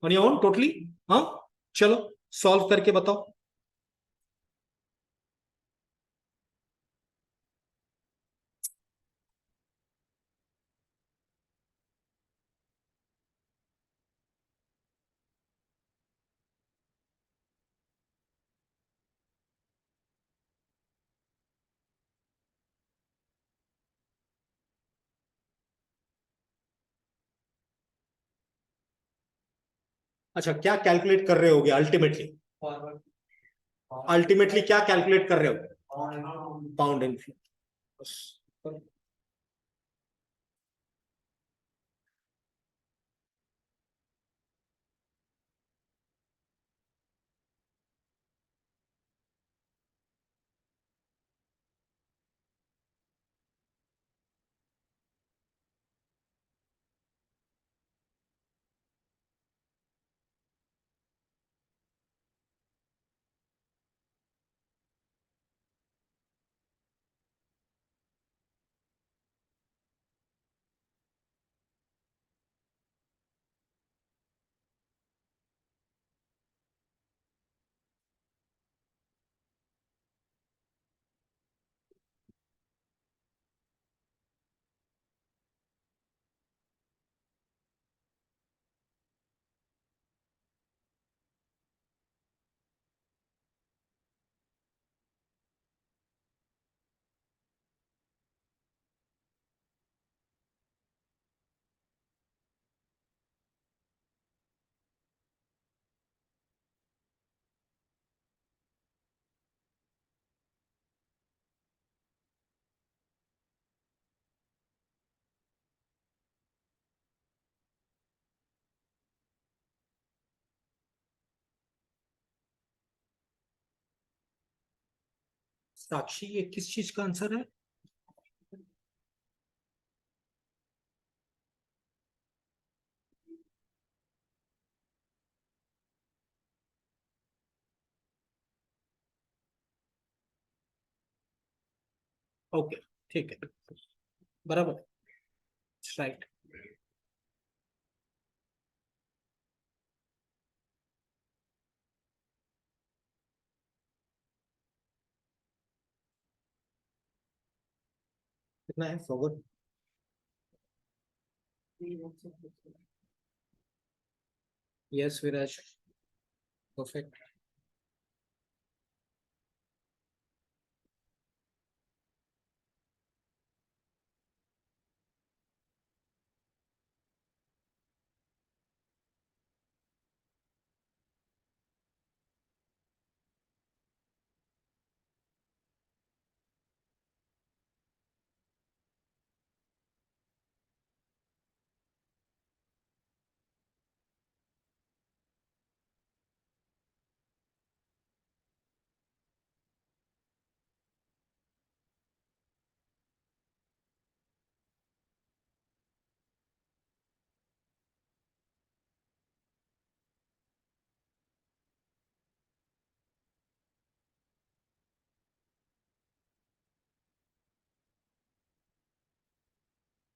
on your own totally? हाँ, चलो solve करके बताओ। अच्छा, क्या calculate कर रहे होगे अल्टीमेटली? अल्टीमेटली क्या कैलकुलेट कर रहे हो? Pound inflow. साक्षी, ये किस चीज का आंसर है? ओके, ठीक है, बराबर, राइट। कितना है फॉरवर्ड? यस विराज, परफेक्ट।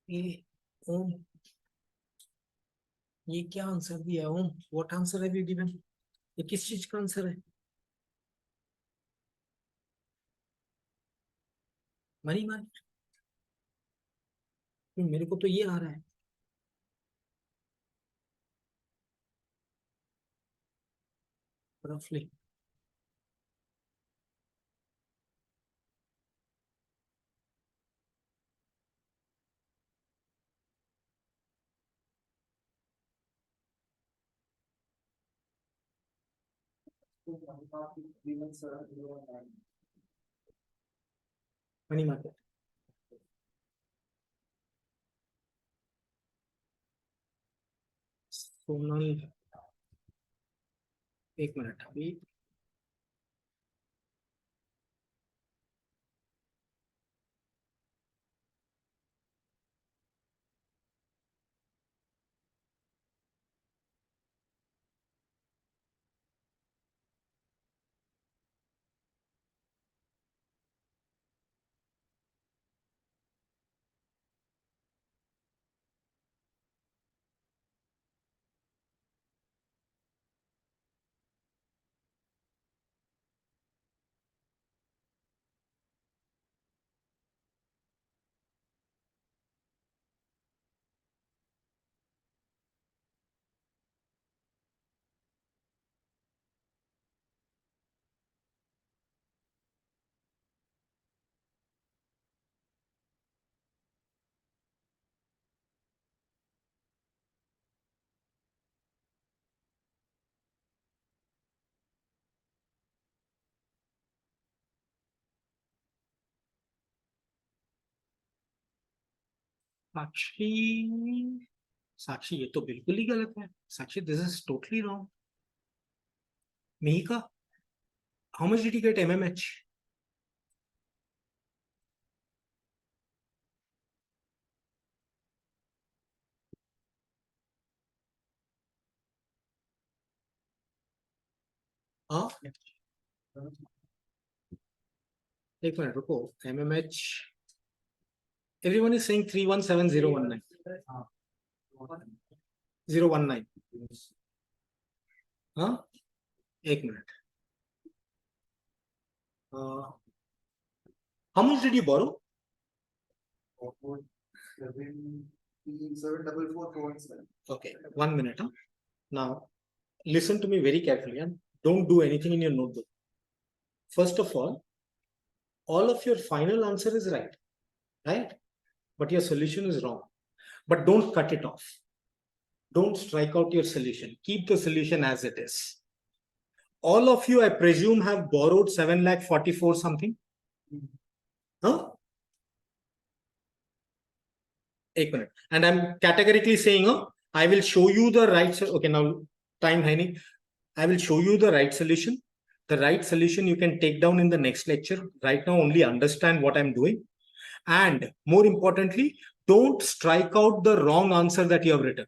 ये ओम, ये क्या आंसर दिया Om? What answer have you given? ये किस चीज का आंसर है? Money market? मेरे को तो ये आ रहा है। roughly. Money market. Sonal, एक मिनट अभी. साक्षी, साक्षी ये तो बिल्कुल ही गलत है. साक्षी, this is totally wrong. Mihika, how much did you get MMH? हाँ, एक मिनट रुको. MMH, everyone is saying 317019. 019. हाँ, एक minute. How much did you borrow? 74447. Okay, 1 minute. Huh? Now, listen to me very carefully and don't do anything in your notebook. First of all of your final answer is right? But your solution is wrong. But don't cut it off. Don't strike out your solution. Keep the solution as it is. All of you, I presume, have borrowed 7,44,000 something. Huh? 1 minute. And I'm categorically saying, I will show you the right. Okay, now time, Heini. I will show you the right solution. The right solution you can take down in the next lecture. Right now, only understand what I'm doing. And more importantly, don't strike out the wrong answer that you have written.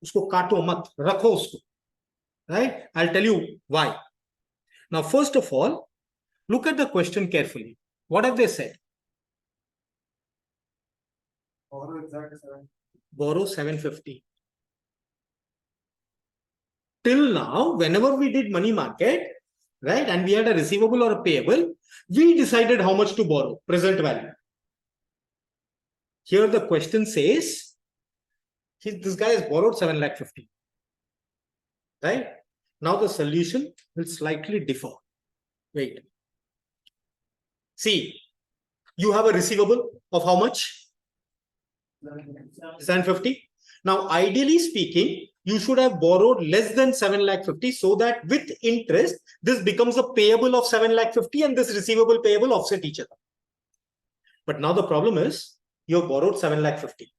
Usko kato mat, rakho usko. Right? I'll tell you why. Now, first of all, look at the question carefully. What have they said? Borrow exact 7. Borrow 750. Till now, whenever we did money market, right, and we had a receivable or a payable, we decided how much to borrow, present value. Here the question says, this guy has borrowed 7,50,000. Right? Now the solution will slightly differ. Wait. See, you have a receivable of how much? 750. Now, ideally speaking, you should have borrowed less than 7,50,000 so that with interest, this becomes a payable of 7,50,000 and this receivable payable offset each other. But now the problem is you have borrowed 7,50,000,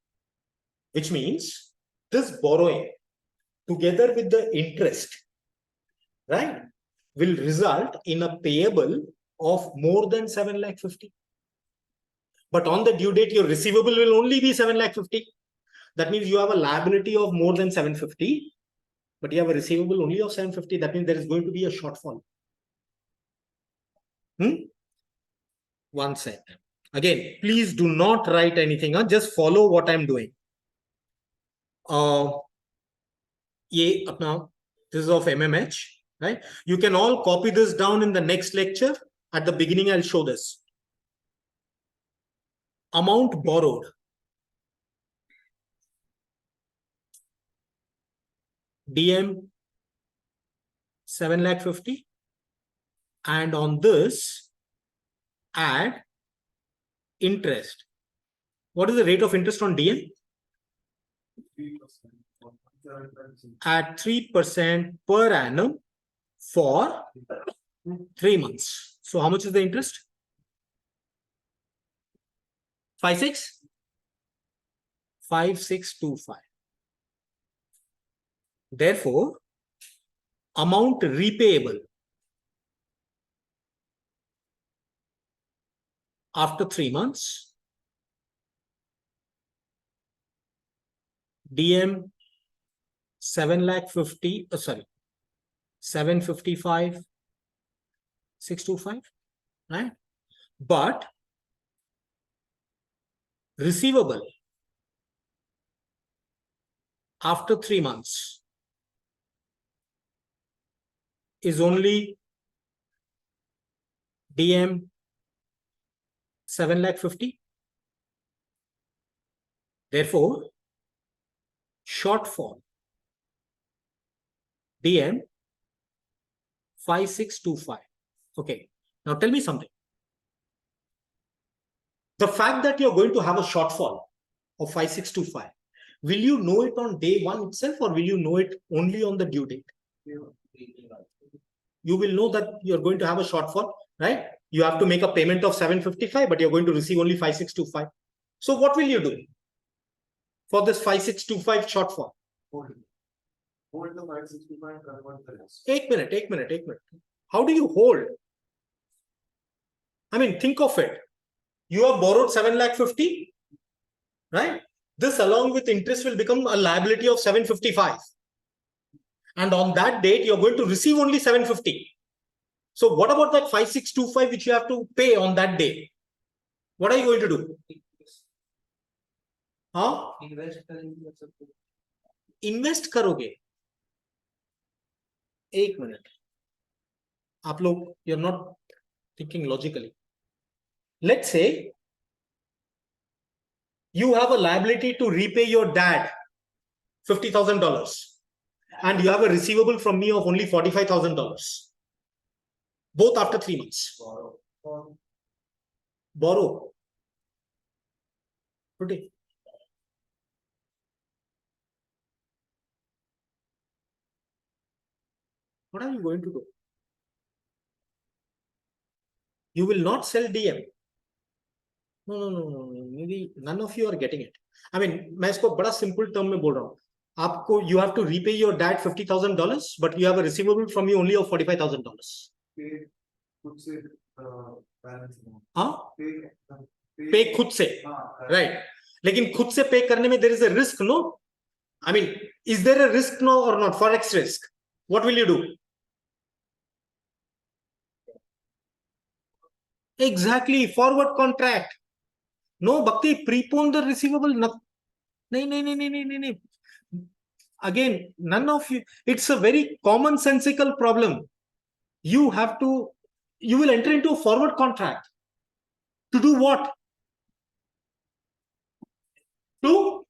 which means this borrowing together with the interest, right, will result in a payable of more than 7,50,000. But on the due date, your receivable will only be 7,50,000. That means you have a liability of more than 750, but you have a receivable only of 750. That means there is going to be a shortfall. One sec. Again, please do not write anything. Just follow what I'm doing. This is of MMH, right? You can all copy this down in the next lecture. At the beginning, I'll show this. Amount borrowed. DM 7 lakh 50, and on this add interest. What is the rate of interest on DM? 3%. At 3% per annum for 3 months. So how much is the interest? 5625. Therefore, amount repayable after 3 months, DM 7 lakh 50, 755 625, right? But receivable after 3 months is only DM 7 lakh 50. Therefore, shortfall DM 5625. Okay. Now tell me something. The fact that you're going to have a shortfall of 5625, will you know it on day one itself, or will you know it only on the due date? You will know that you're going to have a shortfall, right? You have to make a payment of 755, but you're going to receive only 5625. So what will you do for this 5625 shortfall? Hold the 565, convert the rest. 1 minute. How do you hold? I mean, think of it. You have borrowed 7 lakh 50, right? This along with interest will become a liability of 755. And on that date, you're going to receive only 750. So what about that 5625 which you have to pay on that day? What are you going to do? Huh? Invest करोगे? 1 minute. आप लोग, you're not thinking logically. Let's say you have a liability to repay your dad $50,000, and you have a receivable from me of only $45,000. Both after 3 months. Borrow. Today. What are you going to do? You will not sell DM. No. Maybe none of you are getting it. I mean, मैं इसको बड़ा simple term में बोल रहा हूँ. आपको, you have to repay your dad $50,000, but you have a receivable from you only of $45,000. खुद से balance amount. हाँ? Pay Pay खुद से, right? लेकिन खुद से pay करने में there is a risk, no? I mean, is there a risk, no, or not? Forex risk. What will you do? Exactly, forward contract. No, Bhakti, prepone the receivable. No. Again, none of you, it's a very commonsensical problem. You will enter into a forward contract. To do what? To?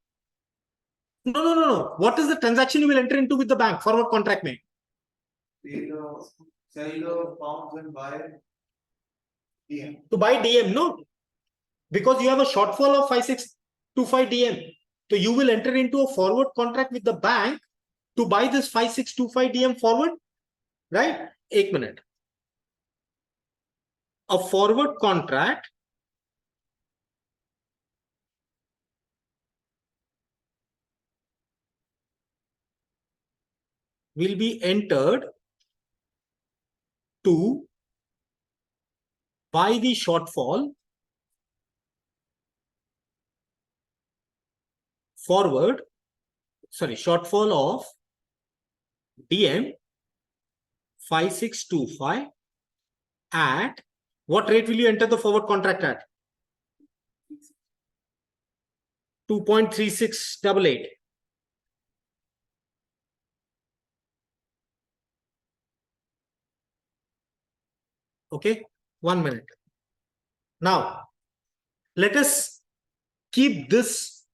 No. What is the transaction you will enter into with the bank? Forward contract mein. Sell the pounds and buy DM. To buy DM, no? Because you have a shortfall of 5625 DM. So you will enter into a forward contract with the bank to buy this 5625 DM forward, right? 1 minute. A forward contract will be entered to buy the shortfall of DM 5625 at what rate will you enter the forward contract at? 2.3688. Okay, 1 minute. Now, let us keep this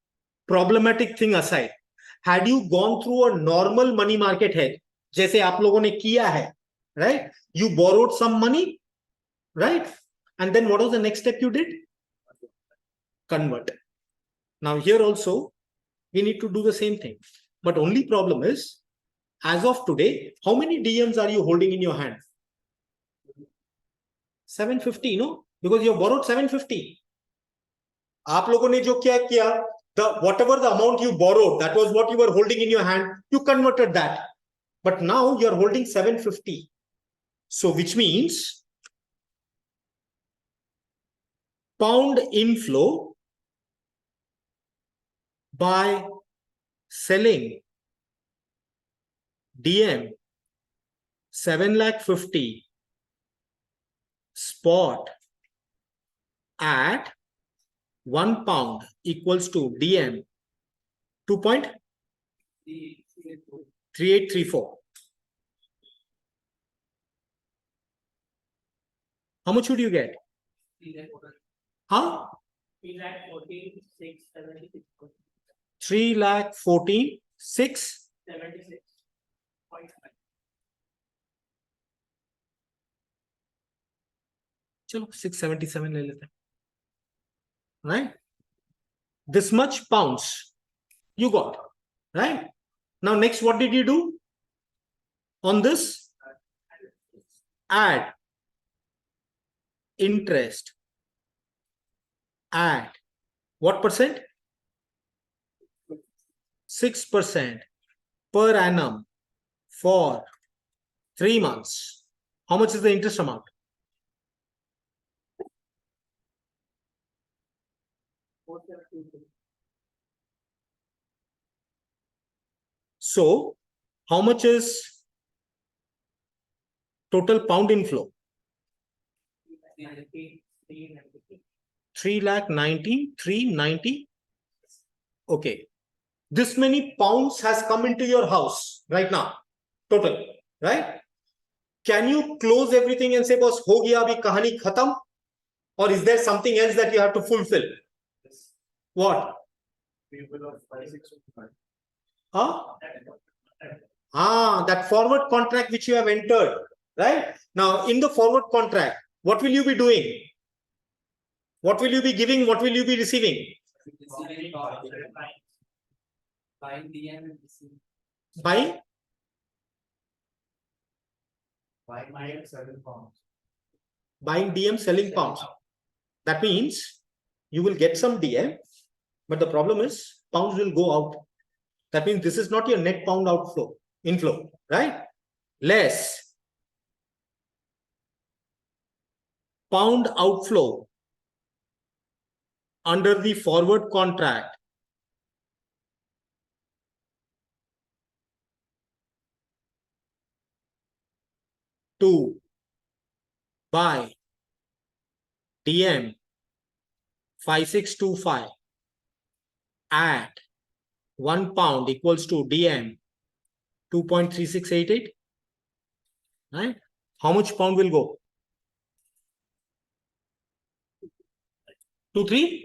problematic thing aside. Had you gone through a normal money market hedge, जैसे आप लोगों ने किया है, right? You borrowed some money, right? And then what was the next step you did? Convert. Now here also, we need to do the same thing. But only problem is, as of today, how many DMs are you holding in your hand? 750, no? Because you have borrowed 750. आप लोगों ने जो क्या किया, whatever the amount you borrowed, that was what you were holding in your hand, you converted that. But now you are holding 750. So which means pound inflow by selling DM 750,000 spot at £1 equals to DM 2.3834. How much would you get? Huh? 3,14,676. चलो 677 ले लेते हैं, right? This much pounds you got, right? Now next, what did you do on this? Add interest at what percent? 6% per annum for 3 months. How much is the interest amount? So, how much is total pound inflow? 3,90,390. Okay. This many pounds has come into your house right now. Total, right? Can you close everything and say, boss, ho gaya abhi kahani khatam? Or is there something else that you have to fulfill? What? Huh? That forward contract which you have entered, right? Now, in the forward contract, what will you be doing? What will you be giving? What will you be receiving? Buying DM and receiving. Buying? Buying DM, selling pounds. Buying DM, selling pounds. That means you will get some DM, but the problem is pounds will go out. That means this is not your net pound inflow, right? Less pound outflow under the forward contract to buy DM 5625 at £1 equals to DM 2.3688, right? How much pound will go? 2,3?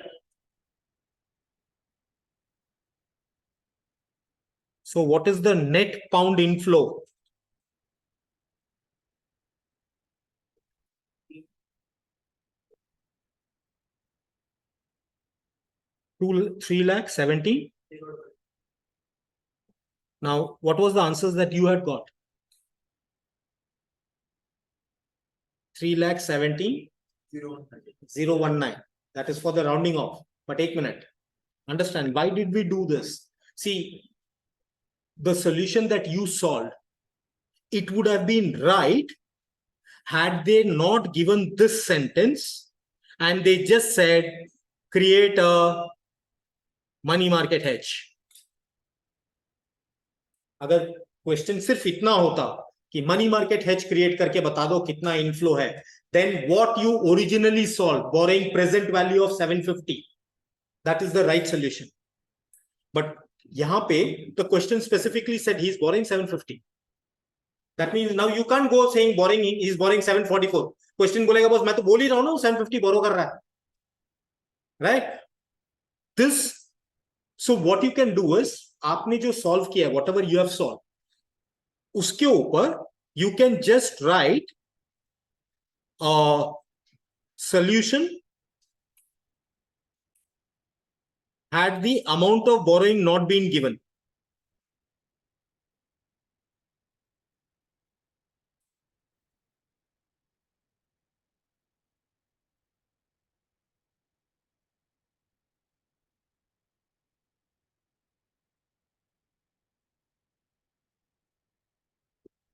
So what is the net pound inflow? Two, 3,70,000. Now, what was the answers that you had got? 3,70,019. That is for the rounding off. But 1 minute. Understand, why did we do this? See, the solution that you solved, it would have been right had they not given this sentence and they just said, create a money market hedge. अगर question सिर्फ इतना होता कि money market hedge create करके बता दो कितना inflow है, then what you originally solved, borrowing present value of 750, that is the right solution. But यहाँ पे the question specifically said he is borrowing 750. That means now you can't go saying borrowing, he is borrowing 744. Question बोलेगा बस मैं तो बोल ही रहा हूँ ना 750 borrow कर रहा है, right? This, so what you can do is, आपने जो solve किया, whatever you have solved, उसके ऊपर you can just write a solution had the amount of borrowing not been given.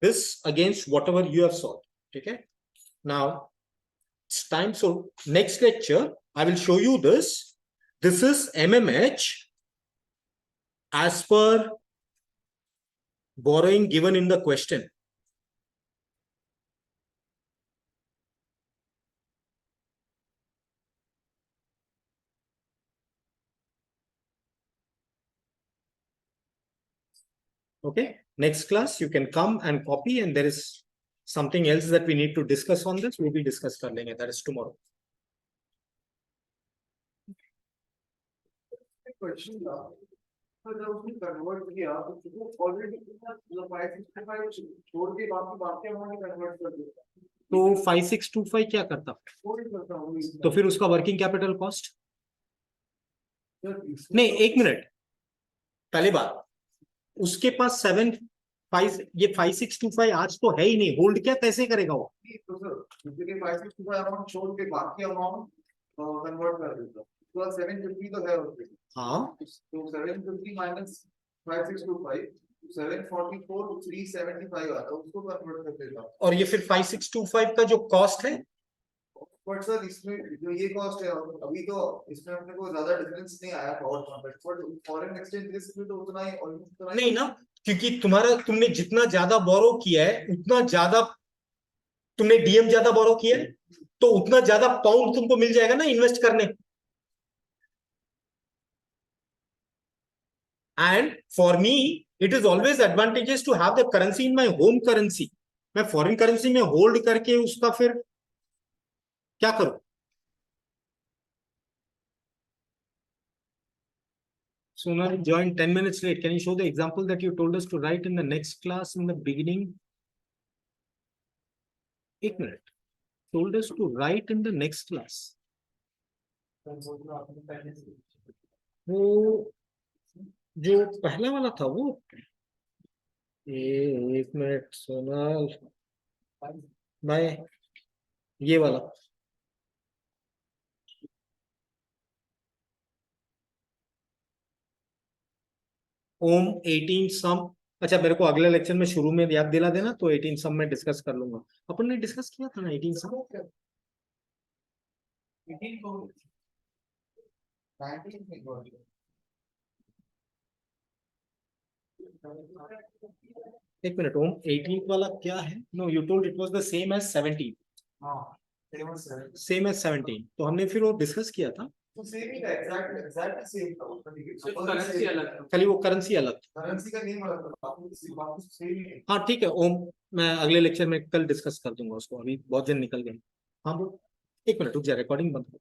This against whatever you have solved. Okay. Now it's time. So next lecture, I will show you this. This is MMH as per borrowing given in the question. Okay. Next class, you can come and copy, and there is something else that we need to discuss on this. We will discuss it. That is tomorrow. Question था, तो जब उसने convert किया तो वो already मतलब 565 छोड़ के बाकी हमने convert कर दिया। तो 5625 क्या करता? कोई करता हूँ तो फिर उसका वर्किंग कैपिटल कॉस्ट नहीं, एक मिनट, पहले बात, उसके पास 5625 आज तो है ही नहीं, होल्ड क्या कैसे करेगा वो? तो सर उसके 565 अमाउंट छोड़ के बाकी अमाउंट कन्वर्ट कर देता तो 750 तो है उसके। हाँ, तो 750 माइनस 5625 744 375 आता है, उसको कन्वर्ट कर देता। और ये फिर 5625 का जो कॉस्ट है, बट सर इसमें जो ये कॉस्ट है अभी तो इसमें अपने को ज्यादा डिफरेंस नहीं आया बट फॉरेन एक्सचेंज रिस्क में तो उतना ही नहीं ना, क्योंकि तुमने जितना ज्यादा बोरो किया है उतना ज्यादा तुमने डीएम ज्यादा बोरो किया है, तो उतना ज्यादा पाउंड तुमको मिल जाएगा ना इन्वेस्ट करने। And for me it is always advantages to have the currency in my home currency. मैं फॉरेन करेंसी में होल्ड करके उसका फिर क्या करूं? Sonar joined 10 minutes late. Can you show the example that you told us to write in the next class in the beginning? 1 minute. Told us to write in the next class. वो जो पहला वाला था वो, 1 minute Sonal भाई, ये वाला ओम 18 सम। अच्छा, मेरे को अगले लेक्चर में शुरू में याद दिला देना, तो 18 सम में डिस्कस कर लूंगा। अपन ने डिस्कस किया था ना 18 सम। 18 को 19 में को एक मिनट, ओम 18 वाला क्या है? No, you told it was the same as 17। हां सेम एज 17, तो हमने फिर वो डिस्कस किया था। तो सेम ही था, एग्जैक्ट सेम था उसका। करेंसी अलग था, खाली वो करेंसी अलग था, करेंसी का नेम अलग था, बाकी सेम ही है। हाँ ठीक है ओम, मैं अगले लेक्चर में कल डिस्कस कर दूंगा उसको, अभी बहुत जन निकल गए। हाँ बोल, 1 मिनट रुक जा, रिकॉर्डिंग बंद कर।